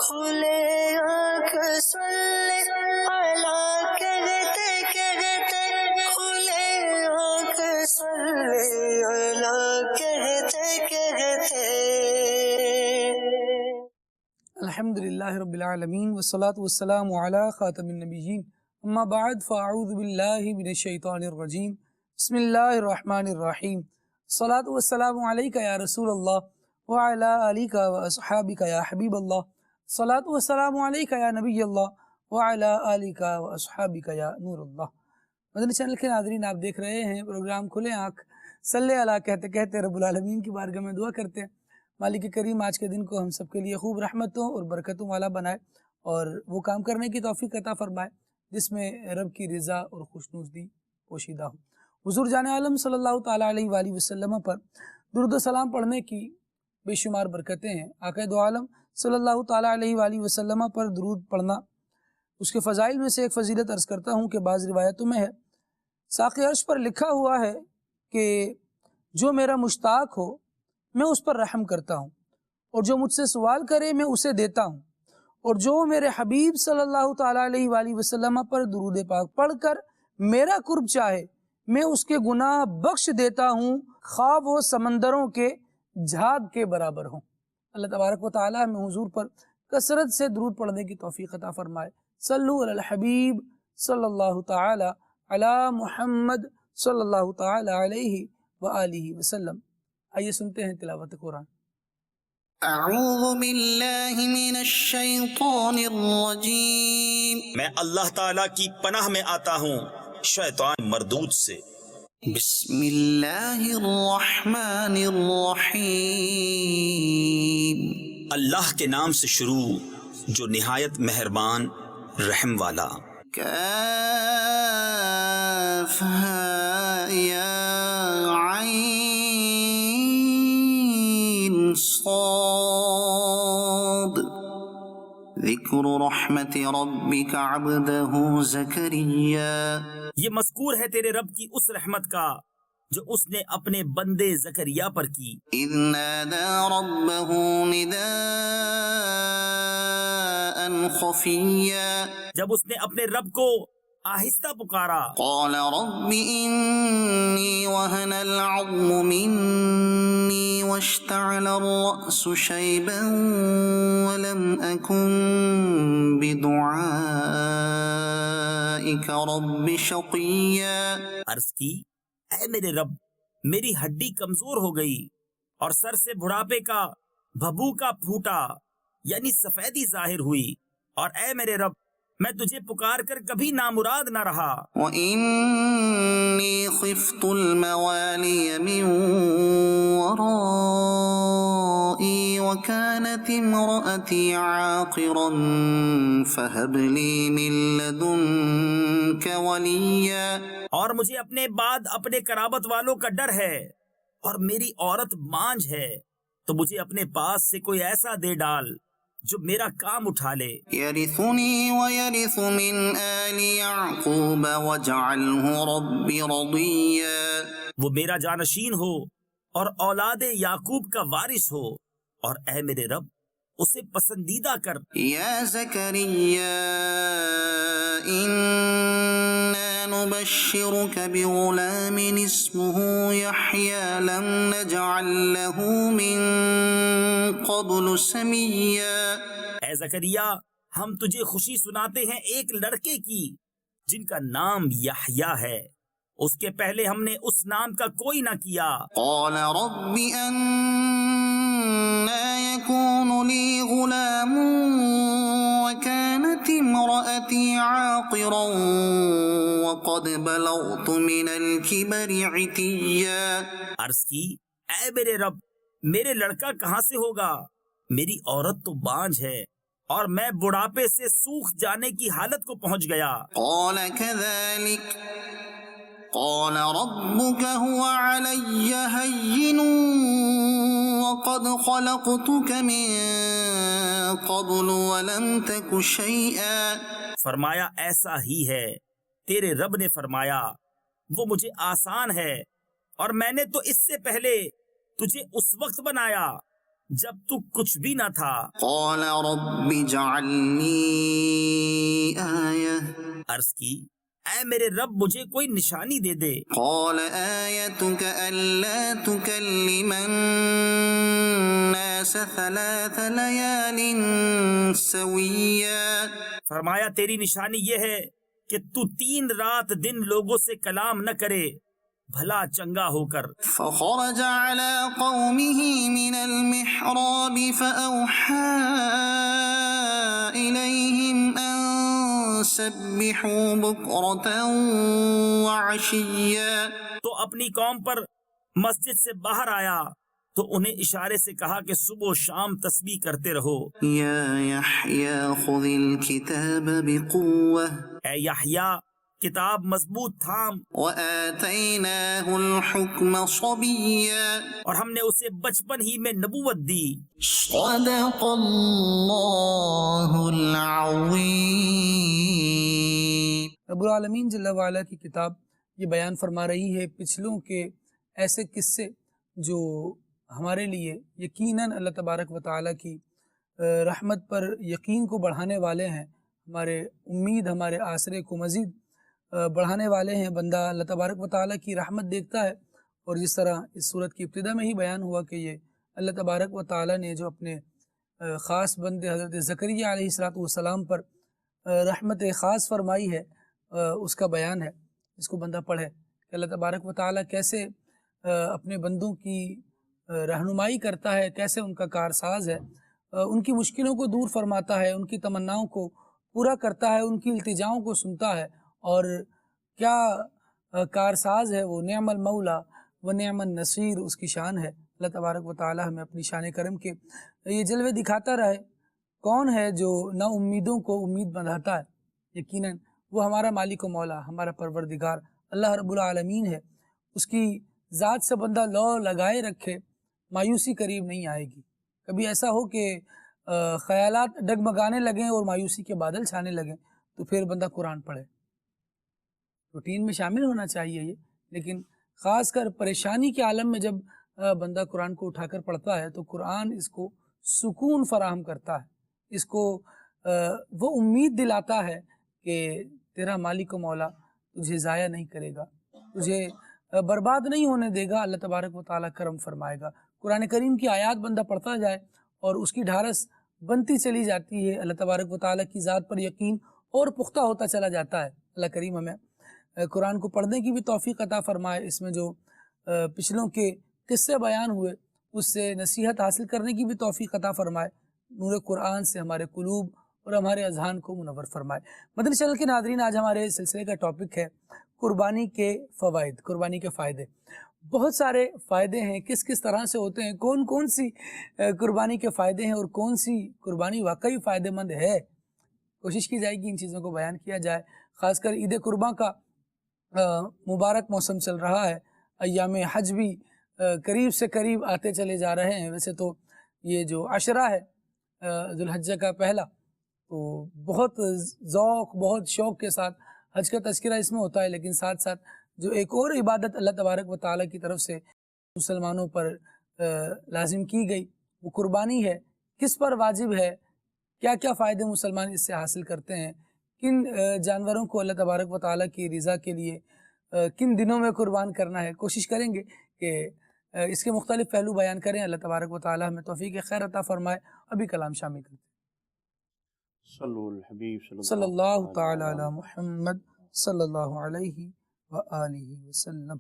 کھلے آنکھ سن لے اعلیٰ کہتے کہتے، کھلے آنکھ سن لے اعلیٰ کہتے کہتے۔ الحمدللہ رب العالمین والصلاة والسلام علی خاتم النبیین، اما بعد فاعوذ باللہ من الشیطان الرجیم، بسم اللہ الرحمن الرحیم، الصلاة والسلام علیک یا رسول اللہ وعلی آلک واصحابک یا حبیب اللہ، الصلاة والسلام علیک یا نبی اللہ وعلی آلک واصحابک یا نور اللہ۔ مدنی چینل کے ناظرین، آپ دیکھ رہے ہیں پروگرام کھلے آنکھ، صلی اللہ کہتے کہتے رب العالمین کی بارگاہ میں دعا کرتے ہیں مالک کریم آج کے دن کو ہم سب کے لیے خوب رحمتوں اور برکتوں والا بنائے اور وہ کام کرنے کی توفیق عطا فرمائے جس میں رب کی رضا اور خوشنودی پوشیدہ ہو۔ حضور جان عالم صلی اللہ تعالیٰ علیہ وآلہ وسلم پر درود و سلام پڑھنے کی بے شمار برکتیں ہیں۔ آقا دو عالم صلی اللہ تعالیٰ علیہ وآلہ وسلم پر درود پڑھنا اس کے فضائل میں سے ایک فضیلت عرض کرتا ہوں کہ بعض روایتوں میں ہے، ساقِ عرش پر لکھا ہوا ہے کہ جو میرا مشتاق ہو میں اس پر رحم کرتا ہوں، اور جو مجھ سے سوال کرے میں اسے دیتا ہوں، اور جو میرے حبیب صلی اللہ تعالیٰ علیہ وآلہ وسلم پر درود پاک پڑھ کر میرا قرب چاہے میں اس کے گناہ بخش دیتا ہوں، خواہ وہ سمندروں کے جھاگ کے برابر ہوں۔ اللہ تبارک و تعالیٰ ہمیں حضور پر کثرت سے درود پڑھنے کی توفیق عطا فرمائے۔ صلو علی الحبیب صلی اللہ تعالیٰ علی محمد صلی اللہ تعالیٰ علیہ وآلہ وسلم۔ آئیے سنتے ہیں تلاوت قرآن۔ اعوذ باللہ من الشیطان الرجیم، میں اللہ تعالیٰ کی پناہ میں آتا ہوں شیطان مردود سے۔ بسم اللہ الرحمن الرحیم، اللہ کے نام سے شروع جو نہایت مہربان رحم والا۔ کافہا یا عین صاد، ذکر رحمت ربک عبدہ زکریا۔ یہ مذکور ہے تیرے رب کی اس رحمت کا جو اس نے اپنے بندے زکریا پر کی۔ اذ نادى ربه نداء خفيا، جب اس نے اپنے رب کو آہستہ پکارا۔ قال رب إني وهن العظم مني واشتعل الرأس شيبا ولم أكن بدعائك رب شقيا۔ عرض کی، اے میرے رب، میری ہڈی کمزور ہو گئی اور سر سے بڑھاپے کا بھبوکا پھوٹا، یعنی سفیدی ظاہر ہوئی، اور اے میرے رب میں تجھے پکار کر کبھی نامراد نہ رہا۔ وَإِنِّي خِفْتُ الْمَوَالِيَ مِنْ وَرَائِي وَكَانَتِ امْرَأَتِي عَاقِرًا فَهَبْ لِي مِن لَّدُنكَ وَلِيًّا۔ اور مجھے اپنے بعد اپنے قرابت والوں کا ڈر ہے، اور میری عورت بانجھ ہے، تو مجھے اپنے پاس سے کوئی ایسا دے ڈال جو میرا کام اٹھا لے۔ يَرِثُنِي وَيَرِثُ مِنْ آلِ يَعْقُوبَ وَاجْعَلْهُ رَبِّ رَضِيًّا۔ وہ میرا جانشین ہو اور اولاد یعقوب کا وارث ہو، اور اے میرے رب اسے پسندیدہ کر۔ یا زکریا انا نبشرک بغلام اسمه یحیی لم نجعل له من قبل سمیا۔ اے زکریا، ہم تجھے خوشی سناتے ہیں ایک لڑکے کی جن کا نام یحییٰ ہے، اس کے پہلے ہم نے اس نام کا کوئی نہ کیا۔ قال رب أنا يكون لي غلام وكانت امرأتي عاقرا وقد بلغت من الكبر عتيا۔ عرض کی، اے میرے رب، میرے لڑکا کہاں سے ہوگا؟ میری عورت تو بانجھ ہے اور میں بڑھاپے سے سوکھ جانے کی حالت کو پہنچ گیا۔ قال كذلك قال ربك هو علي هين وقد خلقتك من قبل ولم تك شيئا۔ فرمایا ایسا ہی ہے، تیرے رب نے فرمایا وہ مجھے آسان ہے، اور میں نے تو اس سے پہلے تجھے اس وقت بنایا جب تو کچھ بھی نہ تھا۔ قال رب اجعل لي آية عرض کی اے میرے رب مجھے کوئی نشانی دے دے۔ قال آيتك ألا تكلم الناس 3 ليال سويا فرمایا تیری نشانی یہ ہے کہ تو 3 رات دن لوگوں سے کلام نہ کرے بھلا چنگا ہو کر۔ فخرج على قومه من المحراب فأوحى إليهم أن سبحوا بكرة وعشيا تو اپنی قوم پر مسجد سے باہر آیا تو انہیں اشارے سے کہا کہ صبح و شام تسبیح کرتے رہو۔ يا يحيى خذ الكتاب بقوة اے یحییٰ کتاب مضبوط تھام، وآتيناه الحكم صبيا اور ہم نے اسے بچپن ہی میں نبوت دی۔ صدق الله العظيم۔ رب العالمین جل وعلا کی کتاب یہ بیان فرما رہی ہے پچھلوں کے ایسے قصے جو ہمارے لیے یقیناً اللہ تبارک و تعالیٰ کی رحمت پر یقین کو بڑھانے والے ہیں، ہمارے امید ہمارے آسرے کو مزید بڑھانے والے ہیں۔ بندہ اللہ تبارک و تعالیٰ کی رحمت دیکھتا ہے، اور جس طرح اس صورت کی ابتدا میں ہی بیان ہوا کہ یہ اللہ تبارک و تعالیٰ نے جو اپنے خاص بندے حضرت زکریا علیہ السلام پر رحمت خاص فرمائی ہے، اس کا بیان ہے۔ اس کو بندہ پڑھے کہ اللہ تبارک و تعالیٰ کیسے اپنے بندوں کی رہنمائی کرتا ہے، کیسے ان کا کارساز ہے، ان کی مشکلوں کو دور فرماتا ہے، ان کی تمناؤں کو پورا کرتا ہے، ان کی التجاؤں کو سنتا ہے، اور کیا کارساز ہے وہ، نعم المولا و نعم النصیر اس کی شان ہے۔ اللہ تبارک و تعالی ہمیں اپنی شان کرم کے یہ جلوے دکھاتا رہے۔ کون ہے جو نا امیدوں کو امید بندھاتا ہے؟ یقیناً وہ ہمارا مالک و مولا، ہمارا پروردگار اللہ رب العالمین ہے۔ اس کی ذات سے بندہ لو لگائے رکھے، مایوسی قریب نہیں آئے گی۔ کبھی ایسا ہو کہ خیالات ڈگمگانے لگیں اور مایوسی کے بادل چھانے لگیں تو پھر بندہ قرآن پڑھے۔ روٹین میں شامل ہونا چاہیے یہ، لیکن خاص کر پریشانی کے عالم میں جب بندہ قرآن کو اٹھا کر پڑھتا ہے تو قرآن اس کو سکون فراہم کرتا ہے، اس کو وہ امید دلاتا ہے کہ تیرا مالک و مولا تجھے ضائع نہیں کرے گا، تجھے برباد نہیں ہونے دے گا، اللہ تبارک و تعالیٰ کرم فرمائے گا۔ قرآن کریم کی آیات بندہ پڑھتا جائے اور اس کی ڈھارس بنتی چلی جاتی ہے، اللہ تبارک و تعالیٰ کی ذات پر یقین اور پختہ ہوتا چلا جاتا ہے۔ اللہ کریم ہمیں قرآن کو پڑھنے کی بھی توفیق عطا فرمائے، اس میں جو پچھلوں کے قصے بیان ہوئے اس سے نصیحت حاصل کرنے کی بھی توفیق عطا فرمائے، نور قرآن سے ہمارے قلوب اور ہمارے اذہان کو منور فرمائے۔ مدنی چینل کے ناظرین، آج ہمارے سلسلے کا ٹاپک ہے قربانی کے فوائد، قربانی کے فائدے۔ بہت سارے فائدے ہیں، کس کس طرح سے ہوتے ہیں، کون کون سی قربانی کے فائدے ہیں اور کون سی قربانی واقعی فائدہ مند ہے، کوشش کی جائے گی ان چیزوں کو بیان کیا جائے۔ خاص کر عید قرباں کا مبارک موسم چل رہا ہے، ایام حج بھی قریب سے قریب آتے چلے جا رہے ہیں۔ ویسے تو یہ جو عشرہ ہے ذو الحجہ کا پہلا، تو بہت ذوق بہت شوق کے ساتھ حج کا تذکرہ اس میں ہوتا ہے، لیکن ساتھ ساتھ جو ایک اور عبادت اللہ تبارک و تعالیٰ کی طرف سے مسلمانوں پر لازم کی گئی وہ قربانی ہے۔ کس پر واجب ہے، کیا کیا فائدے مسلمان اس سے حاصل کرتے ہیں، کن جانوروں کو اللہ تبارک و تعالیٰ کی رضا کے لیے کن دنوں میں قربان کرنا ہے، کوشش کریں گے کہ اس کے مختلف پہلو بیان کریں۔ اللہ تبارک و تعالیٰ ہمیں توفیق خیر عطا فرمائے۔ ابھی کلام شامل کرتے ہیں۔ صلی اللہ تعالی علی محمد صلی اللہ علیہ وآلہ وسلم۔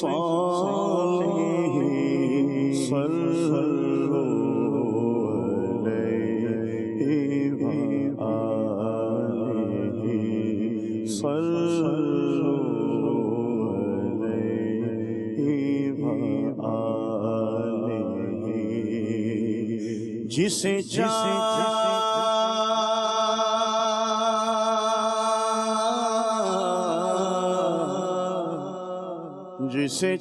صالح صلوا علیہ وآلہ صلوا علیہ وآلہ جسے جسے جسے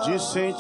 جسے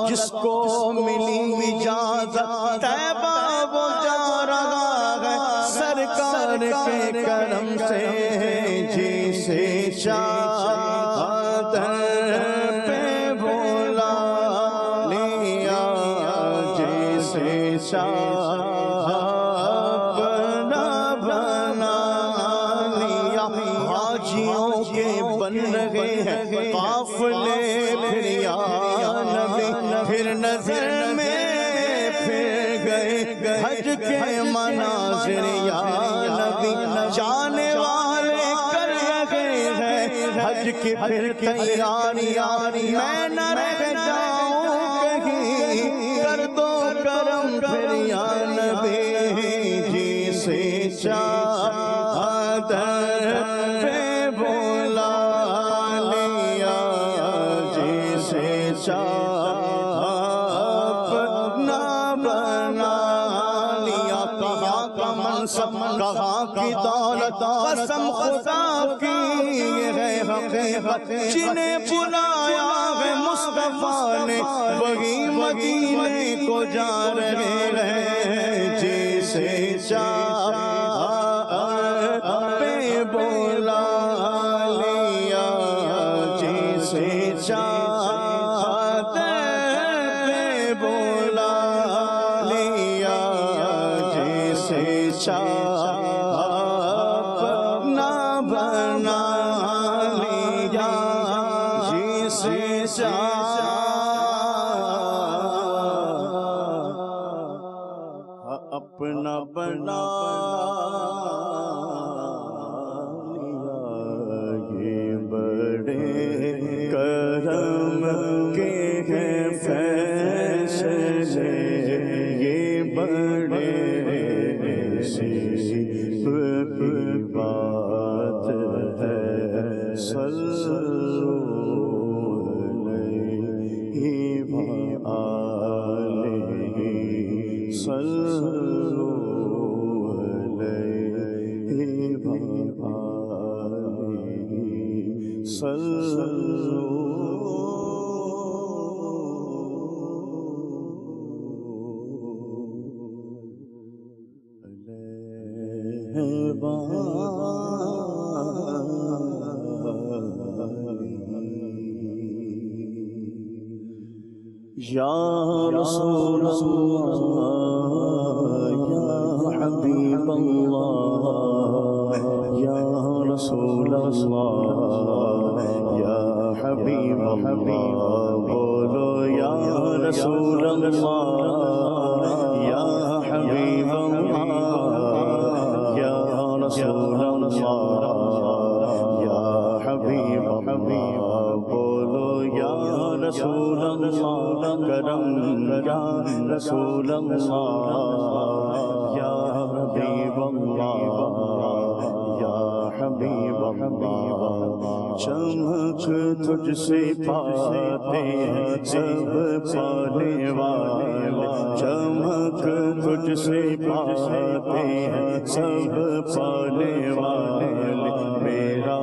جس کو ملی اجازت طیبہ وہ جا رہا ہے سرکار کے کرم سے جسے چادر پہ بولا لیا جسے اپنا بنا لیا حاجیوں کے بن رہے ہیں قافلے پھر یا نبی پھر نظر میں پھر گئے حج کے مناظر یا نبی جانے والے کر رہے ہیں حج کی پھر تیاریاں میں نہ رہ جاؤں کہیں کر دو کرم پھر یا نبی جسے چادر پہ بولا لیا جسے اپنا بنا لیا کہا کا منصب کہا کی دولت قسم خدا کی یہ ہے حقیقت جنہیں بلایا ہے مصطفیٰ نے وہی مدینے کو جا رہے ہیں جسے چادر پہ بولا لیا جسے چادر پہ بولا لیا جسے اپنا بنا لیا جسے اپنا بنا لیا یہ بڑے کرم کے ہیں فیصلے یہ بڑے نصیب کی بات ہے صلو علیہ وآلہ صلو علیہ وآلہ صلو یا رسول اللہ یا حبیب اللہ یا رسول اللہ یا حبیب اللہ بولو یا رسول اللہ یا حبیب اللہ یا رسول اللہ یا حبیب اللہ بولو یا رسول اللہ کرم یا رسول اللہ یا حبیب اللہ یا حبیب اللہ چمک تجھ سے پاتے ہیں سب پانے والے چمک تجھ سے پاتے ہیں سب پانے والے میرا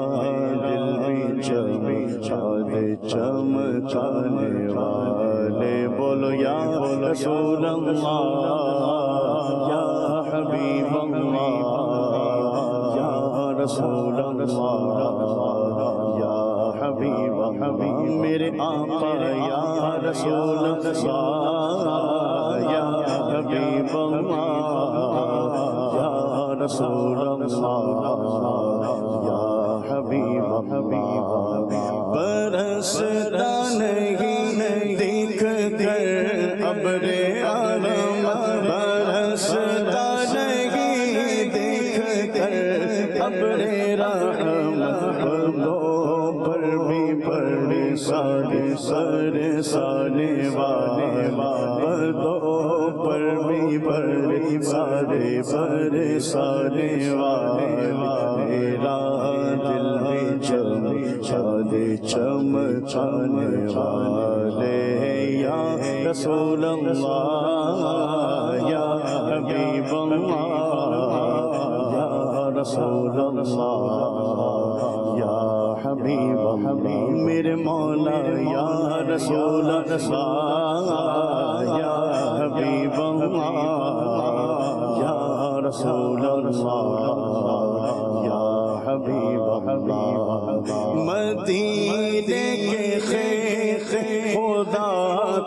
دل بھی چمکانے چمکانے والے بولو یا رسول اللہ یا حبیب اللہ یا رسول اللہ یا حبیب میرے آقا یا رسول اللہ یا حبیب اللہ یا رسول اللہ یا حبیب برستا نہیں دیکھ کر ابر عالم برستا نہیں دیکھ کر ابر رحمت پر بھی پریشانے والے بردوں پر بھی پریشانے والے میرا دل بھی چمکانے والے یا رسول اللہ یا حبیب اللہ یا رسول اللہ یا حبیب میرے مولا یا رسول اللہ یا حبیب اللہ یا رسول اللہ یا حبیب مدینے کے خیخ خدا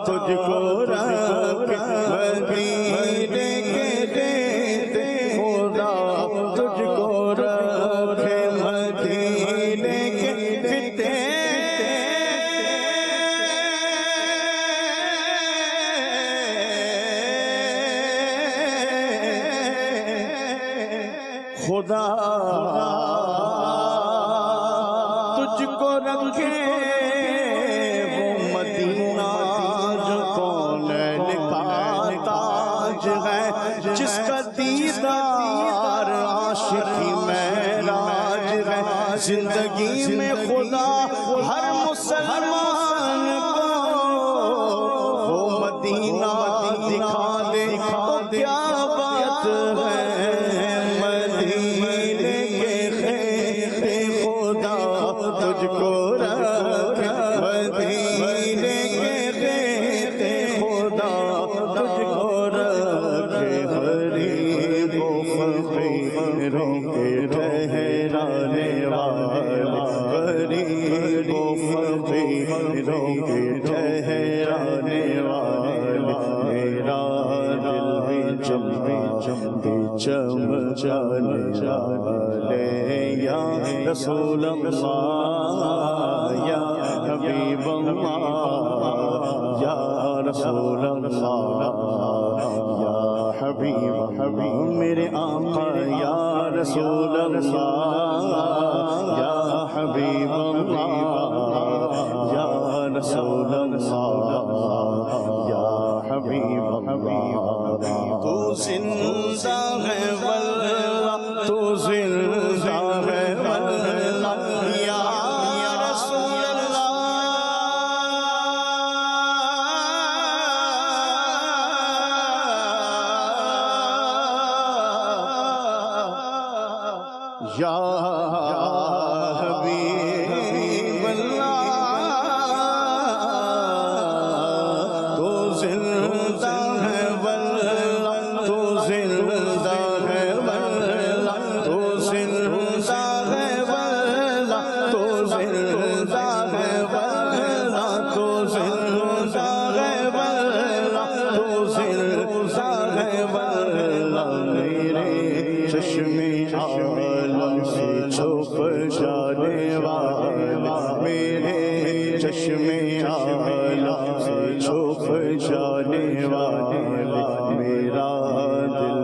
تجھ کو رکھ مدینے کے دیتے خدا تجھ کو رکھ مدینے کے فتے خدا تجھ کو رکھے وہ مدینہ جو کونین کا تاج ہے جس کا دیدار عاشقی معراج ہے زندگی میں خدا ہر مسلمان کو وہ مدینہ دکھا دے تو کیا بات ہے مدینے کے خیخ خدا تجھ کو رکھ مدینے کے خیخ خدا تجھ کو رکھ غریب و فقیروں کے ٹھہرانے والے غریب و فقیروں کے ٹھہرانے والے میرا دل بھی چمکانے والے یا رسول اللہ یا حبیب اللہ یا رسول اللہ یا حبیب میرے آقا یا رسول اللہ یا حبیب اللہ یا رسول اللہ یا حبیب تو زندہ ہے واللہ تو زندہ ہے واللہ یا رسول اللہ یا حبیب اللہ تو زندہ ہے واللہ تو زندہ ہے واللہ تو زندہ ہے واللہ تو زندہ ہے واللہ تو زندہ ہے واللہ تو زندہ ہے واللہ میرے چشمے عالم سے چھپ جانے والا میرے چشمے عالم سے چھپ جانے والا میرا دل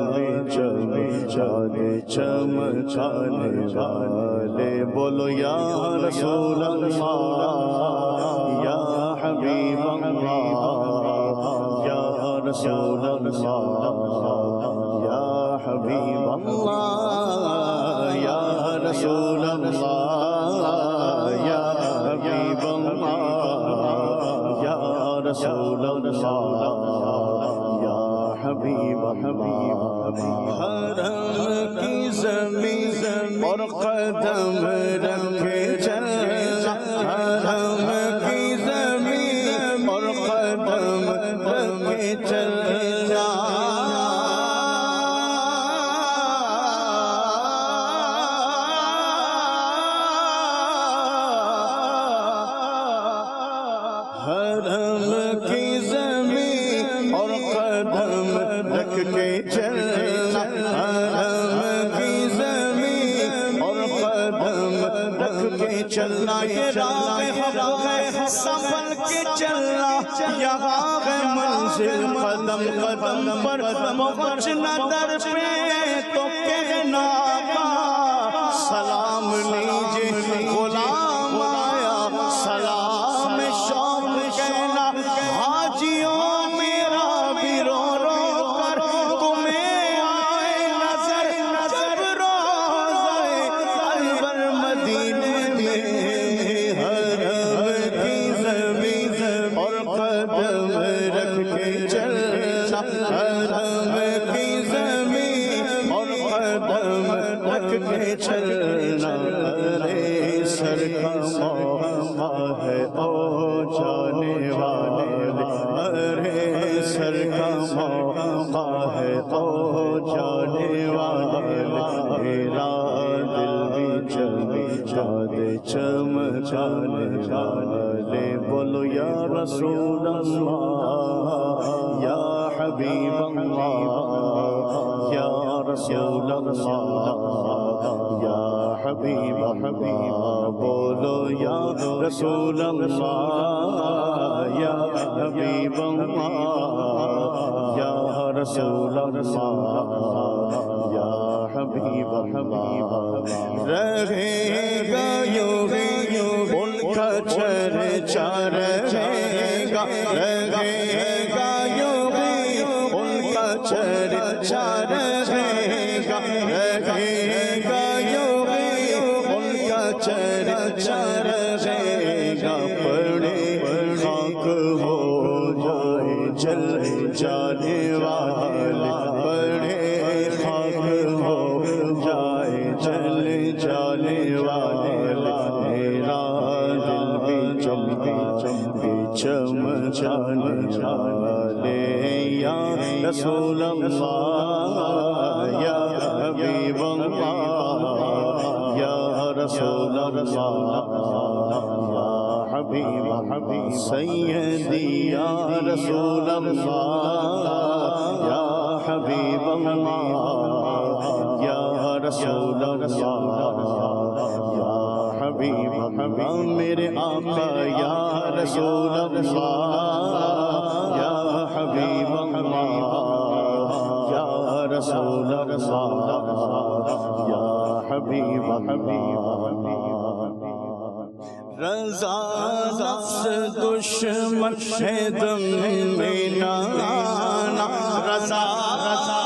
بھی چمکانے والے بولو یا رسول اللہ یا حبیب اللہ یا رسول اللہ یا حبیب اللہ یا رسول اللہ حبیب اللہ یا رسول اللہ یا حبیب اللہ حرم کی زمین اور قدم رکھے چلنا حرم کی زمین اور قدم رکھے چلنا حرم کی زمین اور قدم رکھ کے چلنا حرم کی زمین اور قدم رکھ کے چلنا یہ راہ حق ہے سنبھل کے چلنا یہاں ہے منزل قدم قدم پر پہنچنا در پہ تو کہنا سلام لیجئے غلام آیا سلام شوق کہنا حاجیوں میرا بھی رو رو کر تمہیں آئے نظر جب روزہ انور مدینے میں حرم کی زمین اور قدم رکھ کے چلنا حرم کی زمین اور قدم رکھ کے چلنا ارے سر کا موقع ہے او جانے والے ارے سر کا موقع ہے او جانے والے میرا دل بھی چمچانے والے بولو یا رسول اللہ یا حبیب اللہ یا رسول اللہ یا حبیب اللہ بولو یا رسول اللہ یا حبیب اللہ یا رسول اللہ یا حبیب اللہ رہے گا یوں ہی ان کا چرچا رہے گا رہے گا یوں ہی ان کا چرچا رہے گا رہے گا یوں ہی ان کا چرچا رہے گا پڑے خاک ہو جائے جل جانے والے پڑے خاک ہو جائے جل جانے والے میرا دل بھی چمچانے والے یا رسول اللہ یا حبیب اللہ یا رسول اللہ یا حبیب سیدی یا رسول اللہ یا حبیب اللہ یا رسول اللہ یا حبیب میرے آقا یا رسول اللہ یا حبیب اللہ یا رسول اللہ یا حبیب رضا نفس دشمن ہے دم میں نہ آنا رضا رضا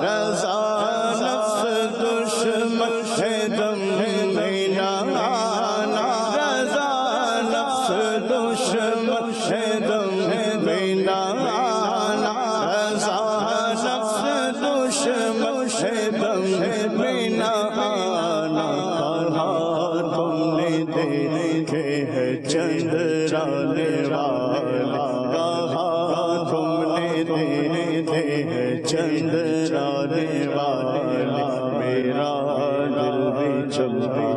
رضا نفس دشمن ہے دم میں نہ آنا رضا نفس دشمن ہے دم میں نہ آنا رضا نفس دشمن ہے دم میں نہ آنا تم نے دیکھے ہیں چندرانے والے کہا تم نے دیکھے ہیں چندرانے والے میرا دل بھی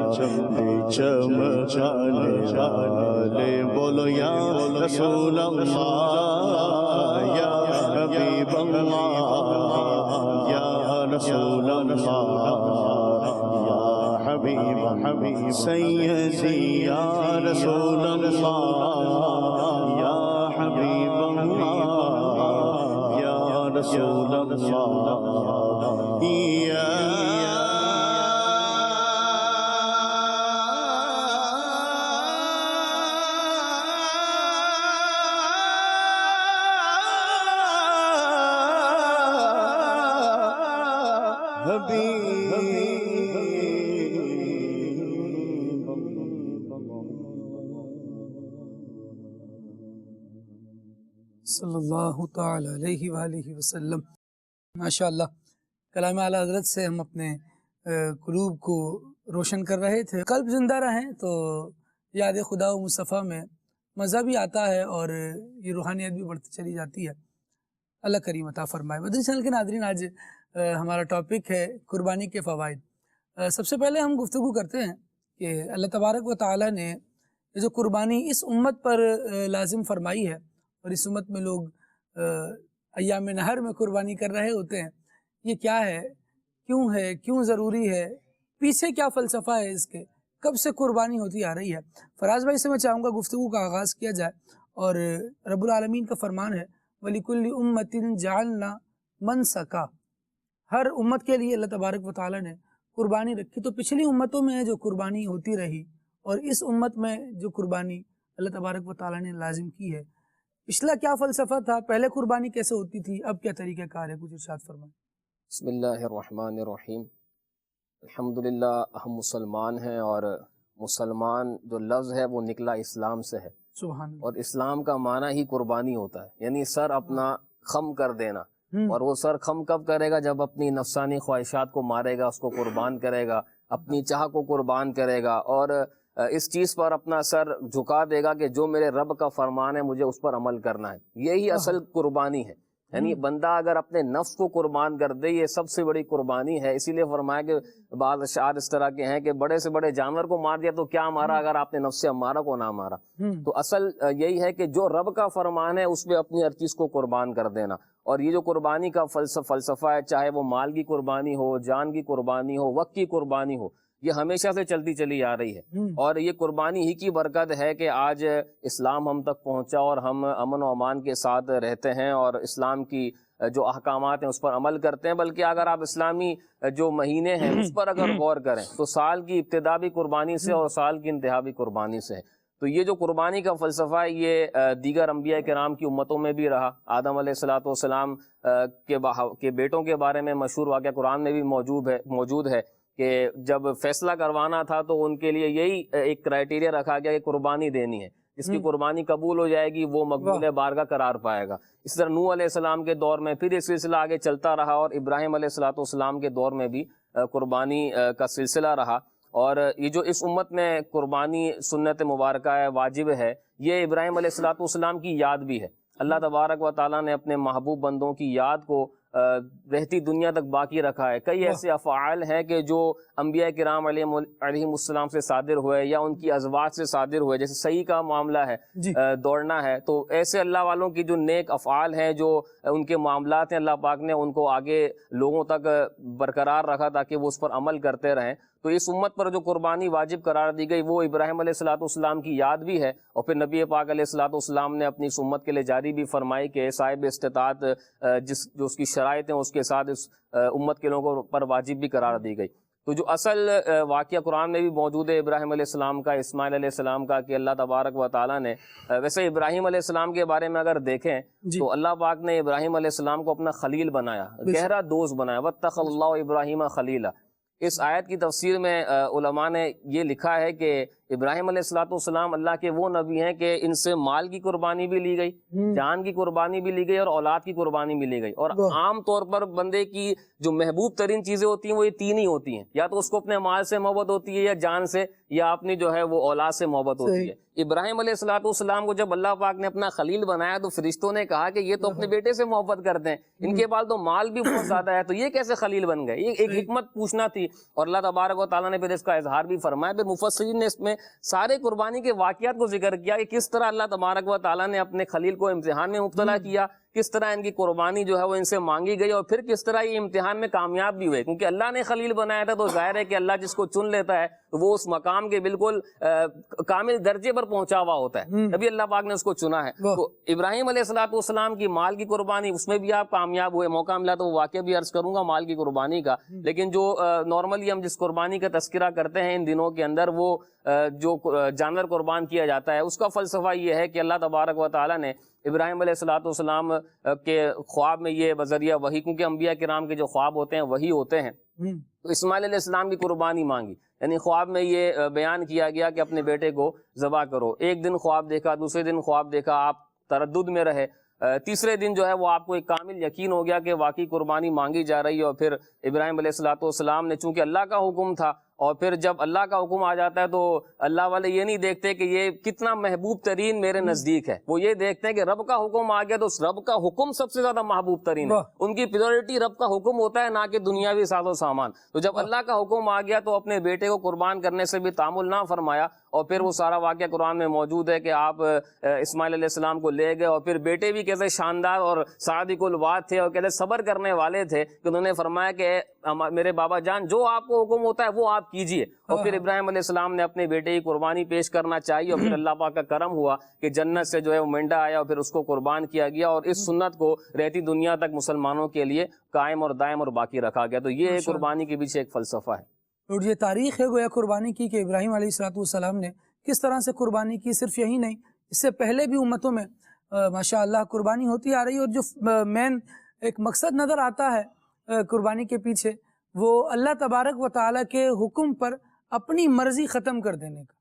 چمچانے والے بولو یا رسول اللہ یا حبیب اللہ یا رسول اللہ یا حبیب سیدی یا رسول اللہ یا حبیب اللہ یا رسول اللہ یا صلی اللہ تعالی علیہ وآلہ وسلم۔ ماشاءاللہ، کلام اعلیٰ حضرت سے ہم اپنے قلوب کو روشن کر رہے تھے۔ قلب زندہ رہیں تو یاد خدا و مصطفیٰ میں مزہ بھی آتا ہے اور یہ روحانیت بھی بڑھتی چلی جاتی ہے۔ اللہ کریم عطا فرمائے۔ مدنی چینل کے ناظرین، آج ہمارا ٹاپک ہے قربانی کے فوائد۔ سب سے پہلے ہم گفتگو کرتے ہیں کہ اللہ تبارک و تعالیٰ نے جو قربانی اس امت پر لازم فرمائی ہے، اور اس امت میں لوگ ایام نہر میں قربانی کر رہے ہوتے ہیں، یہ کیا ہے، کیوں ضروری ہے، پیچھے کیا فلسفہ ہے اس کے، کب سے قربانی ہوتی آ رہی ہے۔ فراز بھائی سے میں چاہوں گا گفتگو کا آغاز کیا جائے، اور رب العالمین کا فرمان ہے وَلِكُلِّ أُمَّةٍ جَعَلْنَا مَنْسَكًا، ہر امت کے لیے اللہ تبارک و تعالیٰ نے قربانی رکھی۔ تو پچھلی امتوں میں جو قربانی ہوتی رہی اور اس امت میں جو قربانی اللہ تبارک و تعالیٰ نے لازم کی ہے، پچھلا کیا فلسفہ تھا، پہلے قربانی کیسے ہوتی تھی، اب کیا طریقہ کار ہے، کچھ ارشاد فرمائیں۔ بسم اللہ الرحمن الرحیم۔ الحمدللہ ہم مسلمان ہیں، اور مسلمان جو لفظ ہے وہ نکلا اسلام سے ہے، سبحان اللہ۔ اور اسلام کا معنی ہی قربانی ہوتا ہے، یعنی سر اپنا خم کر دینا۔ اور وہ سر خم کب کرے گا؟ جب اپنی نفسانی خواہشات کو مارے گا، اس کو قربان کرے گا، اپنی چاہ کو قربان کرے گا، اور اس چیز پر اپنا سر جھکا دے گا کہ جو میرے رب کا فرمان ہے مجھے اس پر عمل کرنا ہے۔ یہی اصل قربانی ہے، یعنی بندہ اگر اپنے نفس کو قربان کر دے، یہ سب سے بڑی قربانی ہے۔ اسی لیے فرمایا کہ بعض اشعار اس طرح کے ہیں کہ بڑے سے بڑے جانور کو مار دیا تو کیا مارا اگر آپ نے نفس امارہ کو نہ مارا۔ تو اصل یہی ہے کہ جو رب کا فرمان ہے اس پہ اپنی ہر چیز کو قربان کر دینا۔ اور یہ جو قربانی کا فلسفہ ہے، چاہے وہ مال کی قربانی ہو، جان کی قربانی ہو، وقت کی قربانی ہو، یہ ہمیشہ سے چلتی چلی آ رہی ہے۔ اور یہ قربانی ہی کی برکت ہے کہ آج اسلام ہم تک پہنچا اور ہم امن و امان کے ساتھ رہتے ہیں اور اسلام کی جو احکامات ہیں اس پر عمل کرتے ہیں۔ بلکہ اگر آپ اسلامی جو مہینے ہیں اس پر اگر غور کریں تو سال کی ابتدا بھی قربانی سے اور سال کی انتہا بھی قربانی سے ہے۔ تو یہ جو قربانی کا فلسفہ ہے یہ دیگر انبیاء کرام کی امتوں میں بھی رہا۔ آدم علیہ السلام کے بیٹوں کے بارے میں مشہور واقعہ قرآن میں بھی موجود ہے کہ جب فیصلہ کروانا تھا تو ان کے لیے یہی ایک کرائیٹیریا رکھا گیا کہ قربانی دینی ہے، جس کی قربانی قبول ہو جائے گی وہ مقبول بارگاہ قرار پائے گا۔ اس طرح نوح علیہ السلام کے دور میں پھر یہ سلسلہ آگے چلتا رہا، اور ابراہیم علیہ السلام کے دور میں بھی قربانی کا سلسلہ رہا۔ اور یہ جو اس امت میں قربانی سنت مبارکہ ہے، واجب ہے، یہ ابراہیم علیہ السلام کی یاد بھی ہے۔ اللہ تبارک و تعالیٰ نے اپنے محبوب بندوں کی یاد کو رہتی دنیا تک باقی رکھا ہے۔ کئی ایسے افعال ہیں کہ جو انبیاء کرام علیہم السلام سے صادر ہوئے یا ان کی ازواج سے صادر ہوئے، جیسے صحیح کا معاملہ ہے، دوڑنا ہے۔ تو ایسے اللہ والوں کی جو نیک افعال ہیں، جو ان کے معاملات ہیں، اللہ پاک نے ان کو آگے لوگوں تک برقرار رکھا تاکہ وہ اس پر عمل کرتے رہیں۔ تو اس امت پر جو قربانی واجب قرار دی گئی وہ ابراہیم علیہ السلام کی یاد بھی ہے، اور پھر نبی پاک علیہ السلام نے اپنی اس امت کے لیے جاری بھی فرمائی کہ صاحب استطاعت جو اس کی شرائط ہیں اس کے ساتھ اس امت کے لوگوں پر واجب بھی قرار دی گئی۔ تو جو اصل واقعہ قرآن میں بھی موجود ہے ابراہیم علیہ السلام کا، اسماعیل علیہ السلام کا، کہ اللہ تبارک و تعالیٰ نے ویسے ابراہیم علیہ السلام کے بارے میں اگر دیکھیں تو اللہ پاک نے ابراہیم علیہ السلام کو اپنا خلیل بنایا، گہرا دوست بنایا۔ وَاتَّخَذَ اللَّهُ إِبْرَاهِيمَ خَلِيلًا۔ اس آیت کی تفسیر میں علماء نے یہ لکھا ہے کہ ابراہیم علیہ السلام اللہ کے وہ نبی ہیں کہ ان سے مال کی قربانی بھی لی گئی، جان کی قربانی بھی لی گئی، اور اولاد کی قربانی بھی لی گئی۔ اور عام طور پر بندے کی جو محبوب ترین چیزیں ہوتی ہیں وہ یہ تین ہی ہوتی ہیں، یا تو اس کو اپنے مال سے محبت ہوتی ہے، یا جان سے، یا اپنی جو ہے وہ اولاد سے محبت ہوتی ہے۔ ابراہیم علیہ السلام کو جب اللہ پاک نے اپنا خلیل بنایا تو فرشتوں نے کہا کہ یہ تو اپنے بیٹے سے محبت کرتے ہیں، ان کے پاس تو مال بھی بہت زیادہ ہے، تو یہ کیسے خلیل بن گئے؟ یہ ایک حکمت پوچھنا تھی، اور اللہ تبارک و تعالیٰ نے پھر اس کا اظہار بھی فرمایا۔ پھر مفسرین نے اس میں سارے قربانی کے واقعات کو ذکر کیا کہ کس طرح اللہ تبارک و تعالیٰ نے اپنے خلیل کو امتحان میں مبتلا کیا، کس طرح ان کی قربانی جو ہے وہ ان سے مانگی گئی، اور پھر کس طرح یہ امتحان میں کامیاب بھی ہوئے، کیونکہ اللہ نے خلیل بنایا تھا تو ظاہر ہے کہ اللہ جس کو چن لیتا ہے وہ اس مقام کے بالکل کامل درجے پر پہنچا ہوا ہوتا ہے، تبھی اللہ پاک نے اس کو چنا ہے۔ تو ابراہیم علیہ السلام کی مال کی قربانی، اس میں بھی آپ کامیاب ہوئے، موقع ملا تو وہ واقعہ بھی عرض کروں گا مال کی قربانی کا۔ لیکن جو نارملی ہم جس قربانی کا تذکرہ کرتے ہیں ان دنوں کے اندر، وہ جو جانور قربان کیا جاتا ہے، اس کا فلسفہ یہ ہے کہ اللہ تبارک و تعالیٰ نے ابراہیم علیہ السلام کے خواب میں یہ بذریعہ وحی، کیونکہ انبیاء کرام کے جو خواب ہوتے ہیں وہی ہوتے ہیں، تو اسماعیل علیہ السلام کی قربانی مانگی، یعنی خواب میں یہ بیان کیا گیا کہ اپنے بیٹے کو ذبح کرو. ایک دن خواب دیکھا، دوسرے دن خواب دیکھا، آپ تردد میں رہے. تیسرے دن جو ہے وہ آپ کو ایک کامل یقین ہو گیا کہ واقعی قربانی مانگی جا رہی ہے. اور پھر ابراہیم علیہ السلام نے، چونکہ اللہ کا حکم تھا، اور پھر جب اللہ کا حکم آ جاتا ہے تو اللہ والے یہ نہیں دیکھتے کہ یہ کتنا محبوب ترین میرے نزدیک ہے، وہ یہ دیکھتے ہیں کہ رب کا حکم آ گیا تو اس رب کا حکم سب سے زیادہ محبوب ترین ہے. ان کی پریورٹی رب کا حکم ہوتا ہے، نہ کہ دنیاوی ساز و سامان. تو جب اللہ کا حکم آ گیا تو اپنے بیٹے کو قربان کرنے سے بھی تعامل نہ فرمایا. اور پھر وہ سارا واقعہ قرآن میں موجود ہے کہ آپ اسماعیل علیہ السلام کو لے گئے، اور پھر بیٹے بھی کیسے شاندار اور صادق الوعد تھے اور کیسے صبر کرنے والے تھے کہ انہوں نے فرمایا کہ میرے بابا جان جو آپ کو حکم ہوتا ہے وہ آپ کیجئے. اور پھر ابراہیم علیہ السلام نے اپنے بیٹے کی قربانی پیش کرنا چاہیے، اور پھر اللہ پاک کا کرم ہوا کہ جنت سے جو ہے وہ مینڈا آیا اور پھر اس کو قربان کیا گیا. اور اس سنت کو رہتی دنیا تک مسلمانوں کے لیے قائم اور دائم اور باقی رکھا گیا. تو یہ قربانی کے پیچھے ایک فلسفہ ہے اور یہ تاریخ ہے گویا قربانی کی کہ ابراہیم علیہ السلام نے کس طرح سے قربانی کی. صرف یہی نہیں، اس سے پہلے بھی امتوں میں ماشاء اللہ قربانی ہوتی آ رہی ہے. اور جو مین ایک مقصد نظر آتا ہے قربانی کے پیچھے، وہ اللہ تبارک و تعالیٰ کے حکم پر اپنی مرضی ختم کر دینے کا.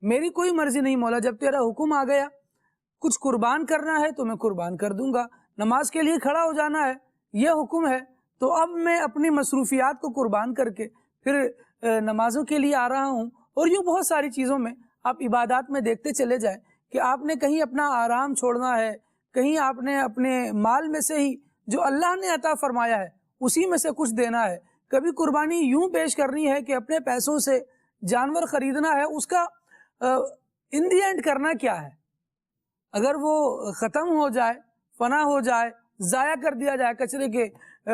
میری کوئی مرضی نہیں مولا، جب تیرا حکم آ گیا کچھ قربان کرنا ہے تو میں قربان کر دوں گا. نماز کے لیے کھڑا ہو جانا ہے، یہ حکم ہے، تو اب میں اپنی مصروفیات کو قربان کر کے پھر نمازوں کے لیے آ رہا ہوں. اور یوں بہت ساری چیزوں میں آپ عبادات میں دیکھتے چلے جائیں کہ آپ نے کہیں اپنا آرام چھوڑنا ہے، کہیں آپ نے اپنے مال میں سے ہی جو اللہ نے عطا فرمایا ہے اسی میں سے کچھ دینا ہے. کبھی قربانی یوں پیش کرنی ہے کہ اپنے پیسوں سے جانور خریدنا ہے، اس کا ان دی اینڈ کرنا کیا ہے؟ اگر وہ ختم ہو جائے، فنا ہو جائے، ضائع کر دیا جائے، کچرے کے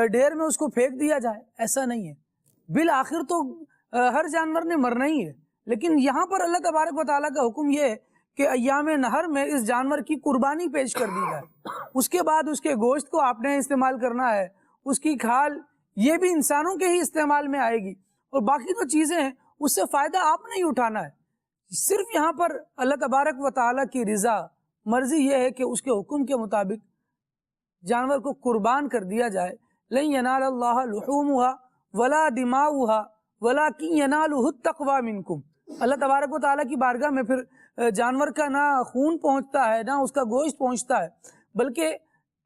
ڈھیر میں اس کو پھینک دیا جائے، ایسا نہیں ہے. بالآخر تو ہر جانور نے مرنا ہی ہے. لیکن یہاں پر اللہ تبارک و تعالیٰ کا حکم یہ ہے کہ ایام نہر میں اس جانور کی قربانی پیش کر دی جائے. اس کے بعد اس کے گوشت کو آپ نے استعمال کرنا ہے، اس کی کھال یہ بھی انسانوں کے ہی استعمال میں آئے گی، اور باقی جو چیزیں ہیں اس سے فائدہ آپ نے ہی اٹھانا ہے. صرف یہاں پر اللہ تبارک و تعالیٰ کی رضا مرضی یہ ہے کہ اس کے حکم کے مطابق جانور کو قربان کر دیا جائے. لن ینال اللہ لحومها ولا دماؤها ولکن ینالہ التقوی منکم. اللہ تبارک و تعالیٰ کی بارگاہ میں پھر جانور کا نہ خون پہنچتا ہے نہ اس کا گوشت پہنچتا ہے، بلکہ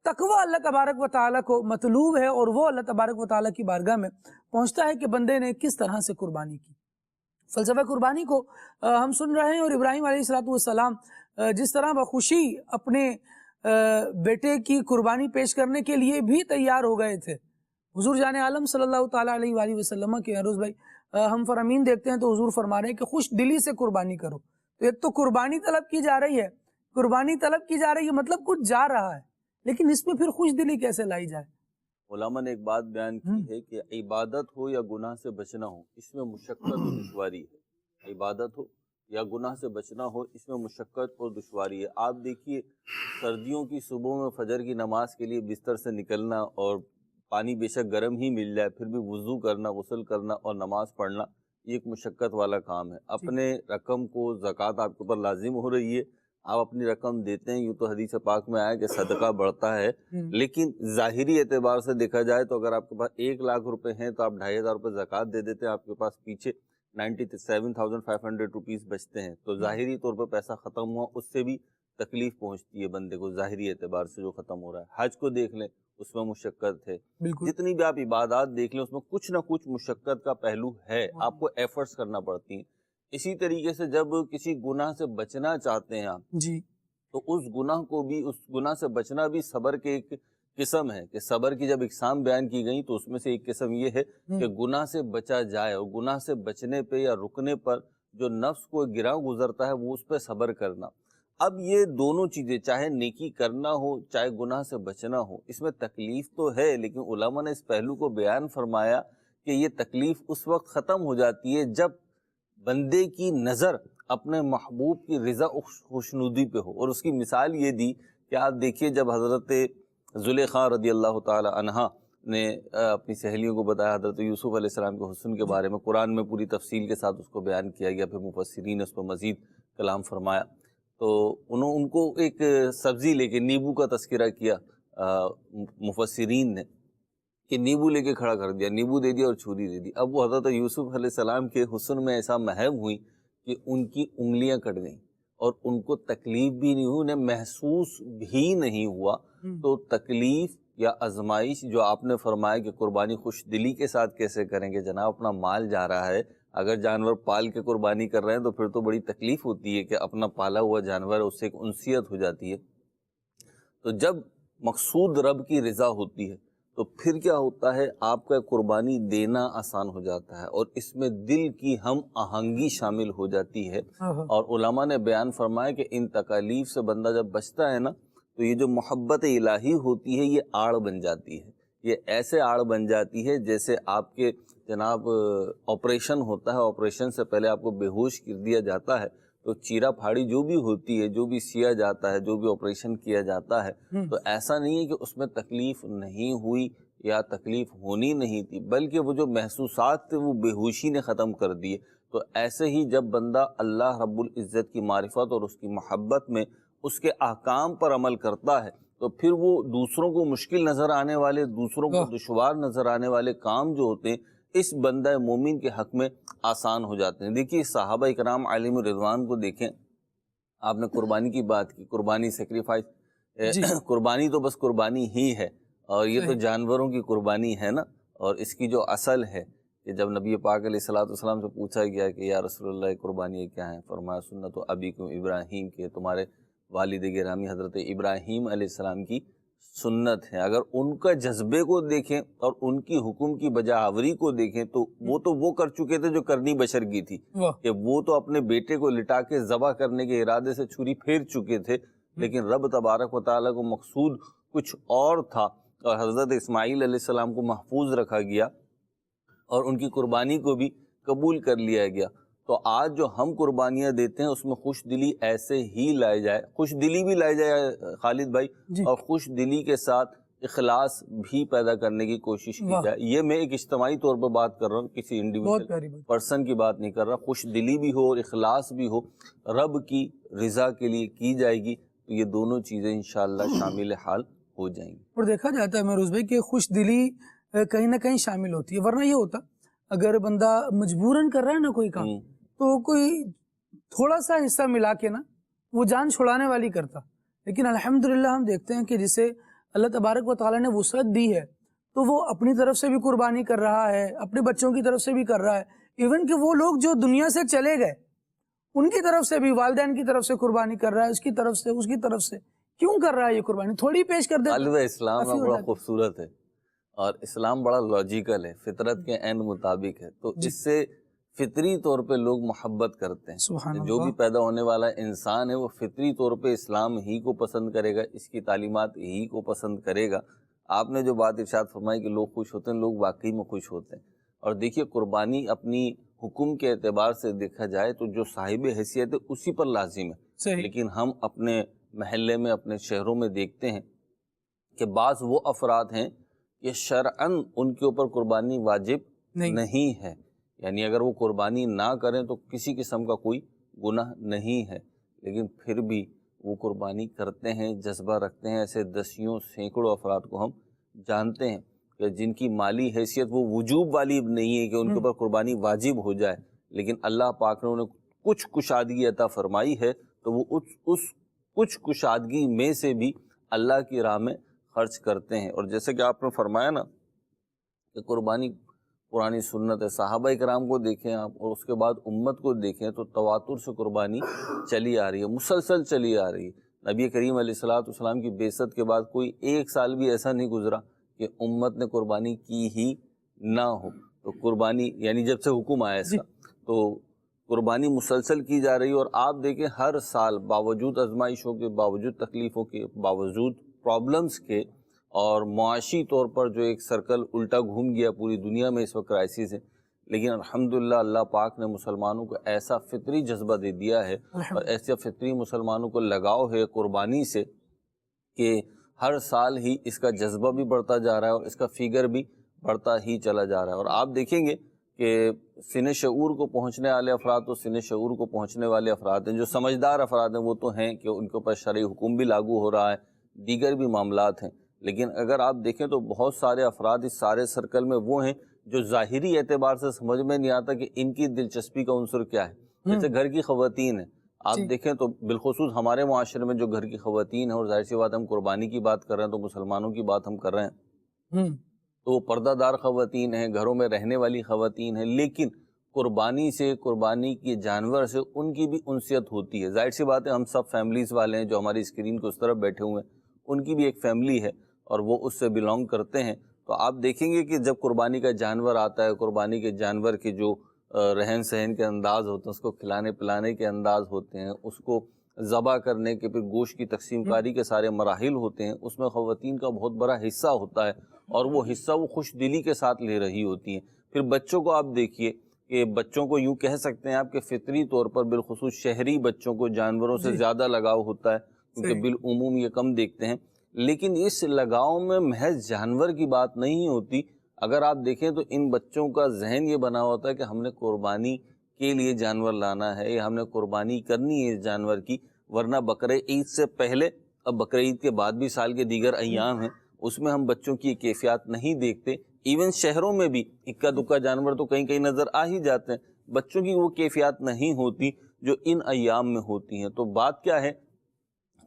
تقوی اللہ تبارک و تعالیٰ کو مطلوب ہے، اور وہ اللہ تبارک و تعالیٰ کی بارگاہ میں پہنچتا ہے کہ بندے نے کس طرح سے قربانی کی. فلسفہ قربانی کو ہم سن رہے ہیں، اور ابراہیم علیہ السلام جس طرح بخوشی اپنے بیٹے کی قربانی پیش کرنے کے لیے بھی تیار ہو گئے تھے. حضور جان عالم صلی اللہ تعالیٰ علیہ وآلہ وسلم کے عروض بھائی ہم فرامین دیکھتے ہیں تو حضور فرما رہے ہیں کہ خوش دلی سے قربانی کرو. تو ایک تو قربانی طلب کی جا رہی ہے، قربانی طلب کی جا رہی ہے مطلب کچھ جا رہا ہے، لیکن اس میں پھر خوش دلی کیسے لائی جائے؟ علماء نے ایک بات بیان کی ہے کہ عبادت ہو یا گناہ سے بچنا ہو، اس میں مشقت اور دشواری ہے. عبادت ہو یا گناہ سے بچنا ہو، اس میں مشقت اور دشواری ہے. آپ دیکھیے سردیوں کی صبح میں فجر کی نماز کے لیے بستر سے نکلنا، اور پانی بے شک گرم ہی مل جائے پھر بھی وضو کرنا، غسل کرنا اور نماز پڑھنا، یہ ایک مشقت والا کام ہے. اپنے رقم کو زکوٰۃ آپ کے اوپر لازم ہو رہی ہے، آپ اپنی رقم دیتے ہیں. یوں تو حدیث پاک میں آیا کہ صدقہ بڑھتا ہے، لیکن ظاہری اعتبار سے دیکھا جائے تو اگر آپ کے پاس 1 لاکھ روپے ہیں تو آپ 2500 روپے زکوٰۃ دے دیتے ہیں، آپ کے پاس پیچھے 97,500 روپیز بچتے ہیں. تو ظاہری طور پر پیسہ ختم ہوا، اس سے بھی تکلیف پہنچتی ہے بندے کو ظاہری اعتبار سے جو ختم ہو رہا ہے. حج کو دیکھ لیں، اس میں مشقت ہے. جتنی بھی آپ عبادات دیکھ لیں اس میں کچھ نہ کچھ مشقت کا پہلو ہے، آپ کو ایفرٹس کرنا پڑتی ہیں. اسی طریقے سے جب کسی گناہ سے بچنا چاہتے ہیں آپ تو اس گناہ سے بچنا بھی صبر کے ایک قسم ہے. کہ صبر کی جب اقسام بیان کی گئی تو اس میں سے ایک قسم یہ ہے کہ گناہ سے بچا جائے، اور گناہ سے بچنے پہ یا رکنے پر جو نفس کو گراں گزرتا ہے وہ اس پہ صبر کرنا. اب یہ دونوں چیزیں، چاہے نیکی کرنا ہو چاہے گناہ سے بچنا ہو، اس میں تکلیف تو ہے، لیکن علماء نے اس پہلو کو بیان فرمایا کہ یہ تکلیف اس وقت ختم ہو جاتی ہے جب بندے کی نظر اپنے محبوب کی رضا خوشنودی پہ ہو. اور اس کی مثال یہ دی کہ آپ دیکھیے جب حضرت زلیخا رضی اللہ تعالی عنہا نے اپنی سہیلیوں کو بتایا حضرت یوسف علیہ السلام کے حسن کے بارے میں، قرآن میں پوری تفصیل کے ساتھ اس کو بیان کیا گیا، پھر مفسرین نے اس پر مزید کلام فرمایا. تو ان کو ایک سبزی لے کے نیبو کا تذکرہ کیا مفسرین نے. کہ نیبو لے کے کھڑا کر دیا، نیبو دے دیا اور چھری دے دی. اب وہ حضرت یوسف علیہ السلام کے حسن میں ایسا محب ہوئی کہ ان کی انگلیاں کٹ گئیں اور ان کو تکلیف بھی نہیں ہوئی، انہیں محسوس بھی نہیں ہوا. تو تکلیف یا آزمائش جو آپ نے فرمایا کہ قربانی خوش دلی کے ساتھ کیسے کریں گے جناب، اپنا مال جا رہا ہے، اگر جانور پال کے قربانی کر رہے ہیں تو پھر تو بڑی تکلیف ہوتی ہے کہ اپنا پالا ہوا جانور ہے، اس سے ایک انسیت ہو جاتی ہے. تو جب مقصود رب کی رضا ہوتی ہے تو پھر کیا ہوتا ہے، آپ کا قربانی دینا آسان ہو جاتا ہے اور اس میں دل کی ہم آہنگی شامل ہو جاتی ہے. اور علماء نے بیان فرمایا کہ ان تکالیف سے بندہ جب بچتا ہے نا تو یہ جو محبت الہی ہوتی ہے یہ آڑ بن جاتی ہے. یہ ایسے آڑ بن جاتی ہے جیسے آپ کے جناب آپریشن ہوتا ہے، آپریشن سے پہلے آپ کو بے ہوش کر دیا جاتا ہے تو چیرا پھاڑی جو بھی ہوتی ہے، جو بھی سیا جاتا ہے، جو بھی آپریشن کیا جاتا ہے، تو ایسا نہیں ہے کہ اس میں تکلیف نہیں ہوئی یا تکلیف ہونی نہیں تھی، بلکہ وہ جو محسوسات تھے وہ بے ہوشی نے ختم کر دیے. تو ایسے ہی جب بندہ اللہ رب العزت کی معرفت اور اس کی محبت میں اس کے احکام پر عمل کرتا ہے تو پھر وہ دوسروں کو مشکل نظر آنے والے، دوسروں کو دشوار نظر آنے والے کام جو ہوتے ہیں اس بندہ مومن کے حق میں آسان ہو جاتے ہیں. دیکھیے صحابہ کرام علیہم رضوان کو دیکھیں، آپ نے قربانی کی بات کی، قربانی سیکریفائس، قربانی تو بس قربانی ہی ہے اور یہ تو جانوروں کی قربانی ہے نا. اور اس کی جو اصل ہے کہ جب نبی پاک علیہ الصلوۃ والسلام سے پوچھا گیا کہ یا رسول اللہ قربانی کیا ہے، فرمایا سنت ابیکم ابراہیم، کے تمہارے والد گرامی حضرت ابراہیم علیہ السلام کی سنت ہے. اگر ان کا جذبے کو دیکھیں اور ان کی حکم کی بجاوری کو دیکھیں تو وہ کر چکے تھے جو کرنی بشر کی تھی، کہ وہ تو اپنے بیٹے کو لٹا کے ذبح کرنے کے ارادے سے چھری پھیر چکے تھے، لیکن رب تبارک و تعالیٰ کو مقصود کچھ اور تھا اور حضرت اسماعیل علیہ السلام کو محفوظ رکھا گیا اور ان کی قربانی کو بھی قبول کر لیا گیا. تو آج جو ہم قربانیاں دیتے ہیں اس میں خوش دلی ایسے ہی لائے جائے، خوش دلی بھی لائے جائے خالد بھائی، اور خوش دلی کے ساتھ اخلاص بھی پیدا کرنے کی کوشش کی جائے. یہ میں ایک اجتماعی طور پہ بات کر رہا ہوں، کسی انڈیویجول پرسن کی بات نہیں کر رہا. خوش دلی بھی ہو اور اخلاص بھی ہو، رب کی رضا کے لیے کی جائے گی تو یہ دونوں چیزیں انشاءاللہ شامل حال ہو جائیں گی. اور دیکھا جاتا ہے مہروز بھائی کہ خوش دلی کہیں نہ کہیں شامل ہوتی ہے، ورنہ یہ ہوتا اگر بندہ مجبوراً کر رہا ہے نا کوئی کام تو کوئی تھوڑا سا حصہ ملا کے نا وہ جان چھڑانے والی کرتا. لیکن الحمدللہ ہم دیکھتے ہیں کہ جسے اللہ تبارک و تعالیٰ نے وسعت دی ہے تو وہ اپنی طرف سے بھی قربانی کر رہا ہے، اپنے بچوں کی طرف سے بھی کر رہا ہے، ایون کہ وہ لوگ جو دنیا سے چلے گئے ان کی طرف سے بھی، والدین کی طرف سے قربانی کر رہا ہے، اس کی طرف سے، اس کی طرف سے. کیوں کر رہا ہے یہ قربانی؟ تھوڑی پیش کر دے. الوہ اسلام بڑا خوبصورت ہے اور اسلام بڑا لاجیکل ہے، فطرت کے عین مطابق ہے. تو اس سے فطری طور پہ لوگ محبت کرتے ہیں. جو بھی پیدا ہونے والا انسان ہے وہ فطری طور پہ اسلام ہی کو پسند کرے گا، اس کی تعلیمات ہی کو پسند کرے گا. آپ نے جو بات ارشاد فرمائی کہ لوگ خوش ہوتے ہیں، لوگ واقعی میں خوش ہوتے ہیں. اور دیکھیے قربانی اپنی حکم کے اعتبار سے دیکھا جائے تو جو صاحب حیثیت ہے اسی پر لازم ہے. لیکن ہم اپنے محلے میں، اپنے شہروں میں دیکھتے ہیں کہ بعض وہ افراد ہیں کہ شرعاً ان کے اوپر قربانی واجب نہیں ہے، یعنی اگر وہ قربانی نہ کریں تو کسی قسم کا کوئی گناہ نہیں ہے، لیکن پھر بھی وہ قربانی کرتے ہیں، جذبہ رکھتے ہیں. ایسے دسیوں سینکڑوں افراد کو ہم جانتے ہیں کہ جن کی مالی حیثیت وہ وجوب والی نہیں ہے کہ ان کے اوپر قربانی واجب ہو جائے، لیکن اللہ پاک نے انہیں کچھ کشادگی عطا فرمائی ہے تو وہ اس کچھ کشادگی میں سے بھی اللہ کی راہ میں خرچ کرتے ہیں. اور جیسے کہ آپ نے فرمایا نا کہ قربانی پرانی سنت ہے، صحابہ کرام کو دیکھیں آپ اور اس کے بعد امت کو دیکھیں تو تواتر سے قربانی چلی آ رہی ہے، مسلسل چلی آ رہی ہے. نبی کریم علیہ الصلوۃ والسلام کی بعثت کے بعد کوئی ایک سال بھی ایسا نہیں گزرا کہ امت نے قربانی کی ہی نہ ہو. تو قربانی یعنی جب سے حکم آیا اس کا تو قربانی مسلسل کی جا رہی ہے. اور آپ دیکھیں ہر سال باوجود آزمائشوں کے، باوجود تکلیفوں کے، باوجود پرابلمز کے اور معاشی طور پر جو ایک سرکل الٹا گھوم گیا پوری دنیا میں اس وقت کرائسس ہے، لیکن الحمدللہ اللہ پاک نے مسلمانوں کو ایسا فطری جذبہ دے دیا ہے اور ایسے فطری مسلمانوں کو لگاؤ ہے قربانی سے کہ ہر سال ہی اس کا جذبہ بھی بڑھتا جا رہا ہے اور اس کا فگر بھی بڑھتا ہی چلا جا رہا ہے. اور آپ دیکھیں گے کہ سن شعور کو پہنچنے والے افراد تو سن شعور کو پہنچنے والے افراد ہیں، جو سمجھدار افراد ہیں وہ تو ہیں کہ ان کے اوپر شرعی حکم بھی لاگو ہو رہا ہے، دیگر بھی معاملات ہیں، لیکن اگر آپ دیکھیں تو بہت سارے افراد اس سارے سرکل میں وہ ہیں جو ظاہری اعتبار سے سمجھ میں نہیں آتا کہ ان کی دلچسپی کا عنصر کیا ہے. جیسے گھر کی خواتین ہیں، آپ دیکھیں تو بالخصوص ہمارے معاشرے میں جو گھر کی خواتین ہیں، اور ظاہر سی بات ہم قربانی کی بات کر رہے ہیں تو مسلمانوں کی بات ہم کر رہے ہیں، تو وہ پردہ دار خواتین ہیں، گھروں میں رہنے والی خواتین ہیں، لیکن قربانی سے، قربانی کے جانور سے ان کی بھی انسیت ہوتی ہے. ظاہر سی بات ہے ہم سب فیملیز والے ہیں جو ہماری اسکرین کو اس طرف بیٹھے ہوئے ہیں، ان کی بھی ایک فیملی ہے اور وہ اس سے بلونگ کرتے ہیں. تو آپ دیکھیں گے کہ جب قربانی کا جانور آتا ہے، قربانی کے جانور کے جو رہن سہن کے انداز ہوتے ہیں، اس کو کھلانے پلانے کے انداز ہوتے ہیں، اس کو ذبح کرنے کے، پھر گوشت کی تقسیم کاری کے سارے مراحل ہوتے ہیں، اس میں خواتین کا بہت بڑا حصہ ہوتا ہے اور وہ حصہ وہ خوش دلی کے ساتھ لے رہی ہوتی ہیں. پھر بچوں کو آپ دیکھیے کہ بچوں کو یوں کہہ سکتے ہیں آپ کہ فطری طور پر بالخصوص شہری بچوں کو جانوروں سے زیادہ لگاؤ ہوتا ہے، کیونکہ بالعموم یہ کم دیکھتے ہیں. لیکن اس لگاؤ میں محض جانور کی بات نہیں ہوتی. اگر آپ دیکھیں تو ان بچوں کا ذہن یہ بنا ہوتا ہے کہ ہم نے قربانی کے لیے جانور لانا ہے یا ہم نے قربانی کرنی ہے اس جانور کی، ورنہ بقرہ عید سے پہلے، اب بقرہ عید کے بعد بھی سال کے دیگر ایام ہیں، اس میں ہم بچوں کی کیفیات نہیں دیکھتے. ایون شہروں میں بھی اکا دکا جانور تو کہیں کہیں نظر آ ہی جاتے ہیں، بچوں کی وہ کیفیات نہیں ہوتی جو ان ایام میں ہوتی ہیں. تو بات کیا ہے،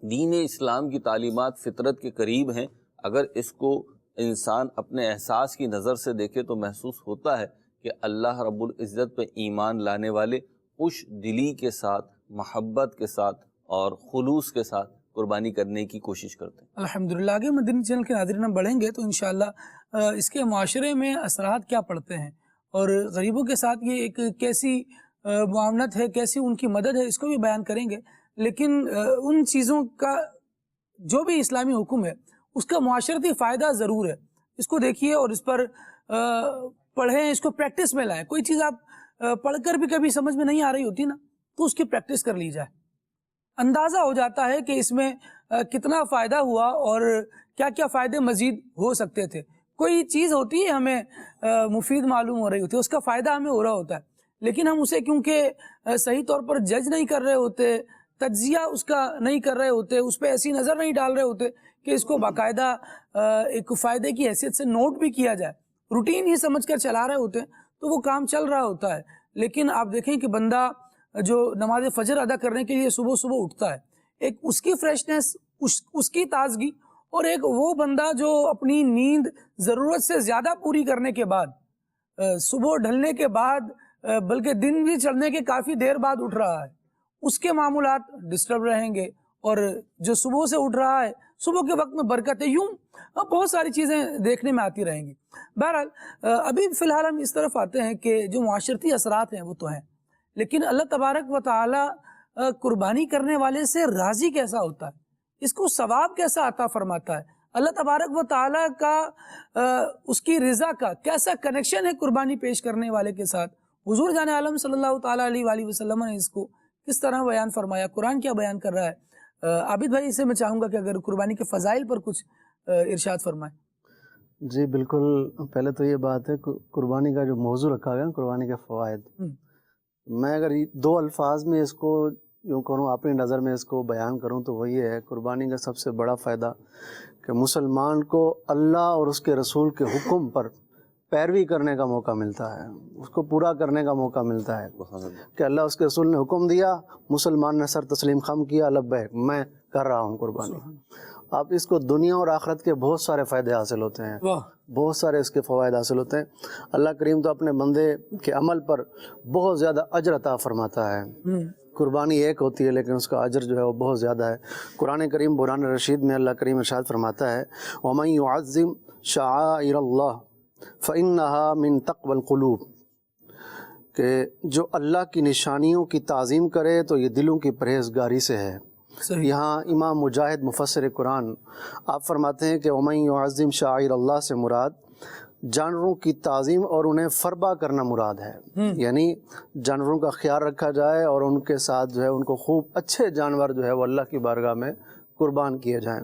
دین اسلام کی تعلیمات فطرت کے قریب ہیں. اگر اس کو انسان اپنے احساس کی نظر سے دیکھے تو محسوس ہوتا ہے کہ اللہ رب العزت پہ ایمان لانے والے خوش دلی کے ساتھ، محبت کے ساتھ اور خلوص کے ساتھ قربانی کرنے کی کوشش کرتے ہیں. الحمدللہ. آگے مدنی چینل کے ناظرین ہم بڑھیں گے تو انشاءاللہ اس کے معاشرے میں اثرات کیا پڑتے ہیں اور غریبوں کے ساتھ یہ ایک کیسی معاملت ہے، کیسی ان کی مدد ہے، اس کو بھی بیان کریں گے. لیکن ان چیزوں کا جو بھی اسلامی حکم ہے اس کا معاشرتی فائدہ ضرور ہے. اس کو دیکھیے اور اس پر پڑھیں، اس کو پریکٹس میں لائیں. کوئی چیز آپ پڑھ کر بھی کبھی سمجھ میں نہیں آ رہی ہوتی نا، تو اس کی پریکٹس کر لی جائے. اندازہ ہو جاتا ہے کہ اس میں کتنا فائدہ ہوا اور کیا کیا فائدے مزید ہو سکتے تھے. کوئی چیز ہوتی ہے ہمیں مفید معلوم ہو رہی ہوتی ہے، اس کا فائدہ ہمیں ہو رہا ہوتا ہے، لیکن ہم اسے کیونکہ صحیح طور پر جج نہیں کر رہے ہوتے، تجزیہ اس کا نہیں کر رہے ہوتے، اس پہ ایسی نظر نہیں ڈال رہے ہوتے کہ اس کو باقاعدہ ایک فائدے کی حیثیت سے نوٹ بھی کیا جائے، روٹین ہی سمجھ کر چلا رہے ہوتے ہیں تو وہ کام چل رہا ہوتا ہے. لیکن آپ دیکھیں کہ بندہ جو نماز فجر ادا کرنے کے لیے صبح صبح اٹھتا ہے، ایک اس کی فریشنس، اس کی تازگی، اور ایک وہ بندہ جو اپنی نیند ضرورت سے زیادہ پوری کرنے کے بعد، صبح ڈھلنے کے بعد، بلکہ دن بھی چڑھنے کے کافی دیر بعد اٹھ رہا ہے، اس کے معمولات ڈسٹرب رہیں گے. اور جو صبح سے اٹھ رہا ہے، صبح کے وقت میں برکتیں، یوں بہت ساری چیزیں دیکھنے میں آتی رہیں گی. بہرحال ابھی فی الحال ہم اس طرف آتے ہیں کہ جو معاشرتی اثرات ہیں وہ تو ہیں، لیکن اللہ تبارک و تعالی قربانی کرنے والے سے راضی کیسا ہوتا ہے، اس کو ثواب کیسا عطا فرماتا ہے، اللہ تبارک و تعالی کا اس کی رضا کا کیسا کنیکشن ہے قربانی پیش کرنے والے کے ساتھ. حضور جان عالم صلی اللہ تعالیٰ علیہ وآلہ وسلم نے اس کو کس طرح بیان فرمایا، قرآن کیا بیان کر رہا ہے. عابد بھائی سے میں چاہوں گا کہ اگر قربانی کے فضائل پر کچھ ارشاد فرمائیں. جی بالکل. پہلے تو یہ بات ہے قربانی کا جو موضوع رکھا گیا قربانی کے فوائد، میں اگر دو الفاظ میں اس کو یوں کروں، اپنی نظر میں اس کو بیان کروں تو وہ یہ ہے، قربانی کا سب سے بڑا فائدہ کہ مسلمان کو اللہ اور اس کے رسول کے حکم پر پیروی کرنے کا موقع ملتا ہے، اس کو پورا کرنے کا موقع ملتا ہے کہ اللہ اس کے رسول نے حکم دیا، مسلمان نے سر تسلیم خم کیا، لبیک میں کر رہا ہوں قربانی. آپ اس کو دنیا اور آخرت کے بہت سارے فائدے حاصل ہوتے ہیں، بہت سارے اس کے فوائد حاصل ہوتے ہیں. اللہ کریم تو اپنے بندے کے عمل پر بہت زیادہ اجر عطا فرماتا ہے. قربانی ایک ہوتی ہے لیکن اس کا اجر جو ہے وہ بہت زیادہ ہے. قرآن کریم قرآن رشید میں اللہ کریم ارشاد فرماتا ہے، وَمَن يُعَظِّمْ شَعَائِرَ اللَّهِ فَإِنَّهَا مِن تَقْوَى الْقُلُوبِ، کہ جو اللہ کی نشانیوں کی تعظیم کرے تو یہ دلوں کی پرہیزگاری سے ہے. یہاں امام مجاہد مفسر قرآن آپ فرماتے ہیں کہ وَمَن يُعَظِّمْ شَعَائِرَ اللَّهِ سے مراد جانوروں کی تعظیم اور انہیں فربا کرنا مراد ہے. یعنی جانوروں کا خیال رکھا جائے اور ان کے ساتھ جو ہے ان کو خوب اچھے جانور جو ہے وہ اللہ کی بارگاہ میں قربان کیے جائیں.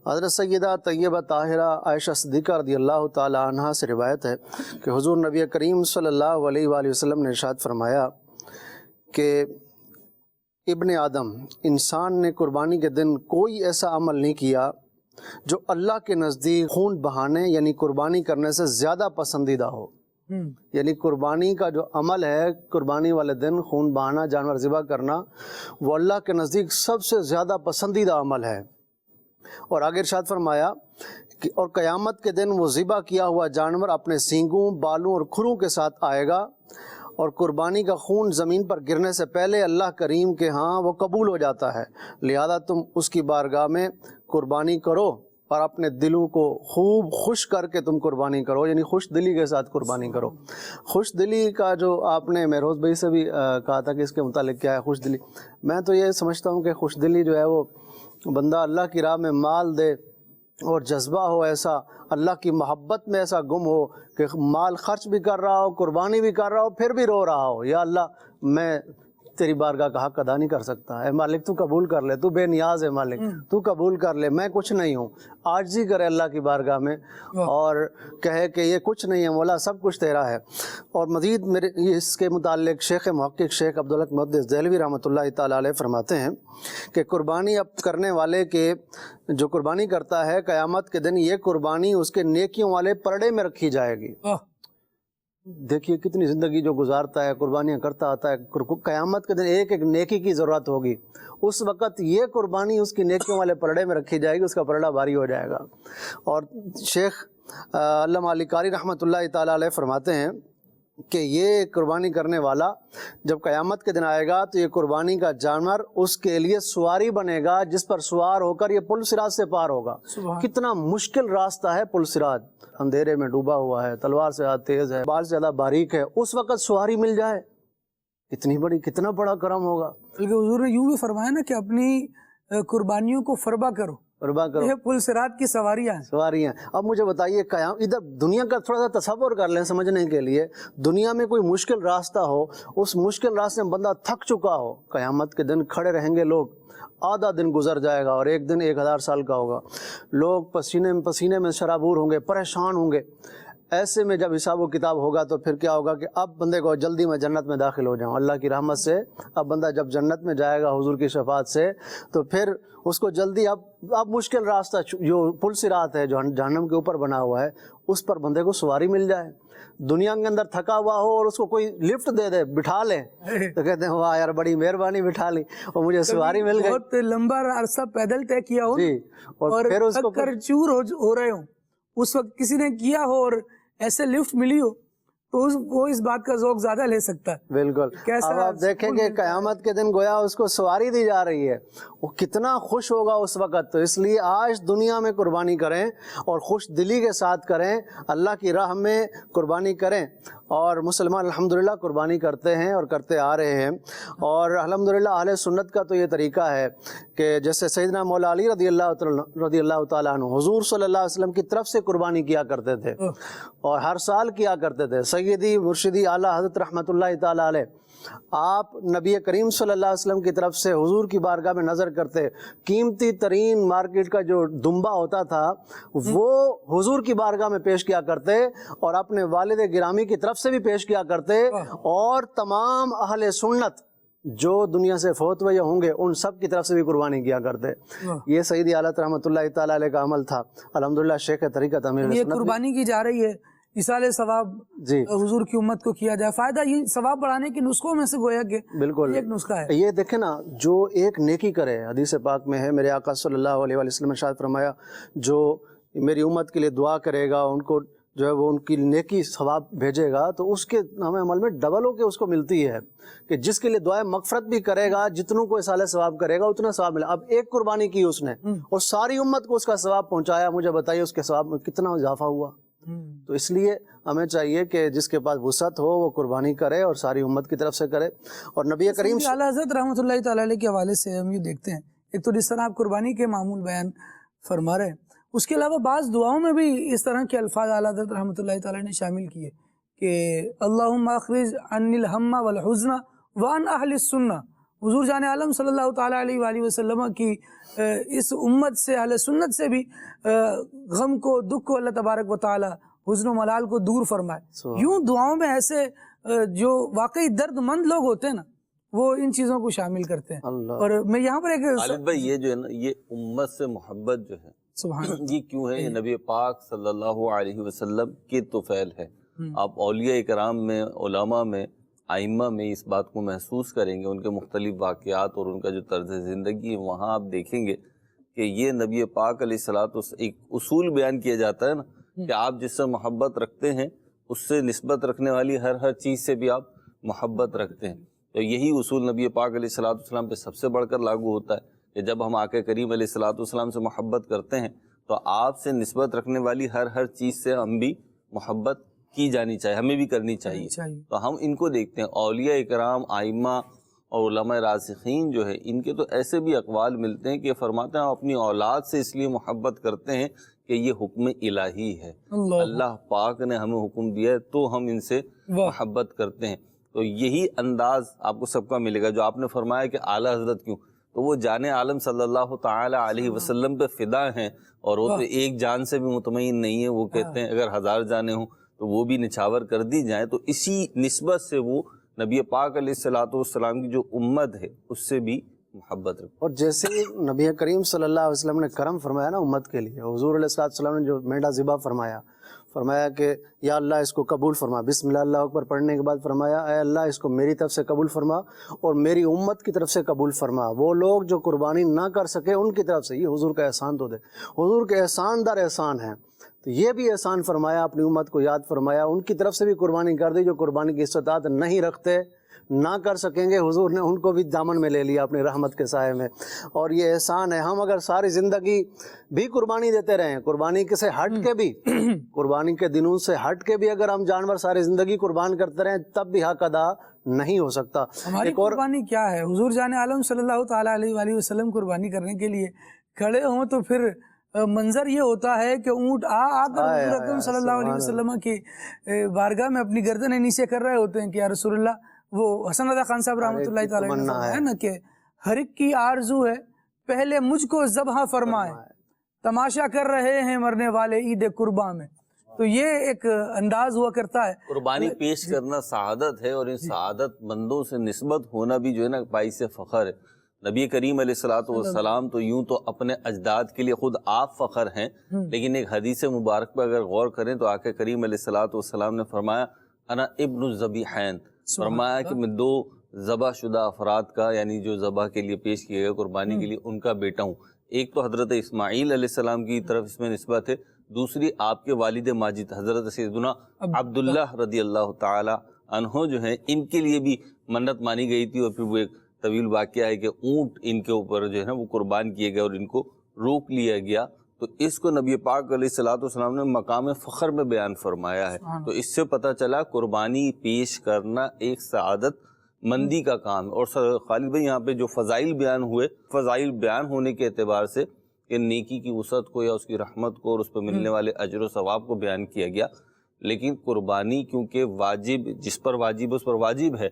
حضرت سیدہ طیبہ طاہرہ عائشہ صدیقہ رضی اللہ تعالی عنہا سے روایت ہے کہ حضور نبی کریم صلی اللہ علیہ وآلہ وسلم نے ارشاد فرمایا کہ ابن آدم، انسان نے قربانی کے دن کوئی ایسا عمل نہیں کیا جو اللہ کے نزدیک خون بہانے یعنی قربانی کرنے سے زیادہ پسندیدہ ہو. یعنی قربانی کا جو عمل ہے، قربانی والے دن خون بہانا، جانور ذبح کرنا، وہ اللہ کے نزدیک سب سے زیادہ پسندیدہ عمل ہے. اور آگے ارشاد فرمایا کہ اور قیامت کے دن وہ ذبح کیا ہوا جانور اپنے سینگوں، بالوں اور کھروں کے ساتھ آئے گا، اور قربانی کا خون زمین پر گرنے سے پہلے اللہ کریم کے ہاں وہ قبول ہو جاتا ہے. لہذا تم اس کی بارگاہ میں قربانی کرو اور اپنے دلوں کو خوب خوش کر کے تم قربانی کرو، یعنی خوش دلی کے ساتھ قربانی کرو. خوش دلی کا جو آپ نے مہروز بھائی سے بھی کہا تھا کہ اس کے متعلق کیا ہے خوش دلی، میں تو یہ سمجھتا ہوں کہ خوش دلی جو ہے وہ بندہ اللہ کی راہ میں مال دے اور جذبہ ہو ایسا، اللہ کی محبت میں ایسا گم ہو کہ مال خرچ بھی کر رہا ہو، قربانی بھی کر رہا ہو، پھر بھی رو رہا ہو، یا اللہ میں تیری بارگاہ کا حق ادا نہیں کر سکتا، اے مالک تو قبول کر لے، تو بے نیاز ہے مالک، تو قبول کر لے، میں کچھ نہیں ہوں. عاجزی کرے اللہ کی بارگاہ میں اور کہے کہ یہ کچھ نہیں ہے مولا، سب کچھ تیرا ہے. اور مزید میرے اس کے متعلق شیخ محقق شیخ عبدالحق محدث دہلوی رحمۃ اللہ تعالیٰ علیہ فرماتے ہیں کہ قربانی اب کرنے والے کے جو قربانی کرتا ہے، قیامت کے دن یہ قربانی اس کے نیکیوں والے پرڑے میں رکھی جائے گی. دیکھیے کتنی زندگی جو گزارتا ہے، قربانیاں کرتا آتا ہے، قیامت کے دن ایک ایک نیکی کی ضرورت ہوگی، اس وقت یہ قربانی اس کی نیکیوں والے پرڑے میں رکھی جائے گی، اس کا پرڑا بھاری ہو جائے گا. اور شیخ علامہ علی قاری رحمۃ اللہ تعالیٰ علیہ فرماتے ہیں کہ یہ قربانی کرنے والا جب قیامت کے دن آئے گا تو یہ قربانی کا جانور اس کے لیے سواری بنے گا، جس پر سوار ہو کر یہ پل صراط سے پار ہوگا. کتنا مشکل راستہ ہے پل صراط، اندھیرے میں ڈوبا ہوا ہے، تلوار سے زیادہ تیز ہے، بال سے زیادہ باریک ہے، اس وقت سواری مل جائے کتنا بڑا کرم ہوگا. بلکہ حضور نے یوں بھی فرمایا نا کہ اپنی قربانیوں کو فربا کرو، یہ پل صراط کی سواریاں ہیں. اب مجھے بتائیے ادھر دنیا کا تھوڑا سا تصور کر لیں سمجھنے کے لیے. دنیا میں کوئی مشکل راستہ ہو، اس مشکل راستے میں بندہ تھک چکا ہو، قیامت کے دن کھڑے رہیں گے لوگ، آدھا دن گزر جائے گا اور ایک دن 1000 سال کا ہوگا. لوگ پسینے میں شرابور ہوں گے، پریشان ہوں گے. ایسے میں جب حساب و کتاب ہوگا تو پھر کیا ہوگا کہ اب بندے کو جلدی میں جنت میں داخل ہو جاؤں اللہ کی رحمت سے. اب بندہ جب جنت میں جائے گا حضور کی شفاعت سے تو پھر اس کو جلدی اب مشکل راستہ جو پل صراط ہے جو جہنم کے اوپر بنا ہوا ہے اس پر بندے کو سواری مل جائے. دنیا کے اندر تھکا ہوا ہو اور اس کو کوئی لفٹ دے دے، بٹھا لے، تو کہتے ہیں واہ یار بڑی مہربانی بٹھا لی اور مجھے سواری مل گئی. بہت لمبا عرصہ پیدل طے کیا ہو اور پھر اس کو چور ہو رہے ہوں، اس وقت کسی نے کیا ہو اور ایسے لفٹ ملی ہو تو وہ اس بات کا ذوق زیادہ لے سکتا ہے. بالکل. اب آپ دیکھیں کہ قیامت کے دن گویا اس کو سواری دی جا رہی ہے، وہ کتنا خوش ہوگا اس وقت. تو اس لیے آج دنیا میں قربانی کریں اور خوش دلی کے ساتھ کریں، اللہ کی راہ میں قربانی کریں. اور مسلمان الحمدللہ قربانی کرتے ہیں اور کرتے آ رہے ہیں. اور الحمدللہ اہل سنت کا تو یہ طریقہ ہے کہ جیسے سیدنا مولا علی رضی اللہ تعالیٰ عنہ حضور صلی اللہ علیہ وسلم کی طرف سے قربانی کیا کرتے تھے اور ہر سال کیا کرتے تھے. سیدی مرشدی اعلیٰ حضرت رحمۃ اللہ تعالیٰ علیہ، آپ نبی کریم صلی اللہ علیہ وسلم کی طرف سے حضور کی بارگاہ میں نظر کرتے، قیمتی ترین مارکیٹ کا جو دمبا ہوتا تھا وہ حضور کی بارگاہ میں پیش کیا کرتے اور اپنے والد گرامی کی طرف سے بھی پیش کیا کرتے. اور تمام اہل سنت جو دنیا سے فوت ہوئے ہوں گے ان سب کی طرف سے بھی قربانی کیا کرتے. یہ سیدی اعلیٰ رحمۃ اللہ تعالیٰ علیہ کا عمل تھا. الحمدللہ شیخ طریقت امیر یہ قربانی کی جا رہی ہے، ایصال ثواب حضور کی امت کو کیا جائے. فائدہ یہ ثواب بڑھانے کے نسخوں میں سے گویا کہ بالکل ایک نسخہ ہے. یہ دیکھیں نا، جو ایک نیکی کرے، حدیث پاک میں ہے میرے آقا صلی اللہ علیہ وسلم نے ارشاد فرمایا جو میری امت کے لیے دعا کرے گا ان کو جو ہے وہ ان کی نیکی ثواب بھیجے گا تو اس کے ہمیں عمل میں ڈبل ہو کے اس کو ملتی ہے. کہ جس کے لیے دعائیں مغفرت بھی کرے گا، جتنوں کو ایصال ثواب کرے گا اتنا ثواب ملے. اب ایک قربانی کی اس نے اور ساری امت کو اس کا ثواب پہنچایا، مجھے بتائیے اس کے ثواب میں کتنا اضافہ ہوا. تو اس لیے ہمیں چاہیے کہ جس کے پاس وسعت ہو وہ قربانی کرے اور ساری امت کی طرف سے کرے. اور نبی کریم اعلیٰ حضرت رحمۃ اللہ تعالیٰ علیہ کے حوالے سے ہم یہ دیکھتے ہیں، ایک تو جس طرح آپ قربانی کے معمول بیان فرما رہے ہیں، اس کے علاوہ بعض دعاؤں میں بھی اس طرح کے الفاظ اعلیٰ حضرت رحمۃ اللہ تعالیٰ نے شامل کیے کہ اللہم اخرج عن الہم والحزن وعن اہل السنہ. حضور جان عالم صلی اللہ تعالیٰ علیہ وآلہ وسلم کی اس امت سے، اہل سنت سے بھی غم کو، دکھ کو اللہ تبارک و تعالیٰ، حزن و ملال کو دور فرمائے. یوں دعاؤں میں ایسے جو واقعی درد مند لوگ ہوتے ہیں نا وہ ان چیزوں کو شامل کرتے ہیں. اور میں یہاں پر ایک خالد بھائی، یہ جو ہے نا، یہ امت سے محبت جو ہے سبحان اللہ۔ یہ کیوں ہے؟ یہ نبی پاک صلی اللہ علیہ وسلم کے طفیل ہے۔ آپ اولیاء اکرام میں، علماء میں، ائمہ میں اس بات کو محسوس کریں گے، ان کے مختلف واقعات اور ان کا جو طرز زندگی ہے وہاں آپ دیکھیں گے کہ یہ نبی پاک علیہ الصلوۃ والسلام ایک اصول بیان کیا جاتا ہے نا کہ آپ جس سے محبت رکھتے ہیں اس سے نسبت رکھنے والی ہر چیز سے بھی آپ محبت رکھتے ہیں۔ تو یہی اصول نبی پاک علیہ الصلوۃ والسلام پہ سب سے بڑھ کر لاگو ہوتا ہے کہ جب ہم آقا کریم علیہ الصلوۃ والسلام سے محبت کرتے ہیں تو آپ سے نسبت رکھنے والی ہر چیز سے ہم بھی محبت کی جانی چاہیے، ہمیں بھی کرنی چاہیے۔ تو ہم ان کو دیکھتے ہیں، اولیاء اکرام، ائمہ اور علماء راسخین جو ہے ان کے تو ایسے بھی اقوال ملتے ہیں کہ فرماتے ہیں ہم اپنی اولاد سے اس لیے محبت کرتے ہیں کہ یہ حکم الہی ہے، اللہ پاک نے ہمیں حکم دیا ہے تو ہم ان سے محبت کرتے ہیں۔ تو یہی انداز آپ کو سب کا ملے گا۔ جو آپ نے فرمایا کہ اعلیٰ حضرت کیوں، تو وہ جان عالم صلی اللہ تعالی علیہ وسلم پہ فدا ہیں، اور وہ تو ایک جان سے بھی مطمئن نہیں ہے، وہ کہتے ہیں اگر 1000 جانیں ہوں تو وہ بھی نچھاور کر دی جائیں۔ تو اسی نسبت سے وہ نبی پاک علیہ الصلوۃ والسلام کی جو امت ہے اس سے بھی محبت رکھتے۔ اور جیسے نبی کریم صلی اللہ علیہ وسلم نے کرم فرمایا نا امت کے لیے، حضور علیہ السلام نے جو مینڈا ذبح فرمایا کہ یا اللہ اس کو قبول فرما، بسم اللہ اللہ اکبر پڑھنے کے بعد فرمایا اے اللہ اس کو میری طرف سے قبول فرما اور میری امت کی طرف سے قبول فرما، وہ لوگ جو قربانی نہ کر سکے ان کی طرف سے۔ یہ حضور کا احسان تو دے، حضور کے احسان در احسان ہے، تو یہ بھی احسان فرمایا، اپنی امت کو یاد فرمایا، ان کی طرف سے بھی قربانی کر دی جو قربانی کی استطاعت نہیں رکھتے، نہ کر سکیں گے، حضور نے ان کو بھی دامن میں لے لیا اپنی رحمت کے سائے میں۔ اور یہ احسان ہے، ہم اگر ساری زندگی بھی قربانی دیتے رہیں، قربانی سے ہٹ کے بھی، قربانی کے دنوں سے ہٹ کے بھی اگر ہم جانور ساری زندگی قربان کرتے رہیں تب بھی حق ادا نہیں ہو سکتا۔ ہماری قربانی کیا ہے؟ حضور جان عالم صلی اللہ تعالیٰ علیہ وآلہ وسلم قربانی کرنے کے لیے کھڑے ہوں تو پھر منظر یہ ہوتا ہے کہ اونٹ آ کر حضور اکرم صلی اللہ علیہ وسلم کی بارگاہ میں اپنی گردنیں نیچے کر رہے ہوتے ہیں کہ یا رسول اللہ، وہ حسن رضا خان صاحب رحمۃ اللہ تعالیٰ علیہ نے فرمایا نا کہ ہر ایک کی آرزو ہے پہلے مجھ کو ذبح فرمائے، تماشا کر رہے ہیں مرنے والے عید قرباں میں۔ تو یہ ایک انداز ہوا کرتا ہے، قربانی پیش کرنا سعادت ہے، اور ان سعادت مندوں سے نسبت ہونا بھی جو ہے نا باعث فخر ہے۔ نبی کریم علیہ الصلوۃ والسلام تو یوں تو اپنے اجداد کے لیے خود آپ فخر ہیں، لیکن ایک حدیث مبارک پہ اگر غور کریں تو آقا کریم علیہ الصلوۃ والسلام نے فرمایا انا ابن الذبیحین، فرمایا کہ میں 2 ذبح شدہ افراد کا، یعنی جو ذبح کے لیے پیش کیے گئے قربانی کے لیے، ان کا بیٹا ہوں۔ ایک تو حضرت اسماعیل علیہ السلام کی طرف اس میں نسبت ہے، دوسری آپ کے والد ماجد حضرت سیدنا عبداللہ رضی اللہ تعالی عنہ جو ہیں، ان کے لیے بھی منت مانی گئی تھی، اور پھر وہ ایک طویل واقعہ ہے کہ اونٹ ان کے اوپر جو ہے نا وہ قربان کیے گئے اور ان کو روک لیا گیا۔ تو اس کو نبی پاک علیہ الصلوۃ والسلام نے مقام فخر میں بیان فرمایا ہے۔ تو اس سے پتہ چلا قربانی پیش کرنا ایک سعادت مندی کا کام ہے۔ اور خالد بھائی یہاں پہ جو فضائل بیان ہوئے، فضائل بیان ہونے کے اعتبار سے کہ نیکی کی وسعت کو یا اس کی رحمت کو اور اس پہ ملنے والے اجر و ثواب کو بیان کیا گیا، لیکن قربانی کیونکہ واجب، جس پر واجب اس پر واجب ہے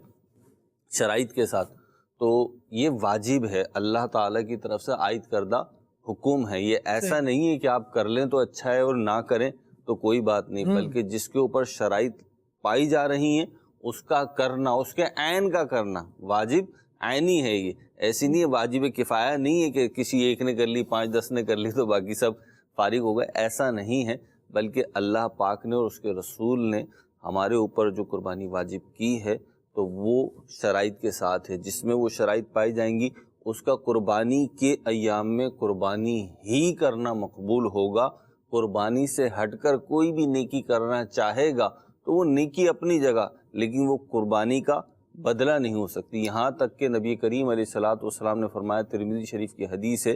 شرائط کے ساتھ، تو یہ واجب ہے، اللہ تعالیٰ کی طرف سے عائد کردہ حکم ہے۔ یہ ایسا نہیں ہے کہ آپ کر لیں تو اچھا ہے اور نہ کریں تو کوئی بات نہیں، بلکہ جس کے اوپر شرائط پائی جا رہی ہیں اس کا کرنا، اس کے عین کا کرنا واجب عینی ہے۔ یہ ایسی نہیں ہے، واجب کفایہ نہیں ہے کہ کسی ایک نے کر لی، 5-10 نے کر لی تو باقی سب فارغ ہو گئے، ایسا نہیں ہے، بلکہ اللہ پاک نے اور اس کے رسول نے ہمارے اوپر جو قربانی واجب کی ہے تو وہ شرائط کے ساتھ ہے، جس میں وہ شرائط پائی جائیں گی اس کا قربانی کے ایام میں قربانی ہی کرنا مقبول ہوگا۔ قربانی سے ہٹ کر کوئی بھی نیکی کرنا چاہے گا تو وہ نیکی اپنی جگہ، لیکن وہ قربانی کا بدلہ نہیں ہو سکتی۔ یہاں تک کہ نبی کریم علیہ الصلوۃ والسلام نے فرمایا، ترمذی شریف کی حدیث ہے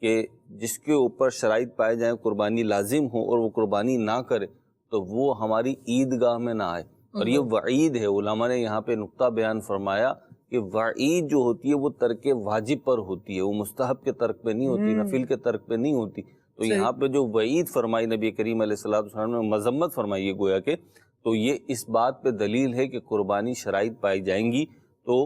کہ جس کے اوپر شرائط پائے جائیں قربانی لازم ہو اور وہ قربانی نہ کرے تو وہ ہماری عیدگاہ میں نہ آئے۔ اور یہ وعید ہے، علماء نے یہاں پہ نقطہ بیان فرمایا کہ وعید جو ہوتی ہے وہ ترک واجب پر ہوتی ہے، وہ مستحب کے ترک پہ نہیں ہوتی، نفل کے ترک پہ نہیں ہوتی۔ تو یہاں پہ جو وعید فرمائی نبی کریم علیہ الصلوۃ والسلام نے، مذمت فرمائی ہے گویا کہ، تو یہ اس بات پہ دلیل ہے کہ قربانی شرائط پائی جائیں گی تو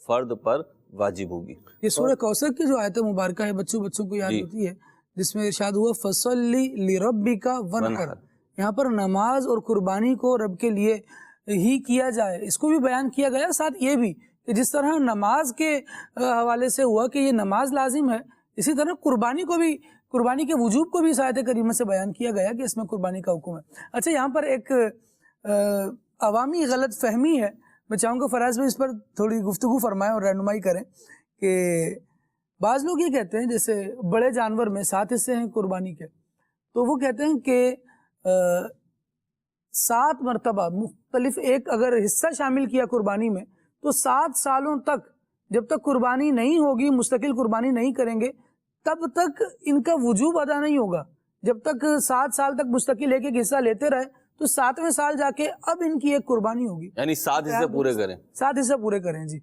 فرد پر واجب ہوگی۔ یہ سورہ کوثر کی جو آیت مبارکہ ہے بچوں کو یاد ہوتی ہے، جس میں ارشاد ہوا فَصَلِّ لِرَبِّكَ وَانْحَرْ، یہاں پر نماز اور قربانی کو رب کے لیے ہی کیا جائے، اس کو بھی بیان کیا گیا۔ ساتھ یہ بھی کہ جس طرح نماز کے حوالے سے ہوا کہ یہ نماز لازم ہے، اسی طرح قربانی کو بھی قربانی کے وجوب کو بھی اس آیت کریمہ سے بیان کیا گیا کہ اس میں قربانی کا حکم ہے۔ اچھا یہاں پر ایک عوامی غلط فہمی ہے، میں چاہوں گا فراز بھائی اس پر تھوڑی گفتگو فرمائیں اور رہنمائی کریں کہ بعض لوگ یہ کہتے ہیں جیسے بڑے جانور میں 7 حصے ہیں قربانی کے، تو وہ کہتے ہیں کہ 7 مرتبہ مختلف ایک اگر حصہ شامل کیا قربانی میں تو 7 سالوں تک جب تک قربانی نہیں ہوگی، مستقل قربانی نہیں کریں گے، تب تک ان کا وجوب ادا نہیں ہوگا۔ جب تک 7 سال تک مستقل ایک حصہ لیتے رہے تو 7ویں سال جا کے اب ان کی ایک قربانی ہوگی، یعنی 7 حصے پورے کریں۔ 7 حصے پورے کریں جی۔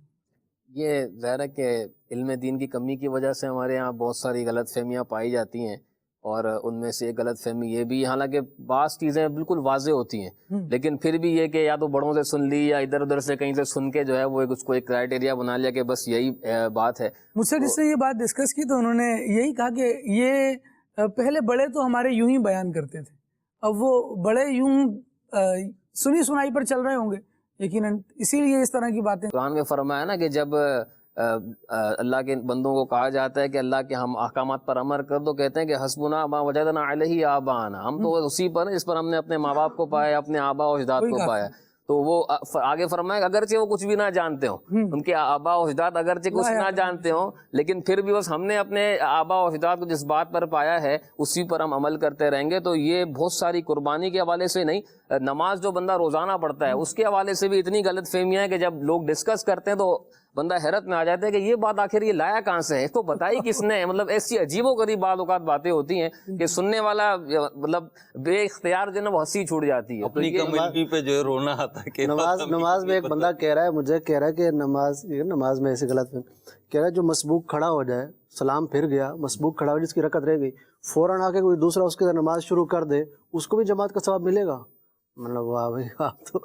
یہ ظاہر ہے کہ علم دین کی کمی کی وجہ سے ہمارے یہاں بہت ساری غلط فہمیاں پائی جاتی ہیں، اور ان میں سے ایک غلط فہمی یہ بھی، حالانکہ بعض چیزیں بالکل واضح ہوتی ہیں لیکن پھر بھی یہ کہ یا تو بڑوں سے سن لی یا ادھر ادھر سے کہیں سے سن کے جو ہے وہ اس کو ایک کرائٹیریا بنا لیا کہ بس یہی بات ہے۔ مجھ سے جس نے یہ بات ڈسکس کی تو انہوں نے یہی کہا کہ یہ پہلے بڑے تو ہمارے یوں ہی بیان کرتے تھے، اب وہ بڑے یوں سنی سنائی پر چل رہے ہوں گے یقیناً، اسی لیے اس طرح کی باتیں۔ قرآن میں فرمایا نا کہ جب اللہ کے بندوں کو کہا جاتا ہے کہ اللہ کے ہم احکامات پر عمل کر، تو کہتے ہیں کہ حسبنا ما وجدنا علیہ آباءنا، ہم تو اسی پر جس پر ہم نے اپنے ماں باپ کو پایا، اپنے آبا و اجداد کو پایا۔ تو وہ آگے فرمایا کہ اگرچہ وہ کچھ بھی نہ جانتے ہوں، ان کے آبا و اجداد اگرچہ کچھ نہ جانتے ہوں، لیکن پھر بھی بس ہم نے اپنے آبا و اجداد کو جس بات پر پایا ہے اسی پر ہم عمل کرتے رہیں گے۔ تو یہ بہت ساری قربانی کے حوالے سے نہیں، نماز جو بندہ روزانہ پڑھتا ہے اس کے حوالے سے بھی اتنی غلط فہمیاں ہیں کہ جب لوگ ڈسکس کرتے ہیں تو بندہ حیرت میں آ جاتا ہے کہ یہ بات آخر یہ لایا کہاں سے ہے، اس کو بتائی کس نے؟ مطلب ایسی عجیب و غریب بعض اوقات باتیں ہوتی ہیں کہ سننے والا مطلب بے اختیار جو ہے نا وہ ہنسی چھوٹ جاتی ہے۔ اپنی کمیونٹی پہ جو ہے رونا آتا ہے کہ نماز میں ایک بندہ کہہ رہا ہے، مجھے کہہ رہا ہے کہ نماز میں ایسی غلط کہہ رہا ہے، جو مسبوق کھڑا ہو جائے، سلام پھر گیا، مسبوق کھڑا ہو جس کی رکعت رہ گئی، فوراً آ کے کوئی دوسرا اس کے نماز شروع کر دے، اس کو بھی جماعت کا ثواب ملے گا؟ مطلب واہ بھائی آپ تو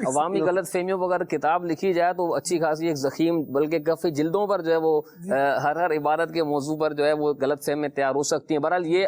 عوامی غلط فہمیوں پر اگر کتاب لکھی جائے تو اچھی خاصی ایک ضخیم بلکہ کافی جلدوں پر جو ہے وہ ہر عبادت کے موضوع پر جو ہے وہ غلط فہمیاں تیار ہو سکتی ہیں۔ بہرحال یہ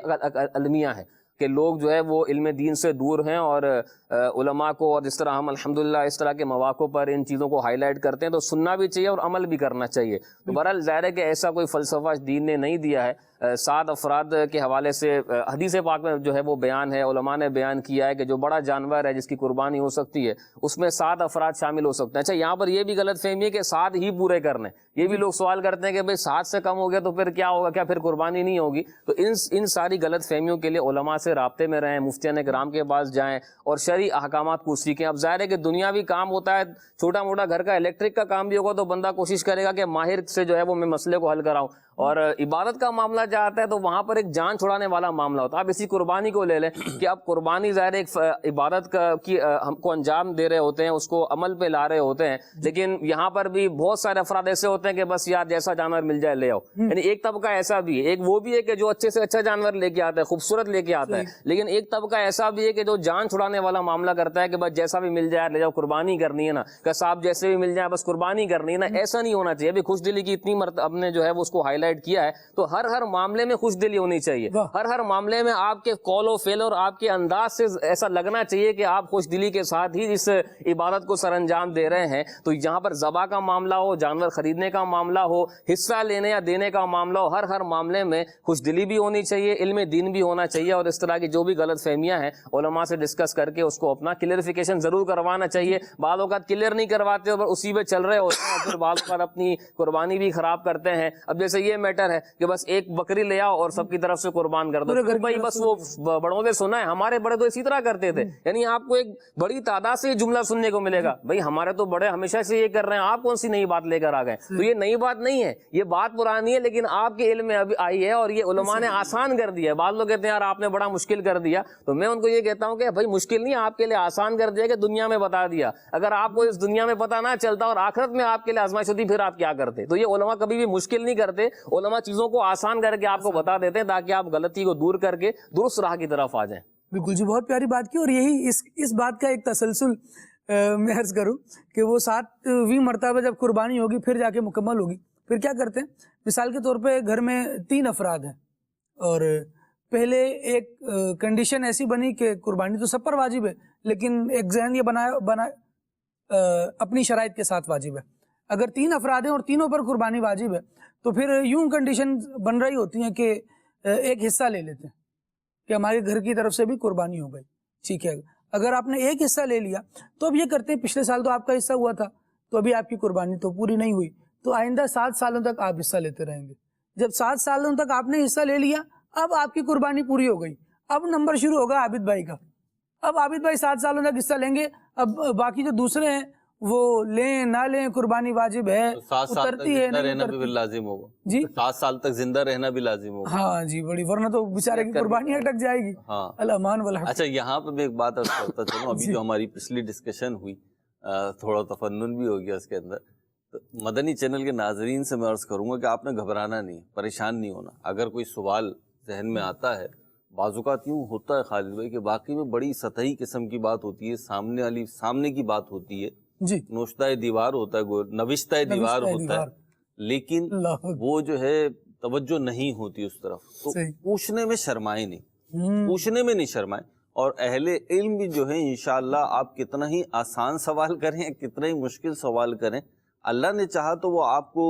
المیہ ہے کہ لوگ جو ہے وہ علم دین سے دور ہیں، اور علماء کو، اور جس طرح ہم الحمدللہ اس طرح کے مواقع پر ان چیزوں کو ہائی لائٹ کرتے ہیں تو سننا بھی چاہیے اور عمل بھی کرنا چاہیے۔ تو بہرحال ظاہر ہے کہ ایسا کوئی فلسفہ دین نے نہیں دیا ہے۔ 7 افراد کے حوالے سے حدیث پاک میں جو ہے وہ بیان ہے، علماء نے بیان کیا ہے کہ جو بڑا جانور ہے جس کی قربانی ہو سکتی ہے اس میں 7 افراد شامل ہو سکتے ہیں۔ اچھا یہاں پر یہ بھی غلط فہمی ہے کہ 7 ہی پورے کرنے، یہ بھی لوگ سوال کرتے ہیں کہ بھئی 7 سے کم ہو گیا تو پھر کیا ہوگا، کیا پھر قربانی نہیں ہوگی؟ تو ان ساری غلط فہمیوں کے لیے علماء سے رابطے میں رہیں، مفتیان کرام کے پاس جائیں اور شرعی احکامات کو سیکھیں۔ اب ظاہر ہے کہ دنیاوی کام ہوتا ہے، چھوٹا موٹا گھر کا الیکٹرک کا کام بھی ہوگا تو بندہ کوشش کرے گا کہ ماہر سے جو ہے وہ میں مسئلے کو حل کراؤں، اور عبادت کا معاملہ جہاں آتا ہے تو وہاں پر ایک جان چھڑانے والا معاملہ ہوتا ہے۔ آپ اسی قربانی کو لے لیں کہ اب قربانی ظاہر ایک عبادت کی ہم کو انجام دے رہے ہوتے ہیں، اس کو عمل پہ لا رہے ہوتے ہیں، لیکن یہاں پر بھی بہت سارے افراد ایسے ہوتے ہیں کہ بس یار جیسا جانور مل جائے لے آؤ۔ یعنی ایک طبقہ ایسا بھی ہے، ایک وہ بھی ہے کہ جو اچھے سے اچھا جانور لے کے آتا ہے، خوبصورت لے کے آتا ہے، لیکن ایک طبقہ ایسا بھی ہے کہ جو جان چھڑانے والا معاملہ کرتا ہے کہ بس جیسا بھی مل جائے لے جاؤ، قربانی کرنی ہے نا، کہ صاحب جیسے بھی مل جائے بس قربانی کرنی ہے نا۔ ایسا نہیں ہونا چاہیے۔ ابھی خوش دلی کی اتنی مرتبہ ہم نے جو ہے وہ اس کو ہائی لائٹ کیا ہے، تو ہر معاملے میں خوش دلی ہونی چاہیے، ہر معاملے میں آپ کے قول و فعل اور آپ کے انداز سے ایسا لگنا چاہیے کہ آپ خوش دلی کے ساتھ ہی اس عبادت کو سر انجام دے رہے ہیں۔ تو جہاں پر ذبح کا معاملہ ہو، جانور خریدنے کا معاملہ ہو، حصہ لینے یا دینے کا معاملہ ہو، ہر معاملے میں خوش دلی بھی ہونی چاہیے، علم دین بھی ہونا چاہیے، اور اس طرح کی جو بھی غلط فہمیاں ہیں علماء سے ڈسکس کر کے اس کو اپنا کلیئرفیکیشن ضرور کروانا چاہیے۔ بعض اوقات کلیئر نہیں کرواتے اور اسی پہ چل رہے ہوتے ہیں، پھر بعض اوقات اپنی قربانی بھی خراب کرتے ہیں۔ اب جیسے یہ میٹر ہے کہ بس ایک بکری لے آؤ اور سب کی طرف سے قربان کر دو، بھائی بس وہ بڑوں سے سنا ہے، ہمارے بڑے تو اسی طرح کرتے تھے۔ یعنی آپ کو ایک بڑی تعداد سے یہ جملہ سننے کو ملے گا، بھائی ہمارے تو بڑے ہمیشہ سے یہ کر رہے ہیں، آپ کون سی نئی بات لے کر آ گئے؟ تو یہ نئی بات نہیں ہے، یہ بات پرانی ہے، لیکن آپ کے علم میں ابھی آئی ہے اور یہ علماء نے آسان کر دیا ہے۔ بعض لوگ کہتے ہیں یار آپ نے بڑا مشکل کر دیا، تو میں ان کو یہ کہتا ہوں کہ بھائی مشکل نہیں، آپ کے لیے آسان کر دیا کہ دنیا میں بتا دیا۔ اگر آپ کو اس دنیا میں پتا نہ چلتا اور آخرت میں آپ کے لیے آزمائش ہوتی پھر آپ کیا کرتے؟ تو یہ علماء کبھی بھی مشکل نہیں کرتے، علماء چیزوں کو آسان کر کے آپ کو بتا دیتے ہیں تاکہ آپ غلطی کو دور کر کے درست راہ کی طرف آ جائیں۔ بالکل جی، بہت پیاری بات کی، اور یہی اس بات کا ایک تسلسل میں عرض کروں کہ وہ 7ویں مرتبہ جب قربانی ہوگی پھر جا کے مکمل ہوگی، پھر کیا کرتے ہیں؟ مثال کے طور پہ گھر میں 3 افراد ہیں اور پہلے ایک کنڈیشن ایسی بنی کہ قربانی تو سب پر واجب ہے، لیکن ایک ذہن یہ بنا اپنی شرائط کے ساتھ واجب ہے۔ اگر 3 افراد ہیں اور تینوں پر قربانی واجب ہے تو پھر یوں کنڈیشن بن رہی ہوتی ہیں کہ ایک حصہ لے لیتے ہیں کہ ہمارے گھر کی طرف سے بھی قربانی ہو گئی، ٹھیک ہے. اگر آپ نے ایک حصہ لے لیا تو اب یہ کرتے ہیں، پچھلے سال تو آپ کا حصہ ہوا تھا تو ابھی آپ کی قربانی تو پوری نہیں ہوئی، تو آئندہ 7 سالوں تک آپ حصہ لیتے رہیں گے. جب 7 سالوں تک آپ نے حصہ لے لیا، اب آپ کی قربانی پوری ہو گئی، اب نمبر شروع ہوگا عابد بھائی کا. اب عابد بھائی 7 سالوں تک حصہ لیں گے، اب باقی جو دوسرے ہیں وہ لیں نہ لیں، قربانی واجب ہے، 7 سال تک اترتی ہے زندہ نہیں رہنا بھی اترتی. لازم ہوگا جی 7 سال تک زندہ رہنا بھی لازم ہوگا. ہاں جی بڑی، ورنہ تو بیچارے کی قربانی اٹک جائے گی. ہاں الامان والحق. اچھا، یہاں پہ میں ایک بات عرض کرتا چلوں. ابھی جی. جو ہماری پچھلی ڈسکشن ہوئی تھوڑا تفنن بھی ہو گیا اس کے اندر. تو مدنی چینل کے ناظرین سے میں عرض کروں گا کہ آپ نے گھبرانا نہیں، پریشان نہیں ہونا. اگر کوئی سوال ذہن میں آتا ہے، بعض اوقات یوں ہوتا ہے خالد بھائی کہ واقعی میں بڑی سطحی قسم کی بات ہوتی ہے، سامنے کی بات ہوتی ہے، جی نوشتہ دیوار ہوتا ہے، نوشتہ دیوار ہوتا ہے، لیکن وہ جو ہے توجہ نہیں ہوتی اس طرف. تو پوچھنے میں شرمائے نہیں، پوچھنے میں نہیں شرمائے. اور اہل علم بھی جو ہے انشاءاللہ آپ کتنا ہی آسان سوال کریں، کتنا ہی مشکل سوال کریں، اللہ نے چاہا تو وہ آپ کو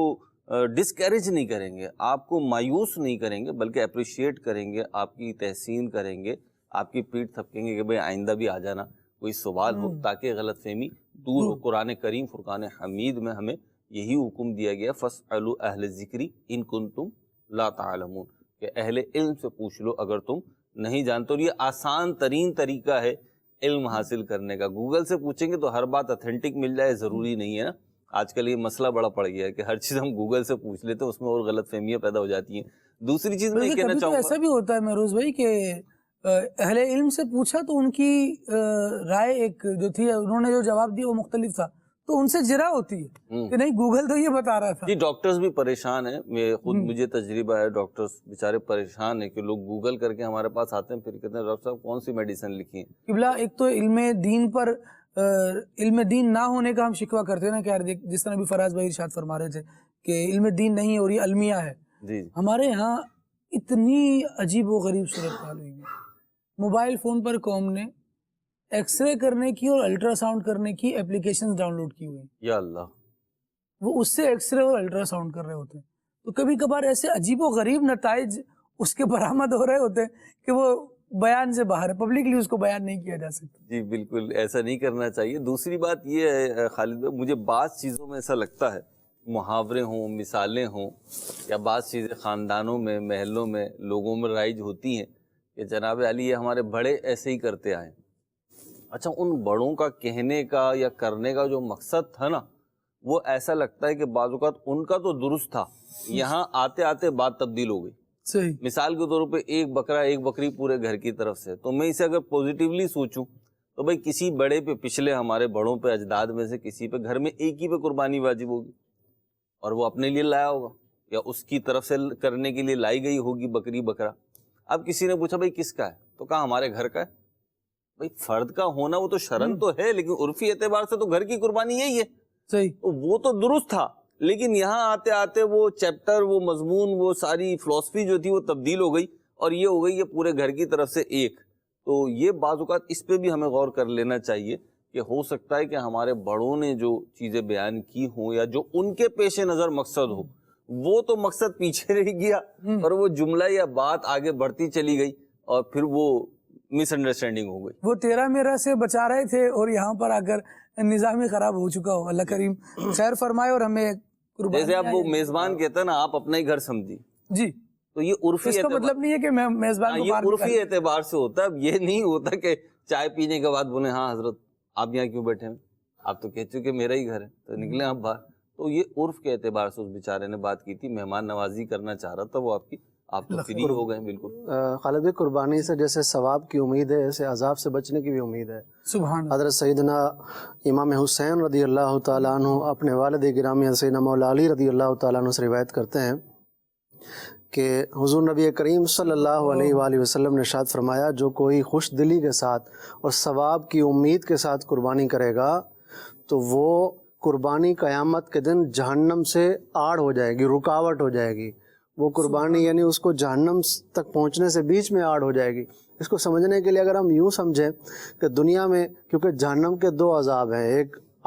ڈسکریج نہیں کریں گے، آپ کو مایوس نہیں کریں گے، بلکہ اپریشیٹ کریں گے، آپ کی تحسین کریں گے، آپ کی پیٹھ تھپکیں گے کہ بھئی آئندہ بھی آ جانا کوئی سوال ہو، تاکہ غلط فہمی دور ہو. قرآن کریم فرقان حمید میں ہمیں یہی حکم دیا گیا، فَاسْأَلُوا أَهْلَ الذِّكْرِ إِن كُنتُمْ لَا تَعْلَمُونَ، کہ اہل علم سے پوچھ لو اگر تم نہیں جانتے. اور یہ آسان ترین طریقہ ہے علم حاصل کرنے کا. گوگل سے پوچھیں گے تو ہر بات اتھینٹک مل جائے ضروری نہیں ہے نا. آج کل یہ مسئلہ بڑا پڑ گیا ہے کہ ہر چیز ہم گوگل سے پوچھ لیتے ہیں، اس میں اور غلط فہمیاں پیدا ہو جاتی ہیں. دوسری چیز میں کہنا چاہوں گا، ایسا بھی ہوتا ہے مہروز بھائی کہ اہل علم سے پوچھا تو ان کی رائے ایک جو تھی، انہوں نے جو جواب دیا وہ مختلف تھا، تو ان سے جرا ہوتی ہے کہ نہیں گوگل تو یہ بتا رہا تھا. جی ڈاکٹرز بھی پریشان ہیں، مجھے تجربہ ہے، ڈاکٹرز بیچارے پریشان ہیں کہ لوگ گوگل کر کے ہمارے پاس آتے ہیں، پھر کہتے ہیں ڈاکٹر صاحب کون سی میڈیسن لکھی ہیں. قبلہ ایک تو علم دین پر علم دین نہ ہونے کا ہم شکوہ کرتے ہیں نا، کہ جس طرح بھی فراز بھائی ارشاد فرما رہے تھے کہ علم دین نہیں ہے اور یہ المیہ ہے. جی ہمارے یہاں اتنی عجیب و غریب صورتحال ہوئی ہے. موبائل فون پر قوم نے ایکس رے کرنے کی اور الٹرا ساؤنڈ کرنے کی اپلیکیشنز ڈاؤن لوڈ کی ہوئی ہیں. یا اللہ، وہ اس سے ایکس رے اور الٹرا ساؤنڈ کر رہے ہوتے ہیں. تو کبھی کبھار ایسے عجیب و غریب نتائج اس کے برآمد ہو رہے ہوتے ہیں کہ وہ بیان سے باہر ہے، پبلکلی اس کو بیان نہیں کیا جا سکتا. جی بالکل ایسا نہیں کرنا چاہیے. دوسری بات یہ ہے خالد بھائی، مجھے بعض چیزوں میں ایسا لگتا ہے، محاورے ہوں، مثالیں ہوں، یا بعض چیزیں خاندانوں میں، محلوں میں، لوگوں میں رائج ہوتی ہیں کہ جناب علی یہ ہمارے بڑے ایسے ہی کرتے آئے. اچھا، ان بڑوں کا کہنے کا یا کرنے کا جو مقصد تھا نا، وہ ایسا لگتا ہے کہ بعض اوقات ان کا تو درست تھا، یہاں آتے آتے بات تبدیل ہو گئی. صحیح. مثال کے طور پہ ایک بکرا ایک بکری پورے گھر کی طرف سے، تو میں اسے اگر پوزیٹیولی سوچوں تو بھائی کسی بڑے پہ، پچھلے ہمارے بڑوں پہ، اجداد میں سے کسی پہ گھر میں ایک ہی پہ قربانی واجب ہوگی، اور وہ اپنے لیے لایا ہوگا یا اس کی طرف سے کرنے کے لیے لائی گئی ہوگی بکری بکرا. اب کسی نے پوچھا بھائی کس کا ہے، تو کہا ہمارے گھر کا ہے. بھائی فرد کا ہونا وہ تو شرن تو ہے، لیکن عرفی اعتبار سے تو گھر کی قربانی یہی ہے. صحیح. وہ تو درست تھا، لیکن یہاں آتے آتے وہ چیپٹر، وہ مضمون، وہ ساری فلسفی جو تھی وہ تبدیل ہو گئی، اور یہ ہو گئی یہ پورے گھر کی طرف سے ایک. تو یہ بعض اوقات اس پہ بھی ہمیں غور کر لینا چاہیے کہ ہو سکتا ہے کہ ہمارے بڑوں نے جو چیزیں بیان کی ہوں یا جو ان کے پیش نظر مقصد ہو، وہ تو مقصد پیچھے رہ گیا اور وہ جملہ یا بات آگے بڑھتی چلی گئی، اور پھر وہ مس انڈرسٹینڈنگ ہو گئی. وہ تیرا میرا سے بچا رہے تھے اور یہاں پر آ کر نظام ہی خراب ہو چکا ہو. اللہ کریم خیر فرمائے. اور ہمیں جیسے آپ وہ میزبان کہتے ہیں نا، آپ اپنا ہی گھر سمجھیے. جی. تو یہ عرفی اس کا مطلب نہیں ہے کہ میں میزبان کو یہ عرفی اعتبار سے ہوتا ہے. اب یہ نہیں ہوتا کہ چائے پینے کے بعد بولے ہاں حضرت آپ یہاں کیوں بیٹھے ہیں، آپ تو کہہ چکے میرا ہی گھر ہے، تو نکلے آپ باہر. تو یہ عرف کے اعتبار سے اس بیچارے نے بات کی تھی، مہمان نوازی کرنا چاہ رہا تھا وہ آپ کی، آپ تو فری ہو گئے. بالکل خالد بھائی، قربانی سے جیسے ثواب کی امید ہے، ایسے عذاب سے بچنے کی بھی امید ہے. سبحان. حضرت سیدنا امام حسین رضی اللہ تعالیٰ عنہ اپنے والد گرامی سیدنا مولا علی رضی اللہ تعالیٰ عنہ سے روایت کرتے ہیں کہ حضور نبی کریم صلی اللہ علیہ وآلہ وسلم نے ارشاد فرمایا، جو کوئی خوش دلی کے ساتھ اور ثواب کی امید کے ساتھ قربانی کرے گا تو وہ قربانی قیامت کے دن جہنم سے آڑ ہو جائے گی، رکاوٹ ہو جائے گی. وہ قربانی یعنی اس کو جہنم تک پہنچنے سے بیچ میں آڑ ہو جائے گی. اس کو سمجھنے کے لیے اگر ہم یوں سمجھیں کہ دنیا میں، کیونکہ جہنم کے 2 عذاب ہیں، ایک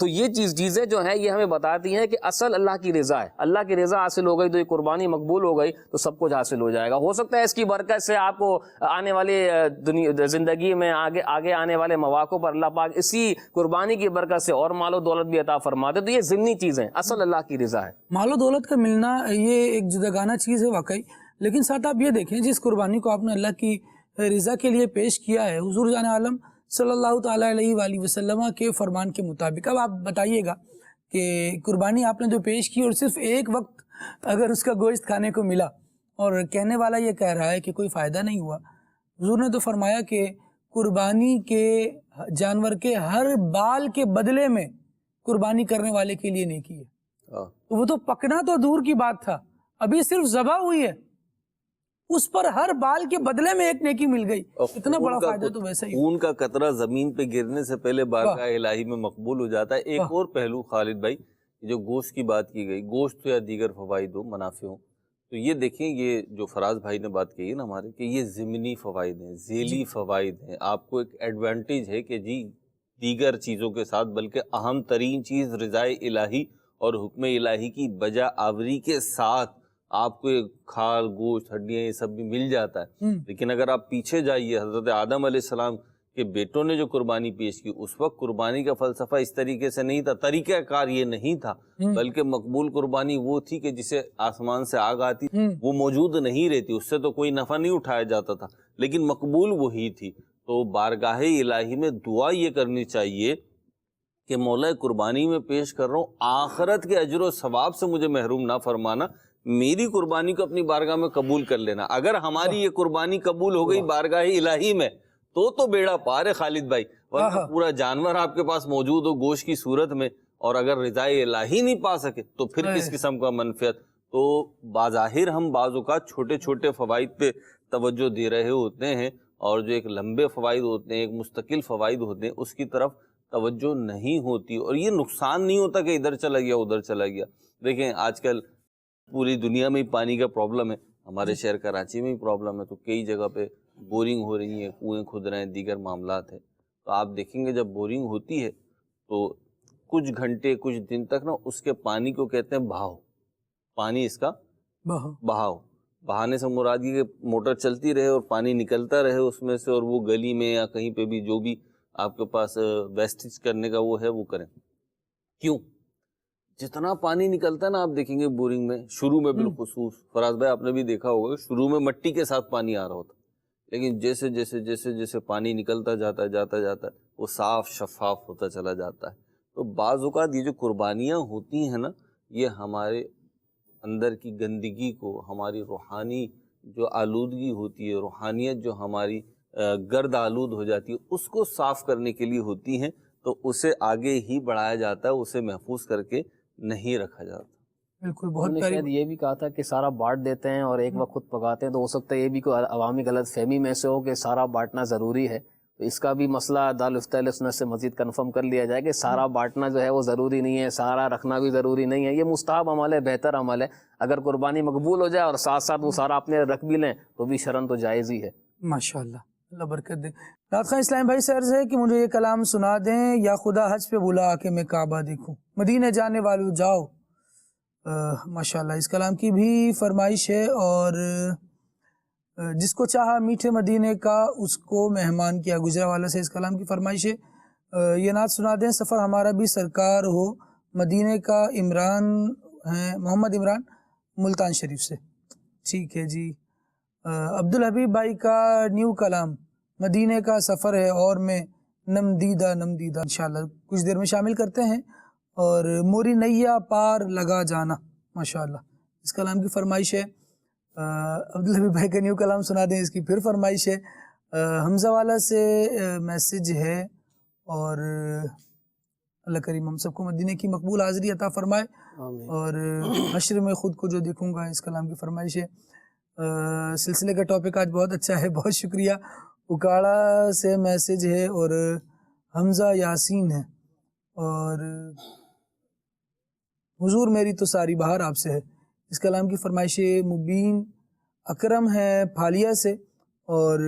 تو یہ چیزیں جو ہیں یہ ہمیں بتاتی ہیں کہ اصل اللہ کی رضا ہے. اللہ کی رضا حاصل ہو گئی تو یہ قربانی مقبول ہو گئی تو سب کچھ حاصل ہو جائے گا. ہو سکتا ہے اس کی برکت سے آپ کو آنے والی زندگی میں آگے آنے والے مواقع پر اللہ پاک اسی قربانی کی برکت سے اور مال و دولت بھی عطا فرما دے. تو یہ ضمنی چیزیں، اصل اللہ کی رضا ہے. مال و دولت کا ملنا یہ ایک جداگانہ چیز ہے واقعی، لیکن ساتھ آپ یہ دیکھیں جس قربانی کو آپ نے اللہ کی رضا کے لیے پیش کیا ہے، حضور جان عالم صلی اللہ تعالیٰ علیہ وآلہ وسلم کے فرمان کے مطابق. اب آپ بتائیے گا کہ قربانی آپ نے جو پیش کی اور صرف ایک وقت اگر اس کا گوشت کھانے کو ملا اور کہنے والا یہ کہہ رہا ہے کہ کوئی فائدہ نہیں ہوا، حضور نے تو فرمایا کہ قربانی کے جانور کے ہر بال کے بدلے میں قربانی کرنے والے کے لیے نیکی ہے. تو وہ تو پکنا تو دور کی بات تھا، ابھی صرف ذبح ہوئی ہے، اس پر ہر بال کے بدلے میں ایک نیکی مل گئی. اتنا بڑا فائدہ تو ویسے ہی. خون کا قطرہ زمین پہ گرنے سے پہلے بارگاہ الہی میں مقبول ہو جاتا ہے. ایک اور پہلو خالد بھائی، جو گوشت کی بات کی گئی، گوشت یا دیگر فوائد ہو، منافع ہو، تو یہ دیکھیں یہ جو فراز بھائی نے بات کی ہے نا ہمارے، کہ یہ ضمنی فوائد ہیں، ذیلی فوائد ہیں. آپ کو ایک ایڈوانٹیج ہے کہ جی دیگر چیزوں کے ساتھ، بلکہ اہم ترین چیز رضائے الہی اور حکم الہی کی بجا آوری کے ساتھ آپ کو کھال، گوشت، ہڈیاں یہ سب بھی مل جاتا ہے. لیکن اگر آپ پیچھے جائیے، حضرت آدم علیہ السلام کے بیٹوں نے جو قربانی پیش کی، اس وقت قربانی کا فلسفہ اس طریقے سے نہیں تھا، طریقہ کار یہ نہیں تھا، بلکہ مقبول قربانی وہ تھی کہ جسے آسمان سے آگ آتی وہ موجود نہیں رہتی، اس سے تو کوئی نفع نہیں اٹھایا جاتا تھا، لیکن مقبول وہی تھی. تو بارگاہ الہی میں دعا یہ کرنی چاہیے کہ مولا قربانی میں پیش کر رہا ہوں، آخرت کے اجر و ثواب سے مجھے محروم نہ فرمانا، میری قربانی کو اپنی بارگاہ میں قبول کر لینا. اگر ہماری یہ قربانی قبول ہو گئی بارگاہ الہی میں تو بیڑا پار ہے خالد بھائی. ورنہ پورا جانور آپ کے پاس موجود ہو گوشت کی صورت میں، اور اگر رضائے الہی نہیں پا سکے تو پھر کس قسم کا منفعت. تو بظاہر ہم بعض اوقات چھوٹے چھوٹے فوائد پہ توجہ دے رہے ہوتے ہیں، اور جو ایک لمبے فوائد ہوتے ہیں، ایک مستقل فوائد ہوتے ہیں، اس کی طرف توجہ نہیں ہوتی، اور یہ نقصان نہیں ہوتا کہ ادھر چلا گیا ادھر چلا گیا. دیکھیں آج کل پوری دنیا میں پانی کا پرابلم ہے، ہمارے شہر کراچی میں بھی پرابلم ہے، تو کئی جگہ پہ بورنگ ہو رہی ہیں، کنویں کھد رہے ہیں، دیگر معاملات ہیں. تو آپ دیکھیں گے جب بورنگ ہوتی ہے تو کچھ گھنٹے کچھ دن تک نا اس کے پانی کو کہتے ہیں بہاؤ، پانی اس کا بہاؤ. بہانے سے مراد یہ کہ موٹر چلتی رہے اور پانی نکلتا رہے اس میں سے، اور وہ گلی میں یا کہیں پہ بھی جو بھی آپ کے پاس ویسٹیج کرنے کا وہ ہے وہ کریں. کیوں؟ جتنا پانی نکلتا ہے نا، آپ دیکھیں گے بورنگ میں شروع میں بالخصوص فراز بھائی آپ نے بھی دیکھا ہوگا، شروع میں مٹی کے ساتھ پانی آ رہا ہوتا، لیکن جیسے جیسے جیسے جیسے پانی نکلتا جاتا ہے وہ صاف شفاف ہوتا چلا جاتا ہے. تو بعض اوقات یہ جو قربانیاں ہوتی ہیں نا، یہ ہمارے اندر کی گندگی کو، ہماری روحانی جو آلودگی ہوتی ہے، روحانیت جو ہماری گرد آلود ہو جاتی ہے، اس کو صاف کرنے کے لیے ہوتی ہیں. تو اسے آگے ہی بڑھایا جاتا ہے، اسے محفوظ کر کے نہیں رکھا جاتا. بالکل. بہت شاید یہ بھی کہا تھا کہ سارا بانٹ دیتے ہیں اور ایک وقت خود پکاتے ہیں، تو ہو سکتا ہے یہ بھی کوئی عوامی غلط فہمی میں سے ہو کہ سارا بانٹنا ضروری ہے. تو اس کا بھی مسئلہ دارالفتہ اہل سنت سے مزید کنفرم کر لیا جائے کہ سارا بانٹنا جو ہے وہ ضروری نہیں ہے، سارا رکھنا بھی ضروری نہیں ہے. یہ مستحب عمل ہے، بہتر عمل ہے. اگر قربانی مقبول ہو جائے اور ساتھ ساتھ وہ سارا اپنے رکھ بھی لیں تو بھی شرعاً تو جائز ہی ہے. ماشاءاللہ، اللہ برکت دے. رات خان اسلام بھائی سے عرض ہے کہ مجھے یہ کلام سنا دیں، یا خدا حج پہ بلا کہ میں کعبہ دیکھوں، مدینے جانے والوں جاؤ. ماشاءاللہ اس کلام کی بھی فرمائش ہے، اور جس کو چاہا میٹھے مدینے کا اس کو مہمان کیا، گجرا والا سے اس کلام کی فرمائش ہے. یہ نعت سنا دیں، سفر ہمارا بھی سرکار ہو، مدینے کا عمران ہیں، محمد عمران ملتان شریف سے. ٹھیک ہے جی. عبدالحبیب بھائی کا نیو کلام، مدینے کا سفر ہے اور میں نمدیدہ انشاءاللہ کچھ دیر میں شامل کرتے ہیں. اور موری نیا پار لگا جانا، ماشاءاللہ اس کلام کی فرمائش ہے. عبدالحبیب بھائی کا نیو کلام سنا دیں، اس کی پھر فرمائش ہے. حمزہ والا سے میسج ہے، اور اللہ کریم ہم سب کو مدینے کی مقبول حاضری عطا فرمائے. اور حشر میں خود کو جو دیکھوں گا، اس کلام کی فرمائش ہے. سلسلے کا ٹاپک آج بہت اچھا ہے، بہت شکریہ. اکاڑا سے میسج ہے، اور حمزہ یاسین ہے. اور حضور میری تو ساری بہار آپ سے ہے، اس کلام کی فرمائش مبین اکرم ہے پھالیا سے. اور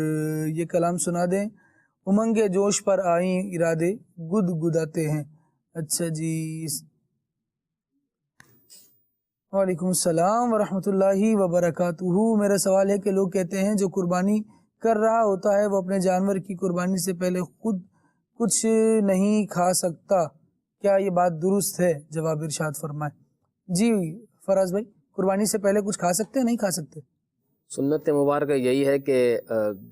یہ کلام سنا دیں. امنگ جوش پر آئیں ارادے گد گداتے ہیں، اچھا جی، وعلیکم السلام ورحمۃ اللہ وبرکاتہ۔ میرا سوال ہے کہ لوگ کہتے ہیں جو قربانی کر رہا ہوتا ہے وہ اپنے جانور کی قربانی سے پہلے خود کچھ نہیں کھا سکتا، کیا یہ بات درست ہے؟ جواب ارشاد فرمائیں۔ جی فراز بھائی، قربانی سے پہلے کچھ کھا سکتے ہیں نہیں کھا سکتے؟ سنت مبارکہ یہی ہے کہ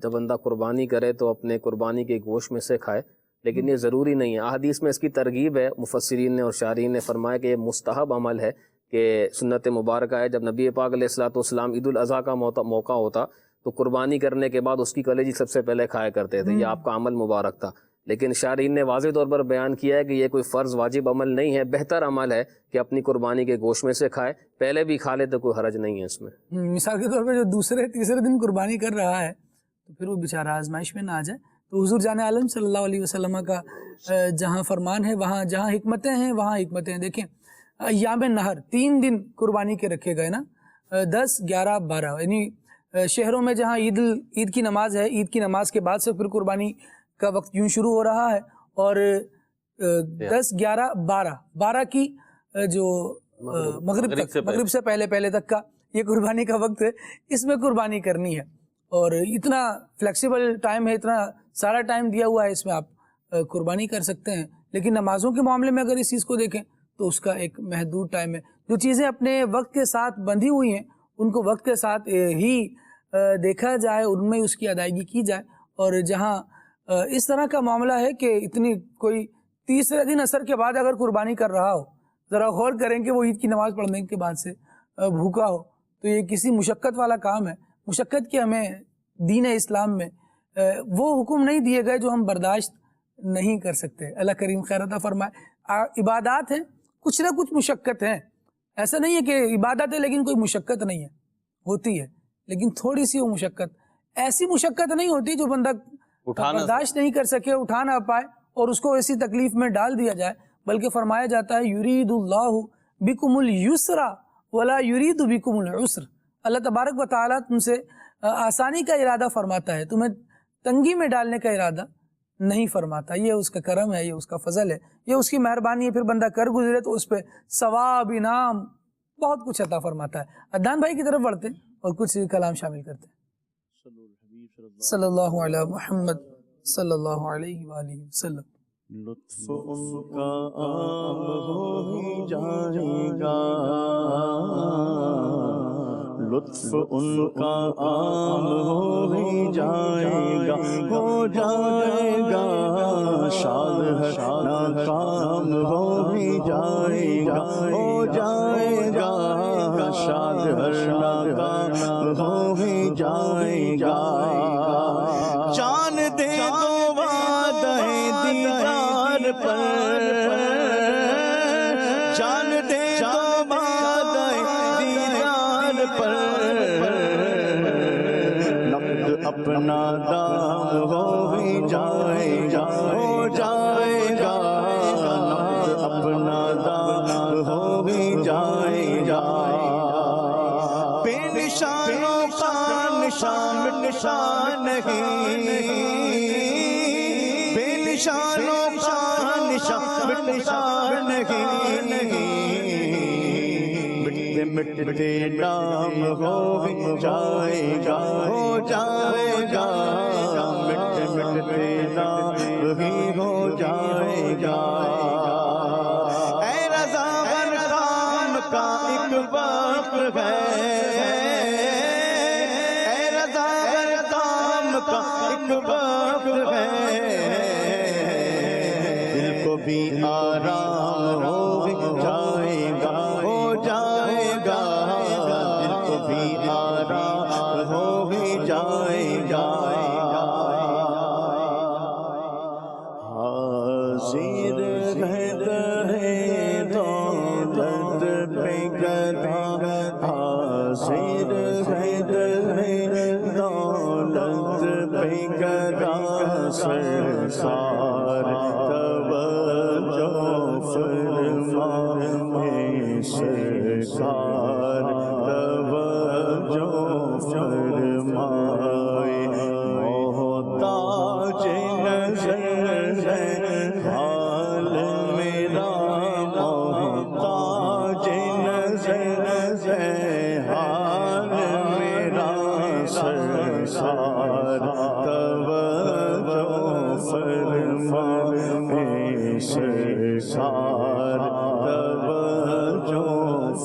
جب بندہ قربانی کرے تو اپنے قربانی کے گوشت میں سے کھائے، لیکن یہ ضروری نہیں ہے۔ احادیث میں اس کی ترغیب ہے، مفسرین نے اور شارحین نے فرمایا کہ یہ مستحب عمل ہے، کہ سنت مبارکہ ہے۔ جب نبی پاک علیہ الصلوۃ والسلام عید الاضحیٰ کا موقع ہوتا تو قربانی کرنے کے بعد اس کی کلیجی سب سے پہلے کھایا کرتے تھے، یہ آپ کا عمل مبارک تھا۔ لیکن شارحین نے واضح طور پر بیان کیا ہے کہ یہ کوئی فرض واجب عمل نہیں ہے، بہتر عمل ہے کہ اپنی قربانی کے گوشت میں سے کھائے، پہلے بھی کھا لے تو کوئی حرج نہیں ہے اس میں۔ مثال کے طور پہ جو دوسرے تیسرے دن قربانی کر رہا ہے تو پھر وہ بیچارہ آزمائش میں نہ آ جائے۔ تو حضور جان عالم صلی اللہ علیہ وسلم کا جہاں فرمان ہے، وہاں جہاں حکمتیں ہیں وہاں حکمتیں ہیں۔ دیکھیں ایام نہر 3 دن قربانی کے رکھے گئے نا، 10، 11، 12، یعنی شہروں میں جہاں عید کی نماز ہے، عید کی نماز کے بعد سے پھر قربانی کا وقت یوں شروع ہو رہا ہے، اور 10، 11، 12 کی جو مغرب سے پہلے تک کا یہ قربانی کا وقت ہے، اس میں قربانی کرنی ہے۔ اور اتنا فلیکسیبل ٹائم ہے، اتنا سارا ٹائم دیا ہوا ہے، اس میں آپ قربانی کر سکتے ہیں۔ لیکن نمازوں کے معاملے میں اگر اس چیز کو دیکھیں تو اس کا ایک محدود ٹائم ہے۔ جو چیزیں اپنے وقت کے ساتھ بندھی ہوئی ہیں ان کو وقت کے ساتھ ہی دیکھا جائے، ان میں اس کی ادائیگی کی جائے۔ اور جہاں اس طرح کا معاملہ ہے کہ اتنی کوئی تیسرے دن عصر کے بعد اگر قربانی کر رہا ہو، ذرا غور کریں کہ وہ عید کی نماز پڑھنے کے بعد سے بھوکا ہو، تو یہ کسی مشقت والا کام ہے۔ مشقت کی ہمیں دین اسلام میں وہ حکم نہیں دیے گئے جو ہم برداشت نہیں کر سکتے۔ اللہ کریم خیر عطا فرمائے۔ عبادات ہیں، کچھ نہ کچھ مشقت ہیں، ایسا نہیں ہے کہ عبادت ہے لیکن کوئی مشقت نہیں ہے، ہوتی ہے لیکن تھوڑی سی وہ مشقت، ایسی مشقت نہیں ہوتی جو بندہ برداشت نہیں کر سکے، اٹھا نہ پائے اور اس کو ایسی تکلیف میں ڈال دیا جائے۔ بلکہ فرمایا جاتا ہے یرید اللہ بکم الیسر ولا یرید بکم العسر، اللہ تبارک و تعالیٰ تم سے آسانی کا ارادہ فرماتا ہے، تمہیں تنگی میں ڈالنے کا ارادہ نہیں فرماتا۔ یہ اس کا کرم ہے، یہ اس کا فضل ہے، یہ اس کی مہربانی ہے۔ پھر بندہ کر گزرے تو اس پہ ثواب، انعام، بہت کچھ عطا فرماتا ہے۔ عدنان بھائی کی طرف بڑھتے ہیں اور کچھ کلام شامل کرتے ہیں۔ صلی اللہ علیہ محمد صلی اللہ علیہ وآلہ وسلم۔ لطف ان کا عام ہو ہی جائے گا، لطف ان کا عام ہو ہی جائے گا، ہو جائے گا شاد ہے ناکام ہو ہی جائے گا، ہو جائے گا شاد ہے ناکام ہو ہی جائے گا۔ جان دے دو وعدہ دیدار پر، جان دے دو وعدہ دیدار پر، نقد اپنا دام ہو ہی جائے گا، ہو جائے گا نقد اپنا دام ہو ہی جائے گا۔ بے نشانوں کا نشان نشان نہیں، بے نشانوں کا نشان نشان نہیں، مٹتے مٹتے نام ہو جائے گا، ہو جائے گا مٹتے مٹتے نام ہی ہو جائے گا۔ اے رضا ہر کام کا ایک وقت ہے، اے رضا ہر کام کا ایک وقت ہے، دل کو بھی آرام ہو جائے گا، ہو جائے گا دل کو بھی آرام ہو ہی جائے گا۔ حاضر ہے دولت پہ گدا، حاضر ہے دولت پہ گدا، سرکار توجہ فرمائے، سرکار توجہ فرمائے، محتاج نظر ہے حال میرا سرکار توجہ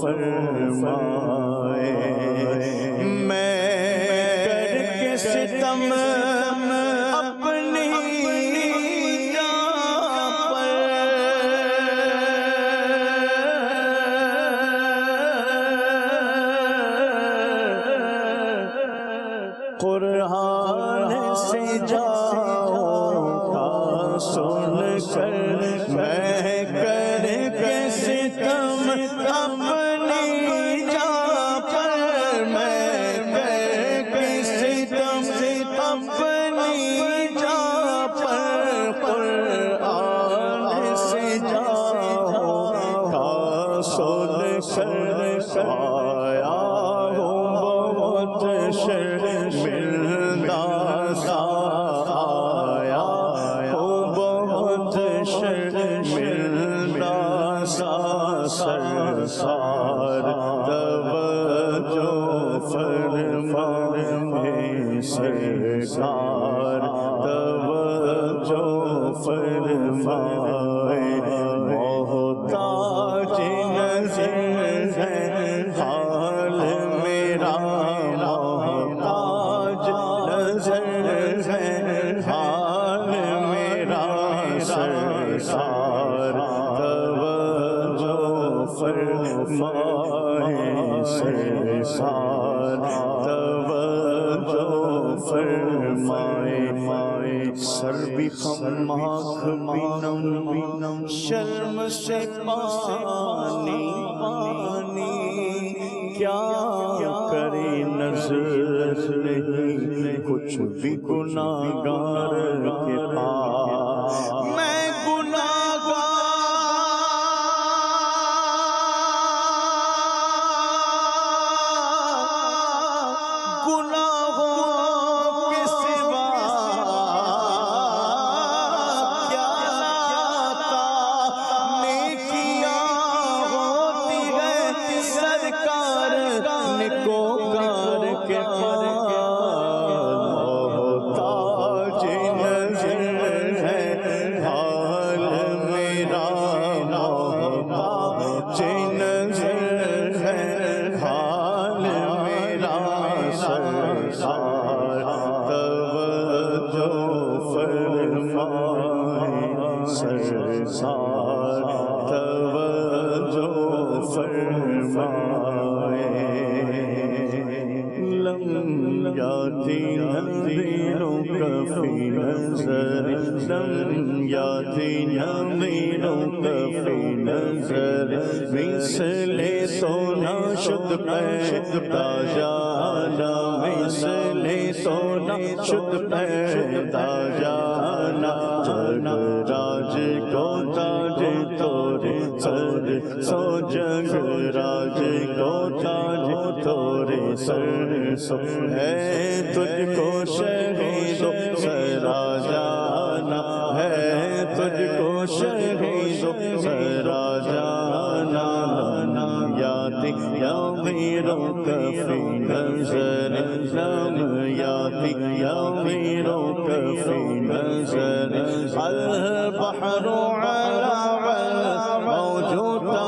فرمائے میں کر کے ستم اپنی جان پر قرآن سے جاؤں کا سن کر میں کر کے ستم اپنی جان پر میں کر کے ستم اپنی جان پر قرآن سے جاؤں کا سن کر آیا ہوں بہت شرمندہ سا آیا ہوں بہت شرمندہ سا سرکار توجہ فرمائے سرکار توجہ فرمائے محتاج نظر ہے حال میرا محتاج نظر ہے حال میرا سرکار توجہ فرمائے سرکار توجہ فرمائے سر بھی خم آنکھ بھی نم شرم سے پانی پانی کیا کرے نظر نہیں کچھ بھی گناہگار کے پاس میں گناہوں کے سوا کیا لاتا نیکیاں ہوتی ہے سرکار نیکوکار کے پاس محتاج نظر ہے حال میرا محتاج نظر ہے حال میرا سرکار توجہ فرمائے سرکار توجہ فرمائے لم یاتی نذیروں کا فی نظر لم یاتی نذیروں کا فی نظر مثل تو نہ شد پیدا جانا مثل تو نہ شد پیدا جانا جگ راج کو تاج تورے سر سو جگ راج کو تاج تورے سر سو ہے تجھ کو شہیدوں سرا جانا ہے تجھ کو شہیدوں سرا جانا لم یاتی یغیروں کا فی نظر لم یاتی یغیروں کا فی نظر البحر علی موجودا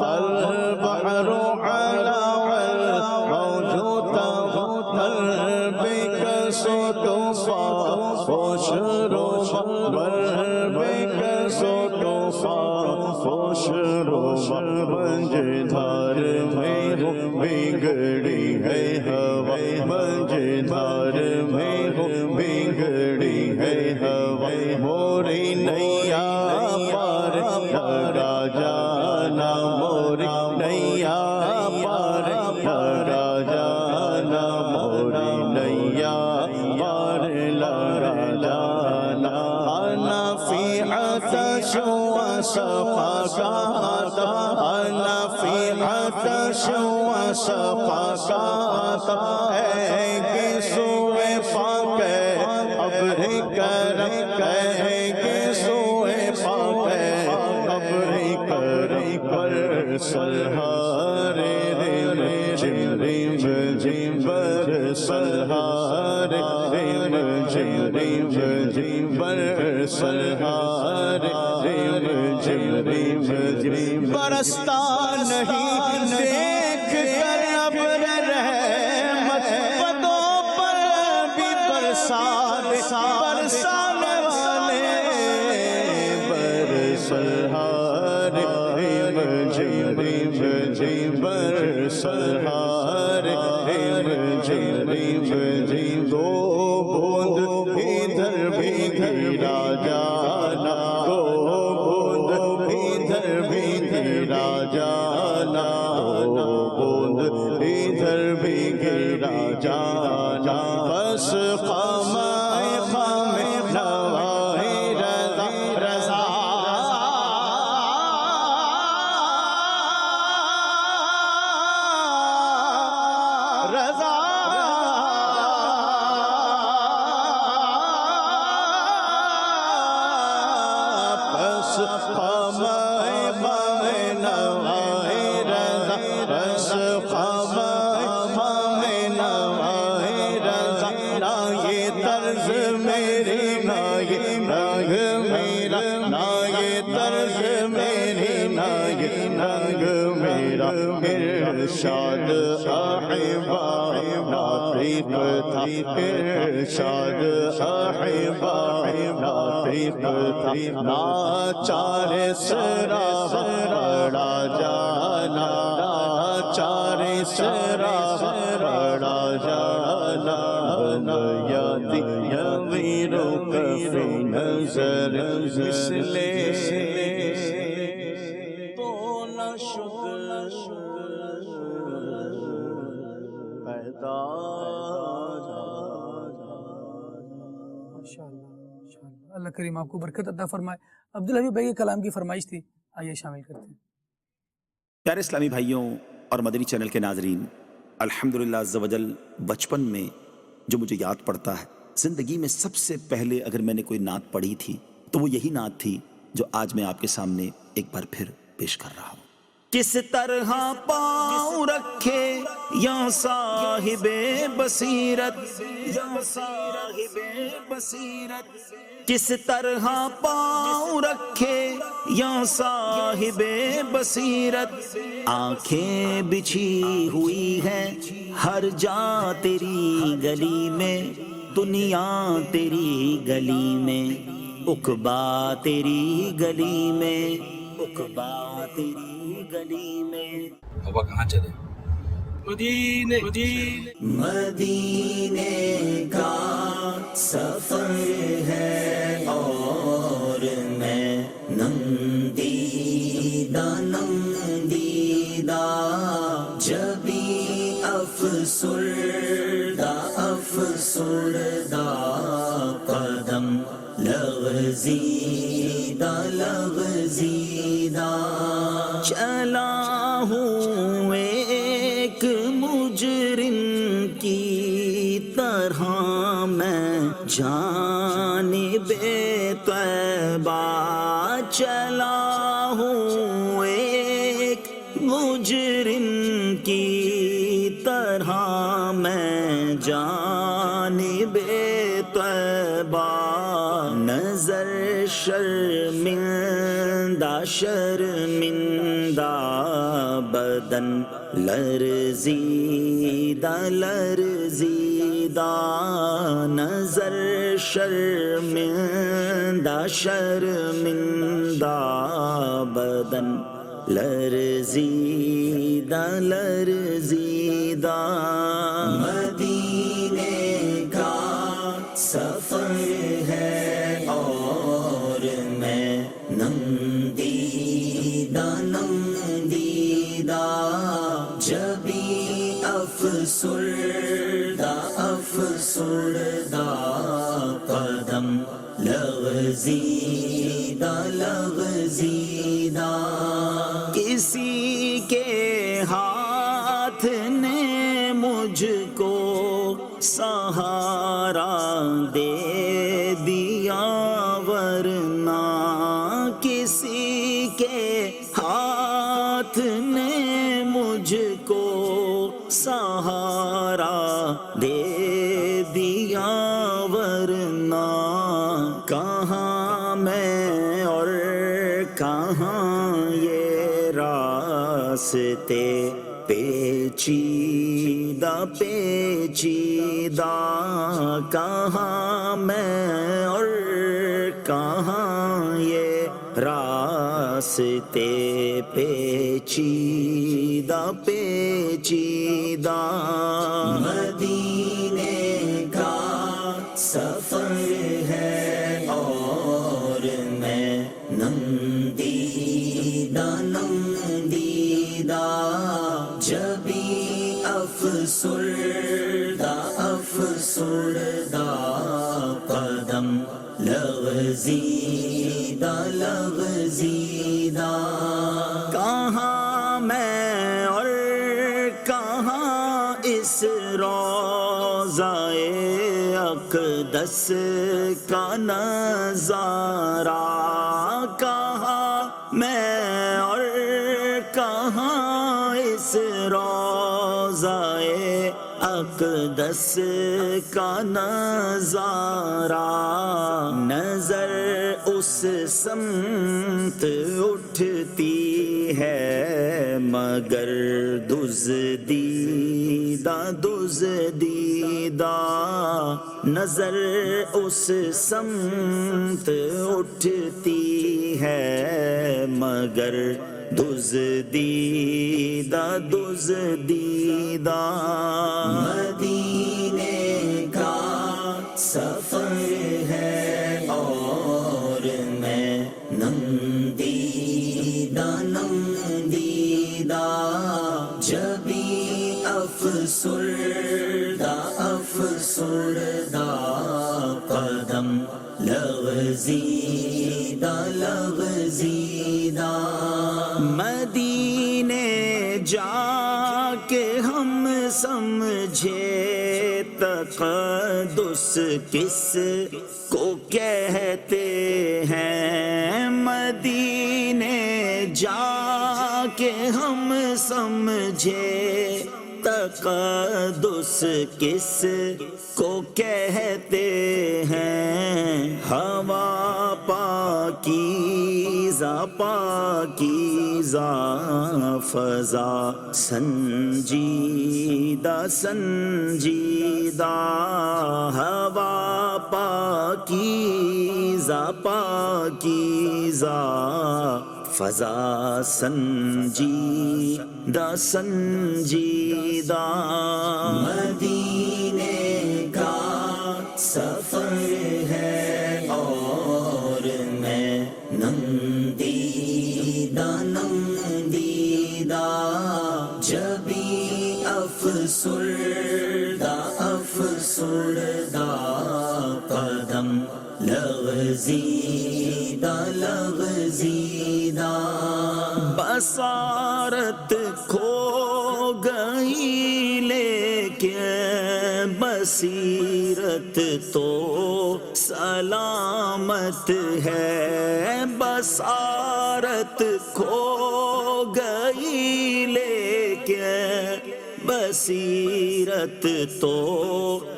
البحر علی موجودا بك سوتفا وشرو بك سوتفا وشرو منج دھار میں ہو بگڑی ہے ہوا منج دھار میں ہو بگڑی ہے ہوا موری نیا پار لگا جانا موری نیا پار لگا جانا موری نیا پار لگا جانا انا فی عطش وسقاک انا فی عطش وسقاک ہے کہ سوئے پاک ابر کرم ہے کہ سوئے پاک ابر کرم پر سلہارے رم جم رم جم بر سلہارے رم برستا نہیں دیکھ کر اب رحمت پدوں پر بھی برسانے والے برسہارے دو بوند ادھر بھی گرا جانا دو بوند ادھر بھی گرا جانا دو بوند ادھر بھی گرا جانا بس خامائے خامے نوائے رضا رضا بس خامائے خامے نوائے رضا بس خامائے نوائے رضا نہ یہ طرز میری نہ یہ رنگ میرا نہ یہ طرز میری نہ یہ رنگ میرا ارشاد احبا ناطق تھا ارشاد احبا ناطق تھا ناچار سرا بڑا جانا ناچار سرا بڑا جانا یادی یمیرو کفی نظر مثلے تو نہ شکر پیدا ماشاءاللہ اللہ کریم آپ کو برکت عطا فرمائے. عبدالحبیب بھائی کے کلام کی فرمائش تھی, آئیے شامل کرتے ہیں. پیارے اسلامی بھائیوں اور مدنی چینل کے ناظرین, الحمدللہ عز و جل بچپن میں جو مجھے یاد پڑتا ہے, زندگی میں سب سے پہلے اگر میں نے کوئی نعت پڑھی تھی تو وہ یہی نعت تھی جو آج میں آپ کے سامنے ایک بار پھر پیش کر رہا ہوں. کس طرح پاؤں رکھے یا صاحب بصیرت یا صاحب بصیرت, کس طرح پاؤں رکھے یا صاحب بصیرت, آنکھیں بچھی ہوئی ہیں ہر جا تیری گلی میں, دنیا تیری گلی میں, عقبا تیری گلی میں, عقبا تیری گلی میں. بابا کہاں چلے؟ مدینے کا سفر ہے اور میں نندیدہ جبی افسردہ قدم لغزیدہ چلا ہوں ایک مجرم کی طرح میں جانب طیبہ, چلا ہوں ایک مجرم کی طرح میں جانب طیبہ, نظر شرمندہ بدن لرزیدہ نظر شرمندہ بدن لرزیدہ مدینے کا سفر ہے اور میں نندیدہ جبی افسردہ قدم لغزیدہ کسی کے ہاتھ نے مجھ کو سہارا دے دیا, ورنہ کسی کے ہاتھ نے مجھ کو سہارا دے دیا, ورنہ راستے پیچیدہ پیچیدہ، کہاں میں اور کہاں یہ راستے پیچیدہ پیچیدہ، مدینے کا سفر ہے اور میں نندیدہ نندیدہ، جبھی افسردہ افسردہ، قدم لغزیدہ لغزیدہ، کہاں میں اور کہاں اس روضۂ اقدس کا نظارہ، کہاں میں اور کہاں اس روضۂ اقدس کا نظارہ، نظر اس سمت اٹھتی ہے مگر دزدیدہ دزدیدہ، نظر اس سمت اٹھتی ہے مگر دزدیدہ دزدیدہ، مدینے کا سفر ہے اور میں نندیدہ نندیدہ، جبھی افسردہ افسردہ، قدم لغزیدہ لغزیدہ، مدینے جا کے ہم سمجھے تقدس کس کو کہتے ہیں، مدینے جا کے ہم سمجھے تقدس کس کو کہتے ہیں، ہوا پاکیزہ پاکیزہ، فضا سنجیدہ سنجیدہ، ہوا پاکیزہ پاکیزہ، فضا سنجیدہ سنجیدہ، مدینے کا سفر ہے اور میں نندیدہ نندیدہ، جبھی افسردہ افسردہ، قدم لغزیدہ لغزیدہ، بصارت کھو گئی لیکن بصیرت تو سلامت ہے، بصارت کھو گئی لیکن بصیرت تو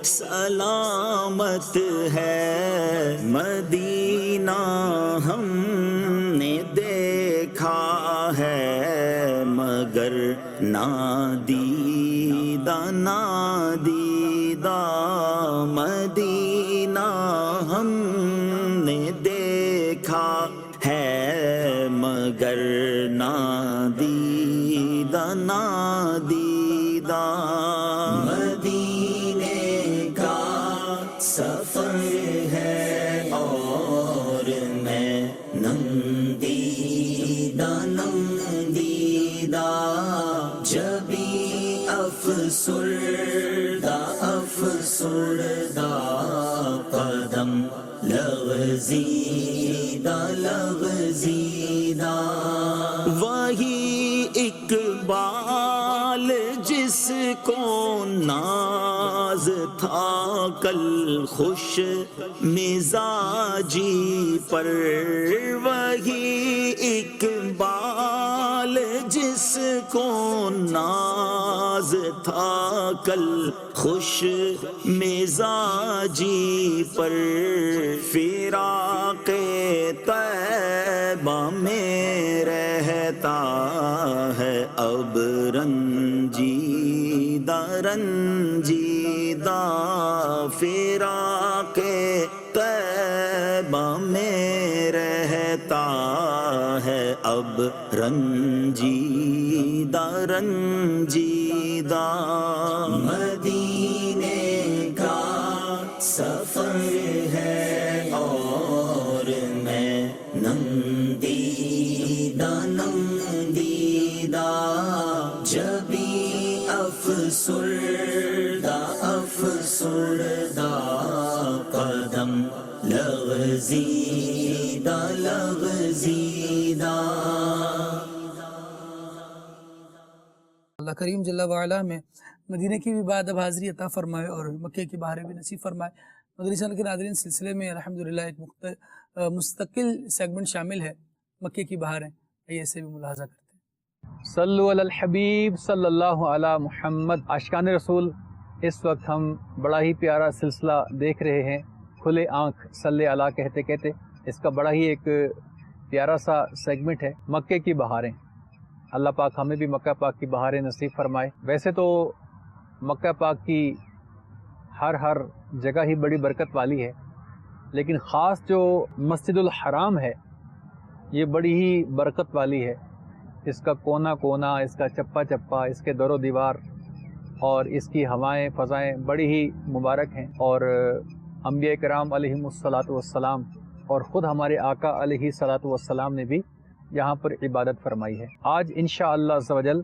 سلامت ہے، مدینہ ہم نے دیکھا ہے مگر نادیدہ نادیدہ، مدینہ ہم نے دیکھا ہے مگر نادیدہ نادیدہ، مدینے کا سفر ہے اور میں نندیدہ نندیدہ، جبھی افسردہ افسردہ، قدم لغزیدہ لغزیدہ، وہی اقبال جس کو ناز تھا کل خوش مزاجی پر، وہی اقبال جس کو ناز تھا کل خوش مزاجی پر، فراق طیبہ میں رہتا ہے اب رنجیدہ رنجیدہ فراق طیبہ میں رہتا ہے، اب رنجیدہ رنجیدہ مدینے کا سفر ہے اور میں نندیدہ نندیدہ جبی افسردہ افسردہ قدم لغزیدہ لغزیدہ۔ اللہ کریم جل وعلا میں مدینہ کی بھی بعد اب حاضری عطا فرمائے اور مکے کی بہاریں بھی نصیب فرمائے۔ مدنی چینل کے ناظرین، سلسلے میں الحمدللہ ایک مستقل سیگمنٹ شامل ہے، مکے کی بہاریں، آئیے اسے بھی ملاحظہ کرتے ہیں۔ صلو علی الحبیب صلی اللہ علی محمد۔ عاشقان رسول، اس وقت ہم بڑا ہی پیارا سلسلہ دیکھ رہے ہیں، کھلے آنکھ صلی علی کہتے کہتے۔ اس کا بڑا ہی ایک پیارا سا سیگمنٹ ہے، مکے کی بہاریں۔ اللہ پاک ہمیں بھی مکہ پاک کی بہاریں نصیب فرمائے۔ ویسے تو مکہ پاک کی ہر جگہ ہی بڑی برکت والی ہے، لیکن خاص جو مسجد الحرام ہے یہ بڑی ہی برکت والی ہے۔ اس کا کونا کونا، اس کا چپا چپا، اس کے در و دیوار اور اس کی ہوائیں فضائیں بڑی ہی مبارک ہیں، اور انبیاء کرام علیہم الصلاۃ والسلام اور خود ہمارے آقا علیہ الصلاۃ والسلام نے بھی یہاں پر عبادت فرمائی ہے۔ آج انشاءاللہ عز و جل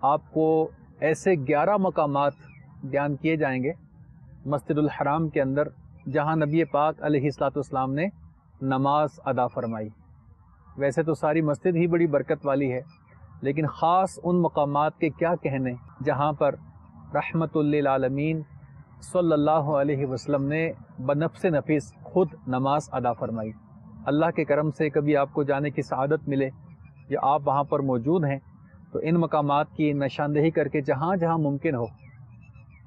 آپ کو ایسے 11 مقامات بیان کیے جائیں گے مسجد الحرام کے اندر جہاں نبی پاک علیہ الصلاۃ والسلام نے نماز ادا فرمائی۔ ویسے تو ساری مسجد ہی بڑی برکت والی ہے، لیکن خاص ان مقامات کے کیا کہنے جہاں پر رحمت للعالمین صلی اللہ علیہ وسلم نے بنفس نفیس خود نماز ادا فرمائی۔ اللہ کے کرم سے کبھی آپ کو جانے کی سعادت ملے یا آپ وہاں پر موجود ہیں تو ان مقامات کی نشاندہی کر کے جہاں جہاں ممکن ہو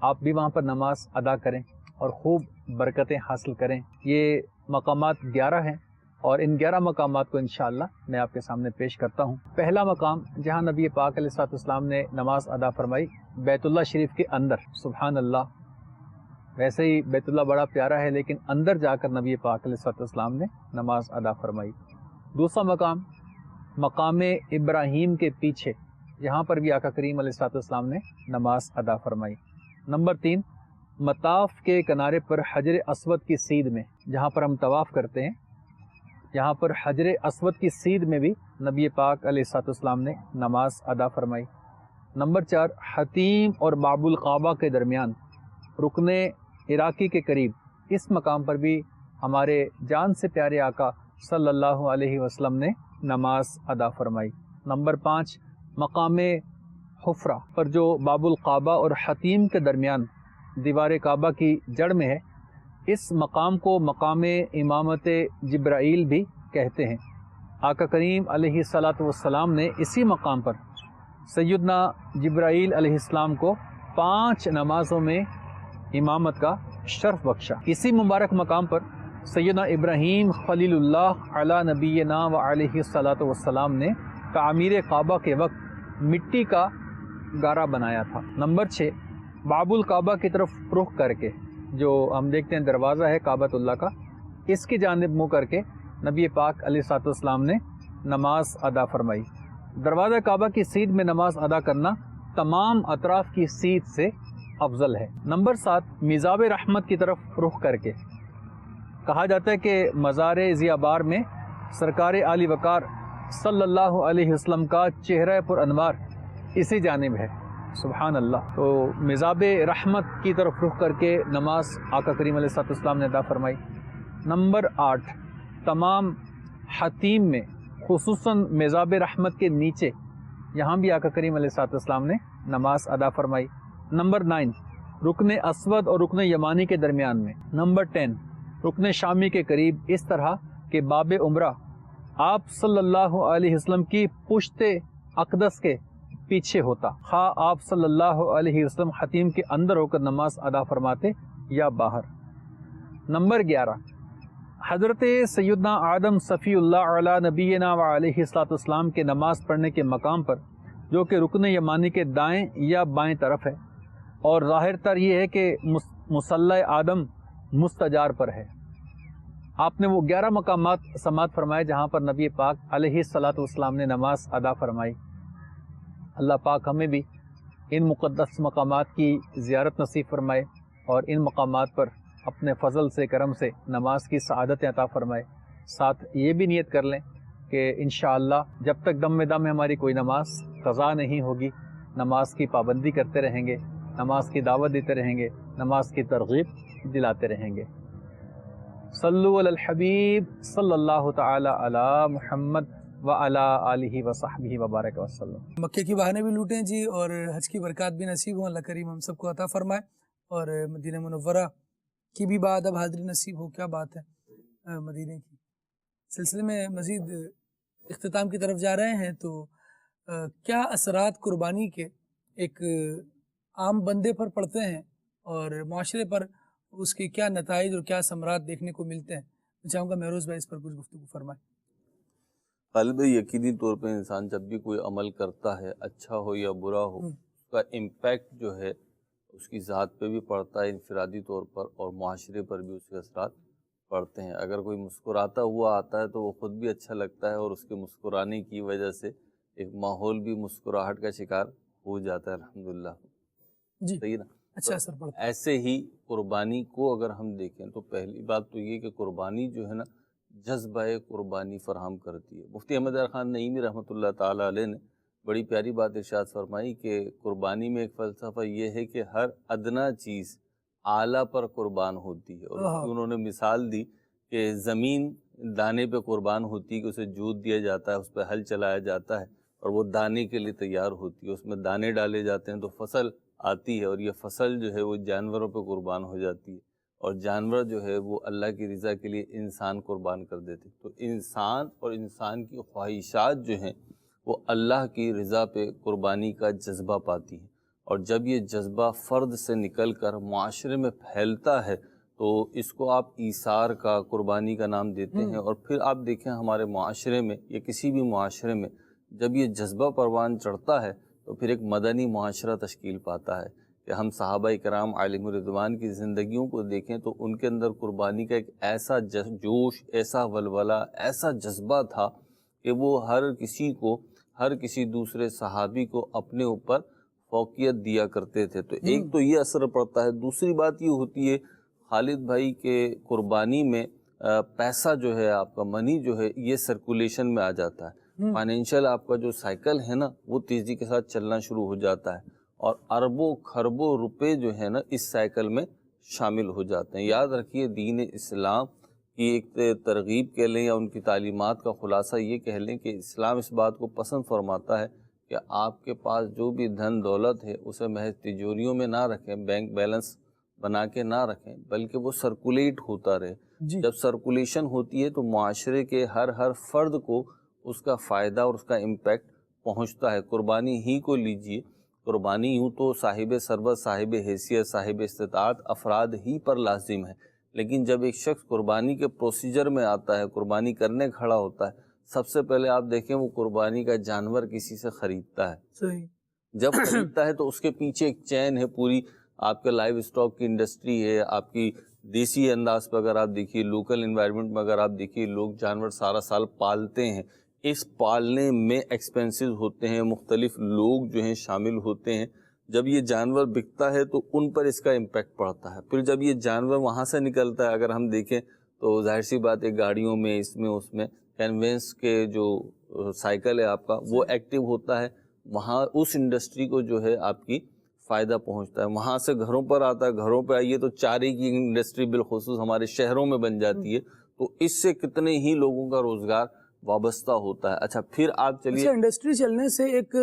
آپ بھی وہاں پر نماز ادا کریں اور خوب برکتیں حاصل کریں۔ یہ مقامات 11 ہیں اور ان 11 مقامات کو انشاءاللہ میں آپ کے سامنے پیش کرتا ہوں۔ پہلا مقام جہاں نبی پاک علیہ الصلوۃ والسلام نے نماز ادا فرمائی، بیت اللہ شریف کے اندر۔ سبحان اللہ، ویسے ہی بیت اللہ بڑا پیارا ہے، لیکن اندر جا کر نبی پاک علیہ الصلوۃ والسلام نے نماز ادا فرمائی۔ دوسرا مقام مقام ابراہیم کے پیچھے، یہاں پر بھی آقا کریم علیہ الصلوۃ والسلام نے نماز ادا فرمائی۔ نمبر 3 مطاف کے کنارے پر حجر اسود کی سیدھ میں، جہاں پر ہم طواف کرتے ہیں، یہاں پر حجر اسود کی سیدھ میں بھی نبی پاک علیہ الصلوۃ والسلام نے نماز ادا فرمائی۔ نمبر 4 حتیم اور باب القعبہ کے درمیان رکن عراقی کے قریب، اس مقام پر بھی ہمارے جان سے پیارے آقا صلی اللہ علیہ وسلم نے نماز ادا فرمائی۔ نمبر 5 مقام حفرہ پر جو باب القعبہ اور حتیم کے درمیان دیوار کعبہ کی جڑ میں ہے، اس مقام کو مقام امامت جبرائیل بھی کہتے ہیں۔ آقا کریم علیہ الصلاۃ والسلام نے اسی مقام پر سیدنا جبرائیل علیہ السلام کو 5 نمازوں میں امامت کا شرف بخشا۔ اسی مبارک مقام پر سیدنا ابراہیم خلیل اللہ علی نبینا و علیہ الصلاۃ والسلام نے تعمیر کعبہ کے وقت مٹی کا گارا بنایا تھا۔ نمبر 6 باب الکعبہ کی طرف رخ کر کے، جو ہم دیکھتے ہیں دروازہ ہے کعبۃ اللہ کا، اس کی جانب منہ کر کے نبی پاک علیہ الصلوۃ والسلام نے نماز ادا فرمائی۔ دروازہ کعبہ کی سیدھ میں نماز ادا کرنا تمام اطراف کی سیدھ سے افضل ہے۔ نمبر 7 میزاب رحمت کی طرف رخ کر کے، کہا جاتا ہے کہ مزار ضیابار میں سرکار عالی وقار صلی اللہ علیہ وسلم کا چہرہ پر انوار اسی جانب ہے۔ سبحان اللہ۔ تو میزاب رحمت کی طرف رخ کر کے نماز آقا کریم علیہ الصلوۃ والسلام نے ادا فرمائی۔ نمبر 8 تمام حتیم میں خصوصاً میزاب رحمت کے نیچے، یہاں بھی آقا کریم علیہ الصلوۃ والسلام نے نماز ادا فرمائی۔ نمبر 9 رکن اسود اور رکن یمانی کے درمیان میں۔ نمبر 10 رکن شامی کے قریب، اس طرح کہ باب عمرہ آپ صلی اللہ علیہ وسلم کی پشت اقدس کے پیچھے ہوتا، خواہ آپ صلی اللہ علیہ وسلم حتیم کے اندر ہو کر نماز ادا فرماتے یا باہر۔ نمبر 11 حضرت سیدنا آدم صفی اللہ علی نبینا و علیہ الصلوۃ والسلام کے نماز پڑھنے کے مقام پر جو کہ رکن یمانی کے دائیں یا بائیں طرف ہے، اور ظاہر تر یہ ہے کہ مصلی آدم مستجار پر ہے۔ آپ نے وہ 11 مقامات سماعت فرمائے جہاں پر نبی پاک علیہ الصلاۃ والسلام نے نماز ادا فرمائی۔ اللہ پاک ہمیں بھی ان مقدس مقامات کی زیارت نصیب فرمائے اور ان مقامات پر اپنے فضل سے کرم سے نماز کی سعادت عطا فرمائے۔ ساتھ یہ بھی نیت کر لیں کہ انشاءاللہ جب تک دم میں دم ہماری کوئی نماز قضا نہیں ہوگی، نماز کی پابندی کرتے رہیں گے، نماز کی دعوت دیتے رہیں گے، نماز کی ترغیب دلاتے رہیں گے۔ صلو علی الحبیب صلی اللہ تعالی علی محمد وعلی آلہ وصحبہ وبارک وسلم۔ مکے کی بہانے بھی لوٹیں جی، اور حج کی برکات بھی نصیب ہوں، اللہ کریم ہم سب کو عطا فرمائے، اور مدینہ منورہ کی بھی بات اب حاضری نصیب ہو۔ کیا بات ہے مدینہ کی سلسلے میں مزید اختتام کی طرف جا رہے ہیں، تو کیا اثرات قربانی کے ایک عام بندے پر پڑتے ہیں اور معاشرے پر اس کے کیا نتائج اور کیا ثمرات دیکھنے کو ملتے ہیں؟ میں چاہوں گا مہروز بھائی اس پر کچھ گفتگو فرمائیں۔ قلب یقینی طور پہ انسان جب بھی کوئی عمل کرتا ہے، اچھا ہو یا برا ہو، اس کا امپیکٹ جو ہے اس کی ذات پہ بھی پڑتا ہے انفرادی طور پر، اور معاشرے پر بھی اس کے اثرات پڑتے ہیں۔ اگر کوئی مسکراتا ہوا آتا ہے تو وہ خود بھی اچھا لگتا ہے، اور اس کے مسکرانے کی وجہ سے ایک ماحول بھی مسکراہٹ کا شکار ہو جاتا ہے، الحمدللہ۔ جی صحیح نا؟ اچھا اثر پڑتا ہے۔ ایسے ہی قربانی کو اگر ہم دیکھیں تو پہلی بات تو یہ کہ قربانی جو ہے نا جذبہ قربانی فراہم کرتی ہے۔ مفتی احمد یار خان نعیمی رحمۃ اللہ تعالیٰ علیہ نے بڑی پیاری بات ارشاد فرمائی کہ قربانی میں ایک فلسفہ یہ ہے کہ ہر ادنا چیز اعلیٰ پر قربان ہوتی ہے، اور اس کی انہوں نے مثال دی کہ زمین دانے پہ قربان ہوتی ہے کہ اسے جوت دیا جاتا ہے، اس پہ ہل چلایا جاتا ہے اور وہ دانے کے لیے تیار ہوتی ہے، اس میں دانے ڈالے جاتے ہیں تو فصل آتی ہے، اور یہ فصل جو ہے وہ جانوروں پہ قربان ہو جاتی ہے، اور جانور جو ہے وہ اللہ کی رضا کے لیے انسان قربان کر دیتے ہیں۔ تو انسان اور انسان کی خواہشات جو ہیں وہ اللہ کی رضا پہ قربانی کا جذبہ پاتی ہیں، اور جب یہ جذبہ فرد سے نکل کر معاشرے میں پھیلتا ہے تو اس کو آپ ایثار کا، قربانی کا نام دیتے ہیں۔ اور پھر آپ دیکھیں ہمارے معاشرے میں یا کسی بھی معاشرے میں جب یہ جذبہ پروان چڑھتا ہے تو پھر ایک مدنی معاشرہ تشکیل پاتا ہے کہ ہم صحابہ کرام علیہم الرضوان کی زندگیوں کو دیکھیں تو ان کے اندر قربانی کا ایک ایسا جوش، ایسا ولولہ، ایسا جذبہ تھا کہ وہ ہر کسی دوسرے صحابی کو اپنے اوپر فوقیت دیا کرتے تھے۔ تو ایک تو یہ اثر پڑتا ہے۔ دوسری بات یہ ہوتی ہے خالد بھائی کہ قربانی میں پیسہ جو ہے، آپ کا منی جو ہے، یہ سرکولیشن میں آ جاتا ہے۔ فائنینشیل آپ کا جو سائیکل ہے نا وہ تیزی کے ساتھ چلنا شروع ہو جاتا ہے، اور اربوں خربوں روپے جو ہے نا اس سائیکل میں شامل ہو جاتے ہیں۔ یاد رکھیے دین اسلام کی ایک ترغیب کہہ لیں یا ان کی تعلیمات کا خلاصہ یہ کہہ لیں کہ اسلام اس بات کو پسند فرماتا ہے کہ آپ کے پاس جو بھی دھن دولت ہے اسے محض تجوریوں میں نہ رکھیں، بینک بیلنس بنا کے نہ رکھیں، بلکہ وہ سرکولیٹ ہوتا رہے۔ جب سرکولیشن ہوتی ہے تو معاشرے کے ہر فرد کو اس کا فائدہ اور اس کا امپیکٹ پہنچتا ہے۔ قربانی ہی کو لیجئے، قربانی یوں تو صاحب ثروت، صاحب حیثیت، صاحب استطاعت افراد ہی پر لازم ہے، لیکن جب ایک شخص قربانی کے پروسیجر میں آتا ہے، قربانی کرنے کھڑا ہوتا ہے، سب سے پہلے آپ دیکھیں وہ قربانی کا جانور کسی سے خریدتا ہے۔ صحیح۔ جب خریدتا ہے تو اس کے پیچھے ایک چین ہے پوری، آپ کے لائیو اسٹاک کی انڈسٹری ہے، آپ کی دیسی انداز پہ اگر آپ دیکھیے، لوکل انوائرمنٹ میں اگر آپ دیکھیے، لوگ جانور سارا سال پالتے ہیں، اس پالنے میں ایکسپینسز ہوتے ہیں، مختلف لوگ جو ہیں شامل ہوتے ہیں۔ جب یہ جانور بکتا ہے تو ان پر اس کا امپیکٹ پڑتا ہے۔ پھر جب یہ جانور وہاں سے نکلتا ہے، اگر ہم دیکھیں تو ظاہر سی بات ہے گاڑیوں میں، اس میں کنوینس کے جو سائیکل ہے آپ کا وہ ایکٹیو ہوتا ہے، وہاں اس انڈسٹری کو جو ہے آپ کی فائدہ پہنچتا ہے، وہاں سے گھروں پر آتا ہے، گھروں پہ آئیے تو چارے کی انڈسٹری بالخصوص ہمارے شہروں میں بن جاتی ہے، تو اس سے کتنے ہی لوگوں کا روزگار وابستہ ہوتا ہے۔ اچھا پھر آپ چلیے، انڈسٹری چلنے سے ایک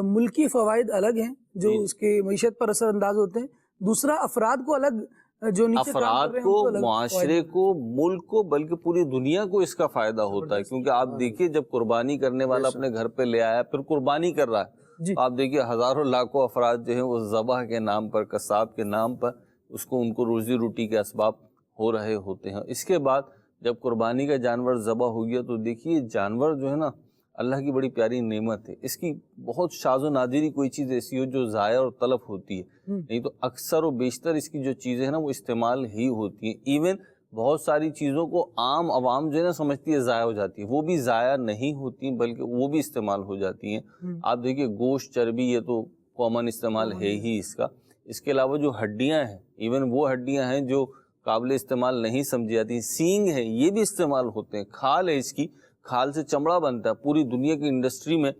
ملکی فوائد الگ ہیں جو اس کے معیشت پر اثر انداز ہوتے ہیں، دوسرا افراد کو الگ، جو نیچے افراد کو، معاشرے کو، ملک کو، بلکہ پوری دنیا کو اس کا فائدہ ہوتا ہے۔ کیونکہ آپ دیکھیے جب قربانی کرنے والا اپنے گھر پہ لے آیا پھر قربانی کر رہا ہے، آپ دیکھیے ہزاروں لاکھوں افراد جو ہیں وہ ذبح کے نام پر، قصاب کے نام پر ان کو روزی روٹی کے اسباب ہو رہے ہوتے ہیں۔ اس کے بعد جب قربانی کا جانور ذبح ہو گیا تو دیکھیے جانور جو ہے نا اللہ کی بڑی پیاری نعمت ہے. اس کی بہت شاذ و نادری کوئی چیز ایسی ہو جو ضائع اور تلف ہوتی ہے، نہیں تو اکثر و بیشتر اس کی جو چیزیں ہیں نا وہ استعمال ہی ہوتی ہیں. ایون بہت ساری چیزوں کو عام عوام جو ہے نا سمجھتی ہے ضائع ہو جاتی ہے، وہ بھی ضائع نہیں ہوتی بلکہ وہ بھی استعمال ہو جاتی ہیں. آپ دیکھیے گوشت، چربی، یہ تو کامن استعمال ہے ہی اس کا. اس کے علاوہ جو ہڈیاں ہیں، ایون وہ ہڈیاں ہیں جو قابل استعمال نہیں سمجھی جاتی، سینگ ہے یہ بھی استعمال ہوتے ہیں. کھال ہے، اس کی کھال سے چمڑا بنتا ہے. پوری دنیا کی انڈسٹری میں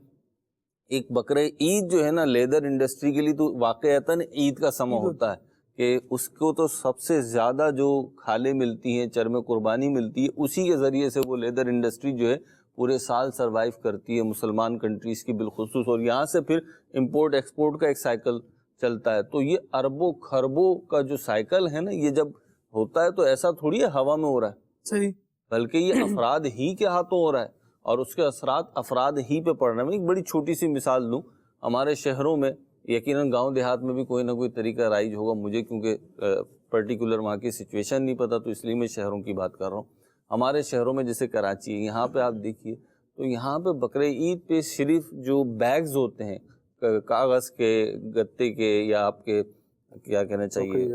ایک بقرہ عید جو ہے نا لیدر انڈسٹری کے لیے تو واقعتاً عید کا سماں ہوتا ہے کہ اس کو تو سب سے زیادہ جو کھالیں ملتی ہیں، چرم قربانی ملتی ہے، اسی کے ذریعے سے وہ لیدر انڈسٹری جو ہے پورے سال سروائیو کرتی ہے مسلمان کنٹریز کی بالخصوص، اور یہاں سے پھر امپورٹ ایکسپورٹ کا ایک سائیکل چلتا ہے. تو یہ اربوں خربوں کا جو سائیکل ہے نا، یہ جب ہوتا ہے تو ایسا تھوڑی ہے ہوا میں ہو رہا ہے، صحیح، بلکہ یہ افراد ہی کے ہاتھوں ہو رہا ہے اور اس کے اثرات افراد ہی پہ پڑ رہے ہیں. میں ایک بڑی چھوٹی سی مثال دوں. ہمارے شہروں میں یقیناً گاؤں دیہات میں بھی کوئی نہ کوئی طریقہ رائج ہوگا، مجھے کیونکہ پرٹیکولر وہاں کی سچویشن نہیں پتہ تو اس لیے میں شہروں کی بات کر رہا ہوں. ہمارے شہروں میں جیسے کراچی ہے، یہاں پہ آپ دیکھیے تو یہاں پہ بقرہ عید پہ صرف جو بیگز ہوتے ہیں کاغذ کے، گتے کے، یا آپ کے کیا کہنا چاہیے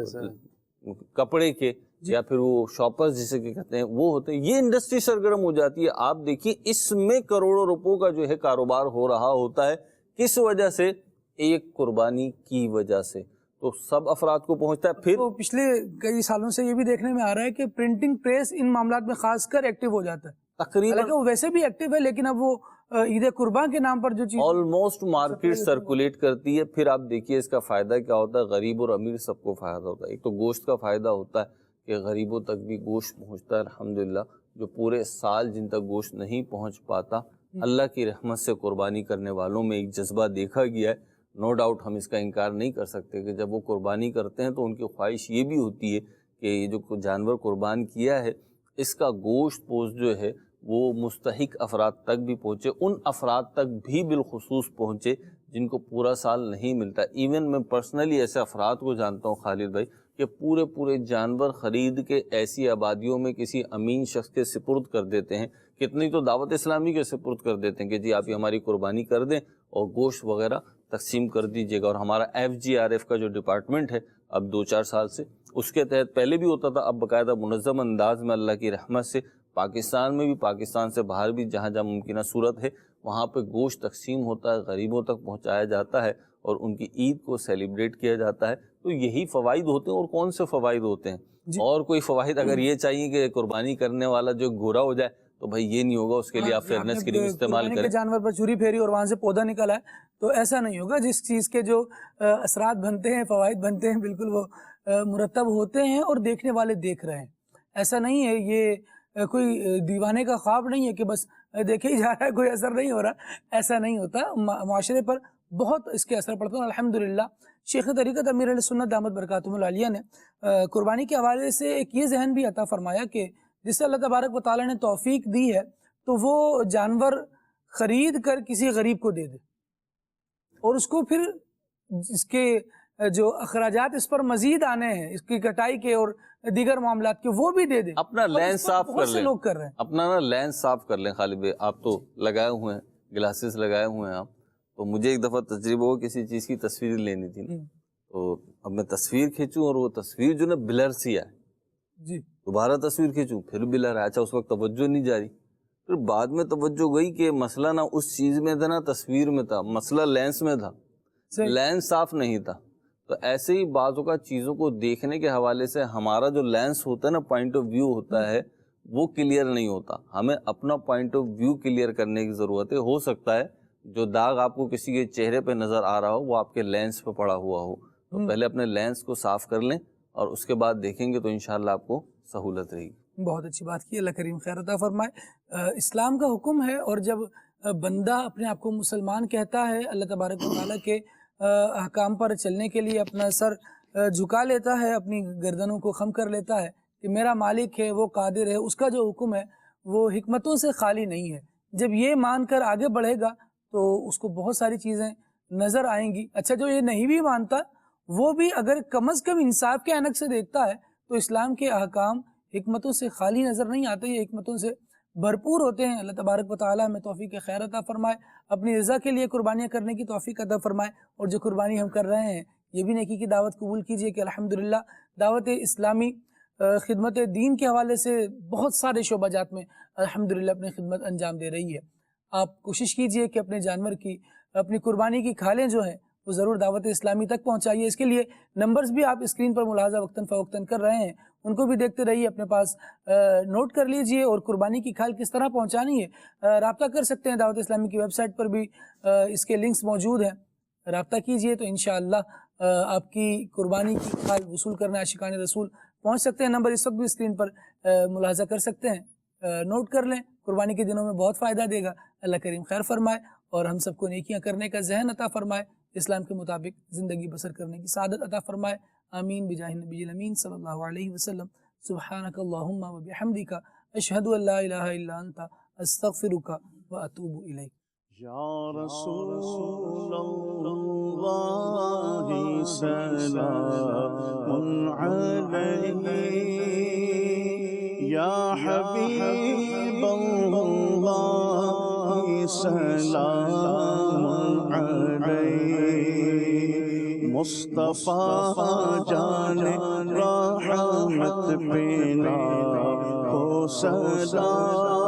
کپڑے کے، یا پھر وہ شاپرز جسے کہ کہتے ہیں وہ ہوتے ہیں، یہ انڈسٹری سرگرم ہو جاتی ہے. آپ دیکھیے اس میں کروڑوں روپوں کا جو ہے کاروبار ہو رہا ہوتا ہے. کس وجہ سے؟ ایک قربانی کی وجہ سے. تو سب افراد کو پہنچتا ہے. پھر تو پچھلے کئی سالوں سے یہ بھی دیکھنے میں آ رہا ہے کہ پرنٹنگ پریس ان معاملات میں خاص کر ایکٹیو ہو جاتا ہے. تقریباً وہ ویسے بھی ایکٹیو ہے لیکن اب وہ عید قربان کے نام پر جو چیز آلموسٹ مارکیٹ سرکولیٹ کرتی ہے. پھر آپ دیکھیے اس کا فائدہ کیا ہوتا ہے، غریب اور امیر سب کو فائدہ ہوتا ہے. ایک تو گوشت کا فائدہ ہوتا ہے کہ غریبوں تک بھی گوشت پہنچتا ہے الحمدللہ. جو پورے سال جن تک گوشت نہیں پہنچ پاتا، اللہ کی رحمت سے قربانی کرنے والوں میں ایک جذبہ دیکھا گیا ہے. نو ڈاؤٹ ہم اس کا انکار نہیں کر سکتے کہ جب وہ قربانی کرتے ہیں تو ان کی خواہش یہ بھی ہوتی ہے کہ یہ جو جانور قربان کیا ہے اس کا گوشت پوش جو ہے وہ مستحق افراد تک بھی پہنچے، ان افراد تک بھی بالخصوص پہنچے جن کو پورا سال نہیں ملتا. ایون میں پرسنلی ایسے افراد کو جانتا ہوں خالد بھائی کہ پورے جانور خرید کے ایسی آبادیوں میں کسی امین شخص کے سپرد کر دیتے ہیں. کتنی تو دعوت اسلامی کے سپرد کر دیتے ہیں کہ جی آپ یہ ہماری قربانی کر دیں اور گوشت وغیرہ تقسیم کر دیجیے گا. اور ہمارا FGRF کا جو ڈپارٹمنٹ ہے اب 2-4 سال سے، اس کے تحت پہلے بھی ہوتا تھا، اب باقاعدہ منظم انداز میں اللہ کی رحمت سے پاکستان میں بھی، پاکستان سے باہر بھی جہاں جہاں ممکنہ صورت ہے وہاں پہ گوشت تقسیم ہوتا ہے، غریبوں تک پہنچایا جاتا ہے اور ان کی عید کو سیلیبریٹ کیا جاتا ہے. تو یہی فوائد ہوتے ہیں. اور کون سے فوائد ہوتے ہیں؟ اور کوئی فوائد اگر یہ چاہیے کہ قربانی کرنے والا جو گورا ہو جائے تو بھائی یہ نہیں ہوگا. اس کے لیے آپ فیئرنیس کے لیے استعمال کریں. جانور پر چھری پھیری اور وہاں سے پودا نکلا ہے تو ایسا نہیں ہوگا. جس چیز کے جو اثرات بنتے ہیں، فوائد بنتے ہیں، بالکل وہ مرتب ہوتے ہیں اور دیکھنے والے دیکھ رہے ہیں. ایسا نہیں ہے، یہ کوئی دیوانے کا خواب نہیں ہے کہ بس دیکھے ہی جا رہا ہے، کوئی اثر نہیں ہو رہا. ایسا نہیں ہوتا. معاشرے پر بہت اس کے اثر پڑتا ہے. الحمدللہ شیخ طریقت امیر علیہ سنت دامت برکاتہم العالیہ نے قربانی کے حوالے سے ایک یہ ذہن بھی عطا فرمایا کہ جس سے اللہ تبارک و تعالیٰ نے توفیق دی ہے تو وہ جانور خرید کر کسی غریب کو دے دے اور اس کو پھر اس کے جو اخراجات اس پر مزید آنے ہیں اس کی کٹائی کے اور دیگر معاملات کے وہ بھی دے دے. اپنا لین صاف کر لیں. لوگ کر رہے ہیں اپنا نا لین صاف کر لیں. خالد بھائی آپ تو لگائے ہوئے ہیں، گلاسز لگائے ہوئے ہیں آپ، تو مجھے ایک دفعہ تجربہ ہو کسی چیز کی تصویر لینی تھی نا، تو اب میں تصویر کھینچوں اور وہ تصویر جو نا بلر سی آئے، جی دوبارہ تصویر کھینچوں پھر بلر آیا. اچھا اس وقت توجہ نہیں جاری، پھر بعد میں توجہ گئی کہ مسئلہ نہ اس چیز میں تھا نہ تصویر میں تھا، مسئلہ لینس میں تھا. لینس صاف نہیں تھا. تو ایسے ہی بعض اوقات چیزوں کو دیکھنے کے حوالے سے ہمارا جو لینس ہوتا ہے نا، پوائنٹ آف ویو ہوتا ہے، وہ کلیئر نہیں ہوتا. ہمیں اپنا پوائنٹ آف ویو کلیئر کرنے کی ضرورت ہے. ہو سکتا ہے جو داغ آپ کو کسی کے چہرے پہ نظر آ رہا ہو وہ آپ کے لینس پہ پڑا ہوا ہو. تو پہلے اپنے لینس کو صاف کر لیں اور اس کے بعد دیکھیں گے تو انشاءاللہ آپ کو سہولت رہے گی. بہت اچھی بات کی. اللہ کریم خیر عطا فرمائے. اسلام کا حکم ہے اور جب بندہ اپنے آپ کو مسلمان کہتا ہے، اللہ تبارک و تعالیٰ کے احکام پر چلنے کے لیے اپنا سر جھکا لیتا ہے، اپنی گردنوں کو خم کر لیتا ہے کہ میرا مالک ہے، وہ قادر ہے، اس کا جو حکم ہے وہ حکمتوں سے خالی نہیں ہے. جب یہ مان کر آگے بڑھے گا تو اس کو بہت ساری چیزیں نظر آئیں گی. اچھا جو یہ نہیں بھی مانتا وہ بھی اگر کم از کم انصاف کے عینک سے دیکھتا ہے تو اسلام کے احکام حکمتوں سے خالی نظر نہیں آتے. یہ حکمتوں سے بھرپور ہوتے ہیں. اللہ تبارک و تعالیٰ ہمیں توفیق خیر عطا فرمائے, اپنی رضا کے لیے قربانیاں کرنے کی توفیق عطا فرمائے. اور جو قربانی ہم کر رہے ہیں یہ بھی نیکی کی دعوت قبول کیجئے کہ الحمدللہ دعوت اسلامی خدمت دین کے حوالے سے بہت سارے شعبہ جات میں الحمدللہ اپنی خدمت انجام دے رہی ہے. آپ کوشش کیجئے کہ اپنے جانور کی, اپنی قربانی کی کھالیں جو ہیں وہ ضرور دعوت اسلامی تک پہنچائیے. اس کے لیے نمبرز بھی آپ اسکرین پر ملاحظہ وقتاً فوقتاً کر رہے ہیں, ان کو بھی دیکھتے رہیے, اپنے پاس نوٹ کر لیجئے. اور قربانی کی کھال کس طرح پہنچانی ہے رابطہ کر سکتے ہیں, دعوت اسلامی کی ویب سائٹ پر بھی اس کے لنکس موجود ہیں, رابطہ کیجئے تو انشاءاللہ آپ کی قربانی کی کھال وصول کرنا عاشقان رسول پہنچ سکتے ہیں. نمبر اس وقت بھی اسکرین پر ملاحظہ کر سکتے ہیں, نوٹ کر لیں. قربانی کے دنوں میں بہت فائدہ دے گا. اللہ کریم خیر فرمائے اور ہم سب کو نیکیاں کرنے کا ذہن عطا فرمائے, اسلام کے مطابق زندگی بسر کرنے کی سعادت عطا فرمائے. آمین بجاہ النبی الامین صلی اللہ علیہ وسلم. سبحانک اللہم و بحمدک اشہد ان لا الہ الا انت استغفرک و اتوب الیک. یا رسول اللہ سلام علیک, یا حبیب اللہ سلام علیک, مصطفیٰ جان رحمت پینا ہو سلام,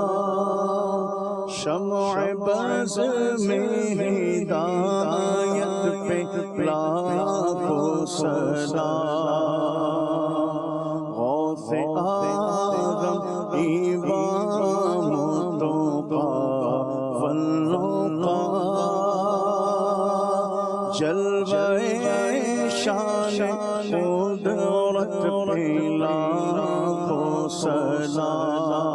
شمع بز میں ہدایت پہ لاکھوں سلام, غوث آدم امام توقا والنقا, جلوہ شان قدرت پہ لاکھوں سلام,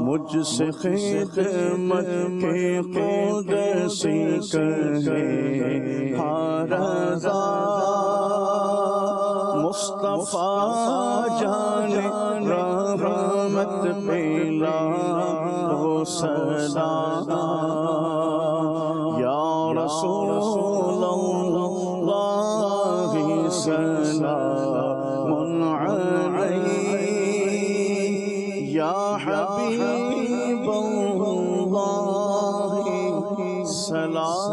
مجھ سے خدمت کے قدسی کہے ہارضا, مصطفیٰ جان رحمت پہ لاکھوں سلام, یا رسول اللہ سلام علیک, یا حبیب اللہ سلام.